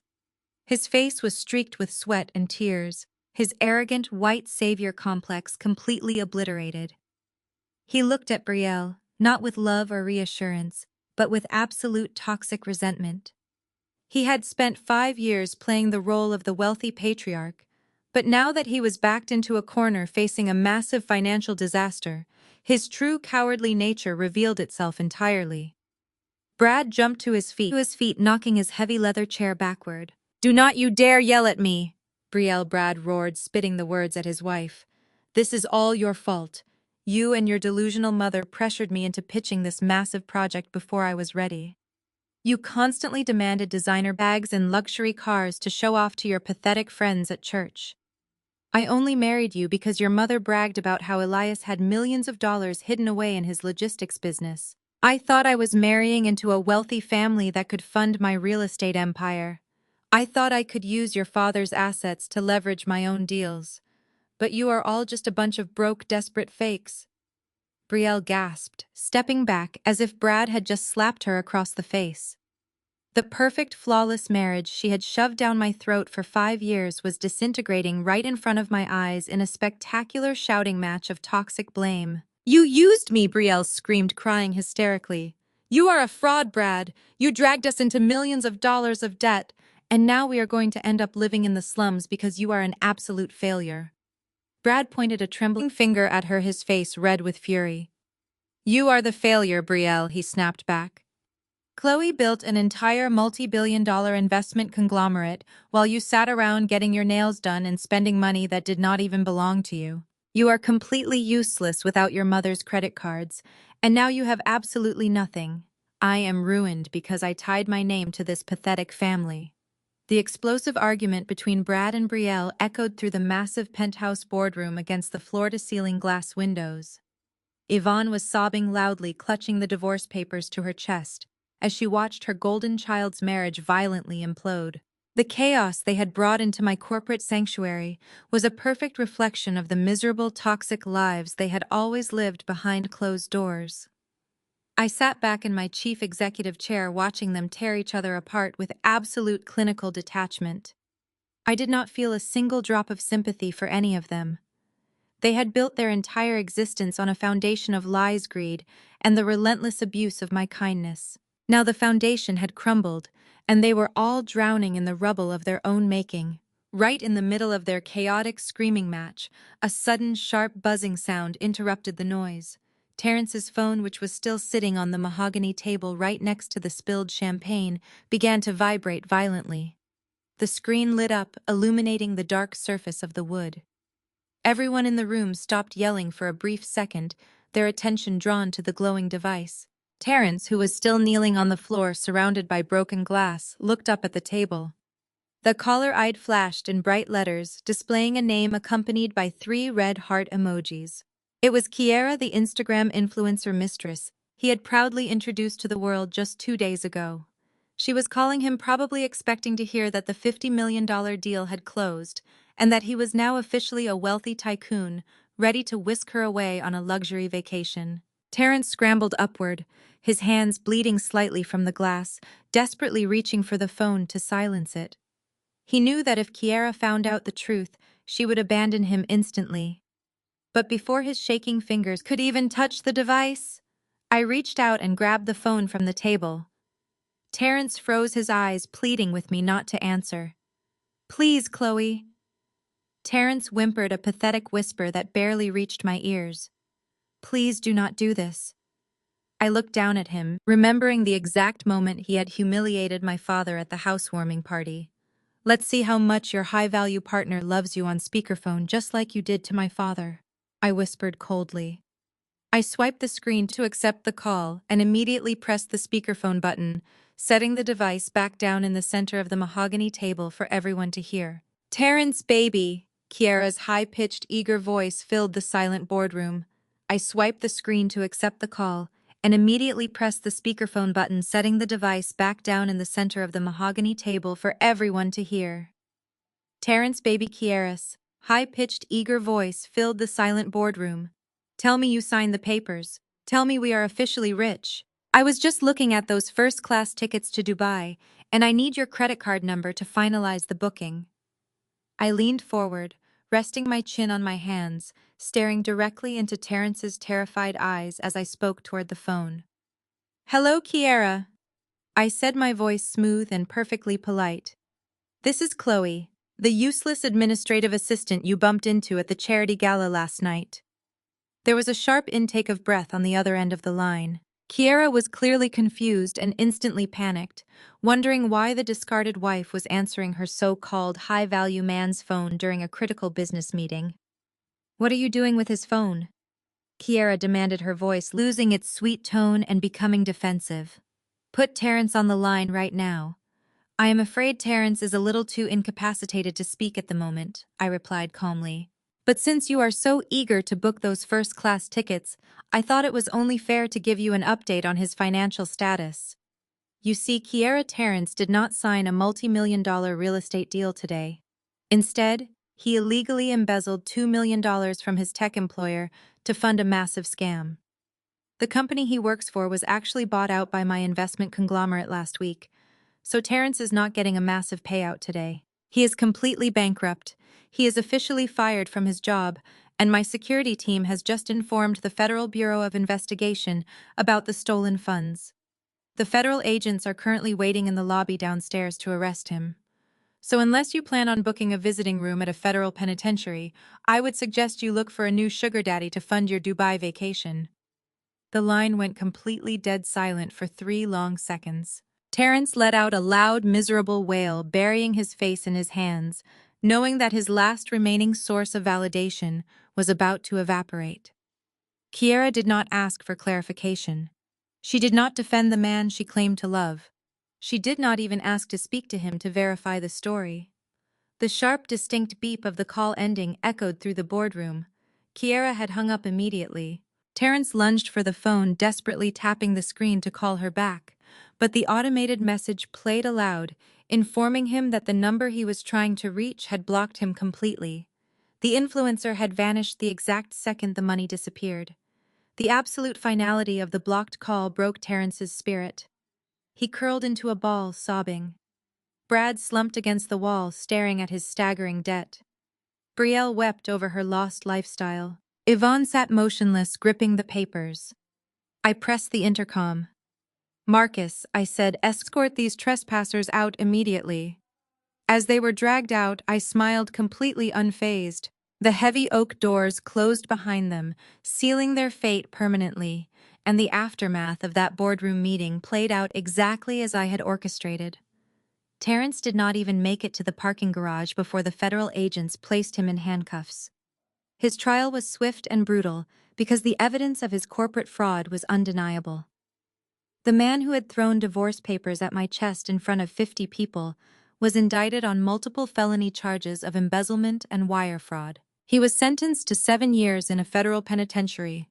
His face was streaked with sweat and tears, his arrogant white savior complex completely obliterated. He looked at Brielle, not with love or reassurance, but with absolute toxic resentment. He had spent 5 years playing the role of the wealthy patriarch, but now that he was backed into a corner facing a massive financial disaster, his true cowardly nature revealed itself entirely. Brad jumped to his feet, knocking his heavy leather chair backward. "Do not you dare yell at me!" Brad roared, spitting the words at his wife. "This is all your fault. You and your delusional mother pressured me into pitching this massive project before I was ready. You constantly demanded designer bags and luxury cars to show off to your pathetic friends at church. I only married you because your mother bragged about how Elias had millions of dollars hidden away in his logistics business. I thought I was marrying into a wealthy family that could fund my real estate empire. I thought I could use your father's assets to leverage my own deals. But you are all just a bunch of broke, desperate fakes." Brielle gasped, stepping back as if Brad had just slapped her across the face. The perfect, flawless marriage she had shoved down my throat for 5 years was disintegrating right in front of my eyes in a spectacular shouting match of toxic blame. "You used me!" Brielle screamed, crying hysterically. "You are a fraud, Brad. You dragged us into millions of dollars of debt, and now we are going to end up living in the slums because you are an absolute failure." Brad pointed a trembling finger at her, his face red with fury. "You are the failure, Brielle," he snapped back. "Chloe built an entire multi-billion-dollar investment conglomerate while you sat around getting your nails done and spending money that did not even belong to you. You are completely useless without your mother's credit cards, and now you have absolutely nothing. I am ruined because I tied my name to this pathetic family." The explosive argument between Brad and Brielle echoed through the massive penthouse boardroom against the floor-to-ceiling glass windows. Yvonne was sobbing loudly, clutching the divorce papers to her chest, as she watched her golden child's marriage violently implode. The chaos they had brought into my corporate sanctuary was a perfect reflection of the miserable, toxic lives they had always lived behind closed doors. I sat back in my chief executive chair watching them tear each other apart with absolute clinical detachment. I did not feel a single drop of sympathy for any of them. They had built their entire existence on a foundation of lies, greed, and the relentless abuse of my kindness. Now the foundation had crumbled, and they were all drowning in the rubble of their own making. Right in the middle of their chaotic screaming match, a sudden, sharp buzzing sound interrupted the noise. Terrence's phone, which was still sitting on the mahogany table right next to the spilled champagne, began to vibrate violently. The screen lit up, illuminating the dark surface of the wood. Everyone in the room stopped yelling for a brief second, their attention drawn to the glowing device. Terrence, who was still kneeling on the floor surrounded by broken glass, looked up at the table. The caller-ID flashed in bright letters, displaying a name accompanied by 3 red heart emojis. It was Kiera, the Instagram influencer mistress he had proudly introduced to the world just 2 days ago. She was calling him, probably expecting to hear that the $50 million deal had closed, and that he was now officially a wealthy tycoon, ready to whisk her away on a luxury vacation. Terrence scrambled upward, his hands bleeding slightly from the glass, desperately reaching for the phone to silence it. He knew that if Kiera found out the truth, she would abandon him instantly. But before his shaking fingers could even touch the device, I reached out and grabbed the phone from the table. Terrence froze his eyes, pleading with me not to answer. "Please, Chloe." Terrence whimpered a pathetic whisper that barely reached my ears. "Please do not do this." I looked down at him, remembering the exact moment he had humiliated my father at the housewarming party. "Let's see how much your high-value partner loves you on speakerphone, just like you did to my father," I whispered coldly. I swiped the screen to accept the call and immediately pressed the speakerphone button, setting the device back down in the center of the mahogany table for everyone to hear. "Terrence, baby," Kiera's high-pitched, eager voice filled the silent boardroom. I swiped the screen to accept the call and immediately pressed the speakerphone button, setting the device back down in the center of the mahogany table for everyone to hear. "Terrence, baby," Kiera's high-pitched, eager voice filled the silent boardroom. "Tell me you signed the papers." Tell me we are officially rich. I was just looking at those first-class tickets to Dubai, and I need your credit card number to finalize the booking. I leaned forward, resting my chin on my hands, staring directly into Terrence's terrified eyes as I spoke toward the phone. Hello, Kiera. I said, my voice smooth and perfectly polite. This is Chloe, the useless administrative assistant you bumped into at the charity gala last night. There was a sharp intake of breath on the other end of the line. Kiera was clearly confused and instantly panicked, wondering why the discarded wife was answering her so-called high-value man's phone during a critical business meeting. What are you doing with his phone? Kiera demanded, her voice losing its sweet tone and becoming defensive. Put Terrence on the line right now. I am afraid Terrence is a little too incapacitated to speak at the moment, I replied calmly. But since you are so eager to book those first-class tickets, I thought it was only fair to give you an update on his financial status. You see, Kiera Terrence did not sign a multi-million-dollar real estate deal today. Instead, he illegally embezzled $2 million from his tech employer to fund a massive scam. The company he works for was actually bought out by my investment conglomerate last week, so Terrence is not getting a massive payout today. He is completely bankrupt. He is officially fired from his job, and my security team has just informed the Federal Bureau of Investigation about the stolen funds. The federal agents are currently waiting in the lobby downstairs to arrest him. So unless you plan on booking a visiting room at a federal penitentiary, I would suggest you look for a new sugar daddy to fund your Dubai vacation. The line went completely dead silent for 3 long seconds. Terrence let out a loud, miserable wail, burying his face in his hands, knowing that his last remaining source of validation was about to evaporate. Kiera did not ask for clarification. She did not defend the man she claimed to love. She did not even ask to speak to him to verify the story. The sharp, distinct beep of the call ending echoed through the boardroom. Kiera had hung up immediately. Terrence lunged for the phone, desperately tapping the screen to call her back, but the automated message played aloud, informing him that the number he was trying to reach had blocked him completely. The influencer had vanished the exact second the money disappeared. The absolute finality of the blocked call broke Terrence's spirit. He curled into a ball, sobbing. Brad slumped against the wall, staring at his staggering debt. Brielle wept over her lost lifestyle. Yvonne sat motionless, gripping the papers. I pressed the intercom. Marcus, I said, escort these trespassers out immediately. As they were dragged out, I smiled, completely unfazed. The heavy oak doors closed behind them, sealing their fate permanently, and the aftermath of that boardroom meeting played out exactly as I had orchestrated. Terrence did not even make it to the parking garage before the federal agents placed him in handcuffs. His trial was swift and brutal because the evidence of his corporate fraud was undeniable. The man who had thrown divorce papers at my chest in front of 50 people was indicted on multiple felony charges of embezzlement and wire fraud. He was sentenced to 7 years in a federal penitentiary.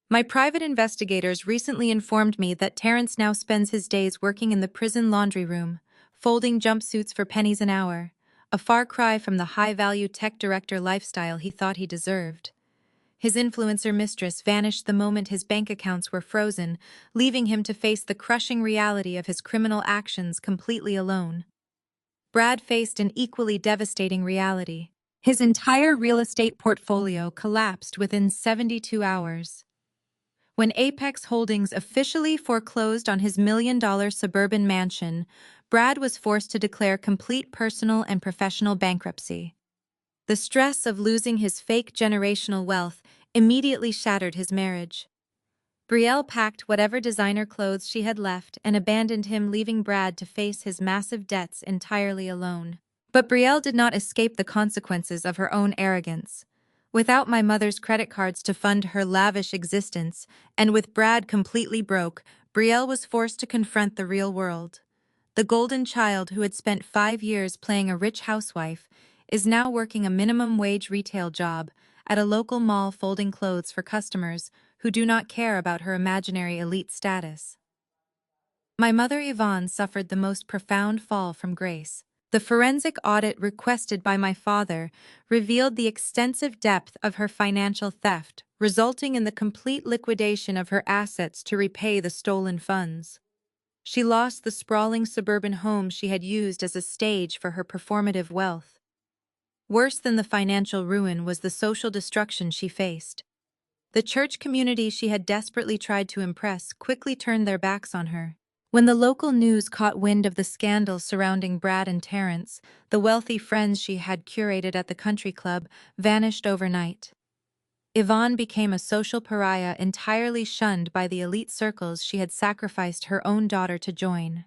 My private investigators recently informed me that Terrence now spends his days working in the prison laundry room, folding jumpsuits for pennies an hour, a far cry from the high-value tech director lifestyle he thought he deserved. His influencer mistress vanished the moment his bank accounts were frozen, leaving him to face the crushing reality of his criminal actions completely alone. Brad faced an equally devastating reality. His entire real estate portfolio collapsed within 72 hours. When Apex Holdings officially foreclosed on his $1 million suburban mansion, Brad was forced to declare complete personal and professional bankruptcy. The stress of losing his fake generational wealth immediately shattered his marriage. Brielle packed whatever designer clothes she had left and abandoned him, leaving Brad to face his massive debts entirely alone. But Brielle did not escape the consequences of her own arrogance. Without my mother's credit cards to fund her lavish existence, and with Brad completely broke, Brielle was forced to confront the real world. The golden child who had spent 5 years playing a rich housewife is now working a minimum-wage retail job at a local mall, folding clothes for customers who do not care about her imaginary elite status. My mother Yvonne suffered the most profound fall from grace. The forensic audit requested by my father revealed the extensive depth of her financial theft, resulting in the complete liquidation of her assets to repay the stolen funds. She lost the sprawling suburban home she had used as a stage for her performative wealth. Worse than the financial ruin was the social destruction she faced. The church community she had desperately tried to impress quickly turned their backs on her. When the local news caught wind of the scandal surrounding Brad and Terrence, the wealthy friends she had curated at the country club vanished overnight. Yvonne became a social pariah entirely shunned by the elite circles she had sacrificed her own daughter to join.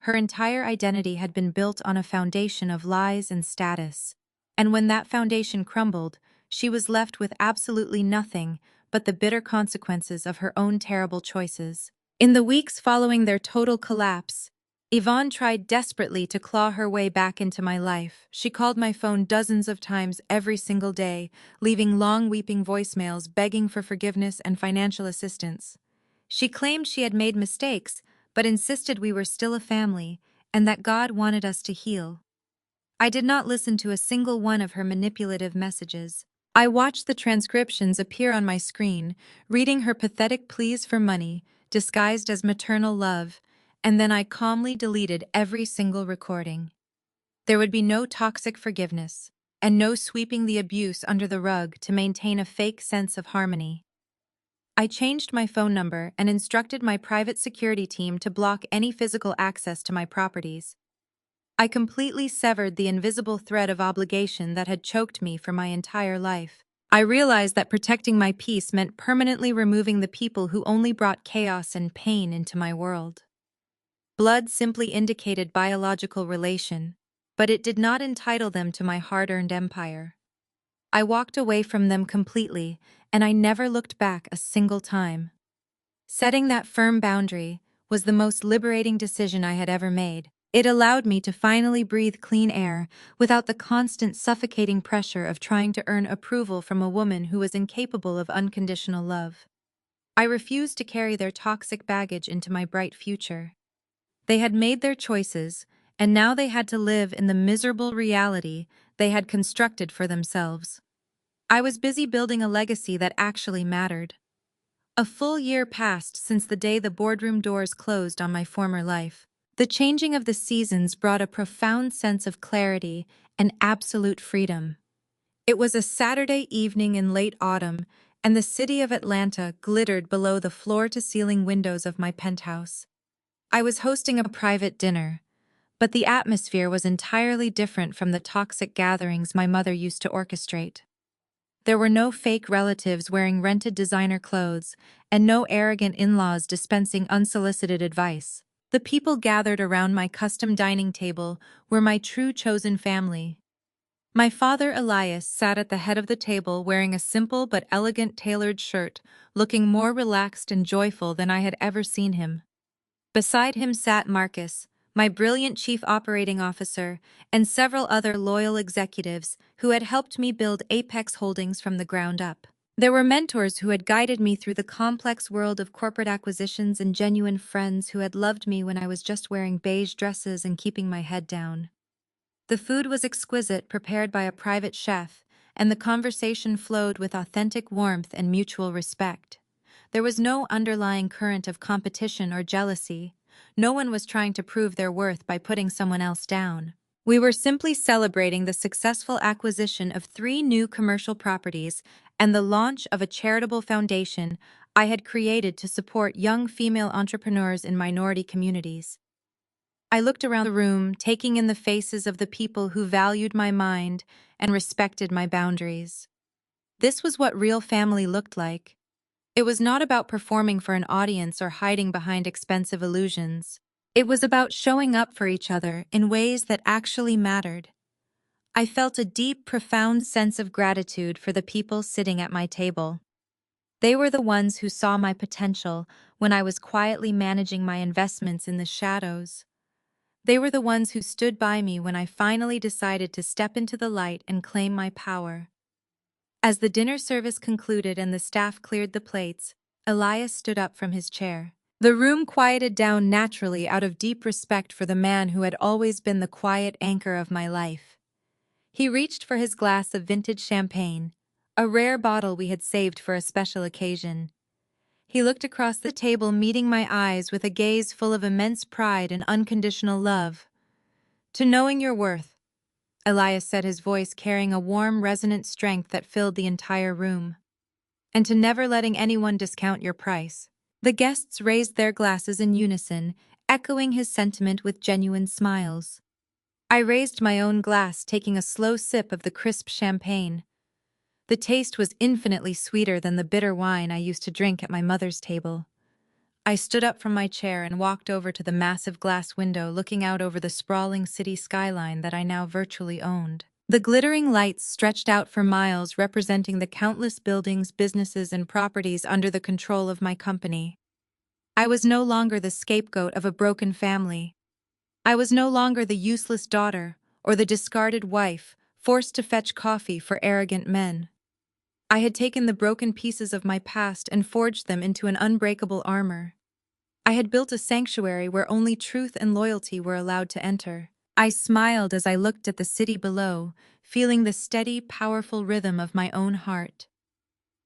Her entire identity had been built on a foundation of lies and status, and when that foundation crumbled, she was left with absolutely nothing but the bitter consequences of her own terrible choices. In the weeks following their total collapse, Yvonne tried desperately to claw her way back into my life. She called my phone dozens of times every single day, leaving long weeping voicemails begging for forgiveness and financial assistance. She claimed she had made mistakes, but insisted we were still a family and that God wanted us to heal. I did not listen to a single one of her manipulative messages. I watched the transcriptions appear on my screen, reading her pathetic pleas for money, disguised as maternal love, and then I calmly deleted every single recording. There would be no toxic forgiveness, and no sweeping the abuse under the rug to maintain a fake sense of harmony. I changed my phone number and instructed my private security team to block any physical access to my properties. I completely severed the invisible thread of obligation that had choked me for my entire life. I realized that protecting my peace meant permanently removing the people who only brought chaos and pain into my world. Blood simply indicated biological relation, but it did not entitle them to my hard-earned empire. I walked away from them completely, and I never looked back a single time. Setting that firm boundary was the most liberating decision I had ever made. It allowed me to finally breathe clean air without the constant suffocating pressure of trying to earn approval from a woman who was incapable of unconditional love. I refused to carry their toxic baggage into my bright future. They had made their choices, and now they had to live in the miserable reality they had constructed for themselves. I was busy building a legacy that actually mattered. A full year passed since the day the boardroom doors closed on my former life. The changing of the seasons brought a profound sense of clarity and absolute freedom. It was a Saturday evening in late autumn, and the city of Atlanta glittered below the floor-to-ceiling windows of my penthouse. I was hosting a private dinner, but the atmosphere was entirely different from the toxic gatherings my mother used to orchestrate. There were no fake relatives wearing rented designer clothes, and no arrogant in-laws dispensing unsolicited advice. The people gathered around my custom dining table were my true chosen family. My father Elias sat at the head of the table wearing a simple but elegant tailored shirt, looking more relaxed and joyful than I had ever seen him. Beside him sat Marcus, my brilliant chief operating officer, and several other loyal executives who had helped me build Apex Holdings from the ground up. There were mentors who had guided me through the complex world of corporate acquisitions and genuine friends who had loved me when I was just wearing beige dresses and keeping my head down. The food was exquisite, prepared by a private chef, and the conversation flowed with authentic warmth and mutual respect. There was no underlying current of competition or jealousy. No one was trying to prove their worth by putting someone else down. We were simply celebrating the successful acquisition of 3 new commercial properties and the launch of a charitable foundation I had created to support young female entrepreneurs in minority communities. I looked around the room, taking in the faces of the people who valued my mind and respected my boundaries. This was what real family looked like. It was not about performing for an audience or hiding behind expensive illusions. It was about showing up for each other in ways that actually mattered. I felt a deep, profound sense of gratitude for the people sitting at my table. They were the ones who saw my potential when I was quietly managing my investments in the shadows. They were the ones who stood by me when I finally decided to step into the light and claim my power. As the dinner service concluded and the staff cleared the plates, Elias stood up from his chair. The room quieted down naturally out of deep respect for the man who had always been the quiet anchor of my life. He reached for his glass of vintage champagne, a rare bottle we had saved for a special occasion. He looked across the table, meeting my eyes with a gaze full of immense pride and unconditional love. "To knowing your worth," Elias said, his voice carrying a warm, resonant strength that filled the entire room. "And to never letting anyone discount your price." The guests raised their glasses in unison, echoing his sentiment with genuine smiles. I raised my own glass, taking a slow sip of the crisp champagne. The taste was infinitely sweeter than the bitter wine I used to drink at my mother's table. I stood up from my chair and walked over to the massive glass window, looking out over the sprawling city skyline that I now virtually owned. The glittering lights stretched out for miles, representing the countless buildings, businesses, and properties under the control of my company. I was no longer the scapegoat of a broken family. I was no longer the useless daughter or the discarded wife, forced to fetch coffee for arrogant men. I had taken the broken pieces of my past and forged them into an unbreakable armor. I had built a sanctuary where only truth and loyalty were allowed to enter. I smiled as I looked at the city below, feeling the steady, powerful rhythm of my own heart.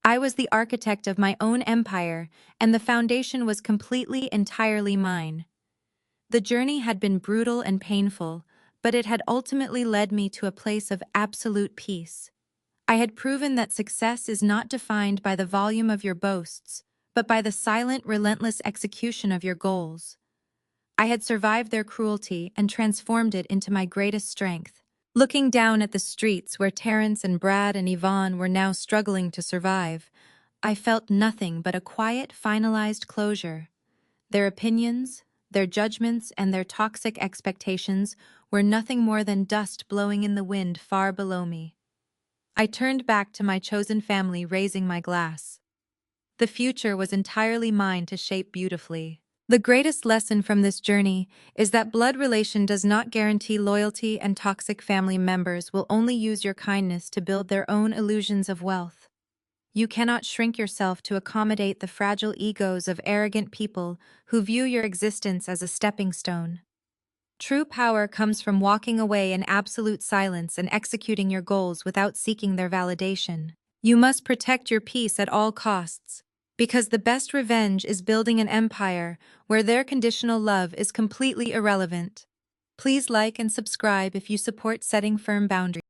I was the architect of my own empire, and the foundation was entirely mine. The journey had been brutal and painful, but it had ultimately led me to a place of absolute peace. I had proven that success is not defined by the volume of your boasts, but by the silent, relentless execution of your goals. I had survived their cruelty and transformed it into my greatest strength. Looking down at the streets where Terrence and Brad and Yvonne were now struggling to survive, I felt nothing but a quiet, finalized closure. Their opinions, their judgments, and their toxic expectations were nothing more than dust blowing in the wind far below me. I turned back to my chosen family, raising my glass. The future was entirely mine to shape beautifully. The greatest lesson from this journey is that blood relation does not guarantee loyalty, and toxic family members will only use your kindness to build their own illusions of wealth. You cannot shrink yourself to accommodate the fragile egos of arrogant people who view your existence as a stepping stone. True power comes from walking away in absolute silence and executing your goals without seeking their validation. You must protect your peace at all costs, because the best revenge is building an empire where their conditional love is completely irrelevant. Please like and subscribe if you support setting firm boundaries.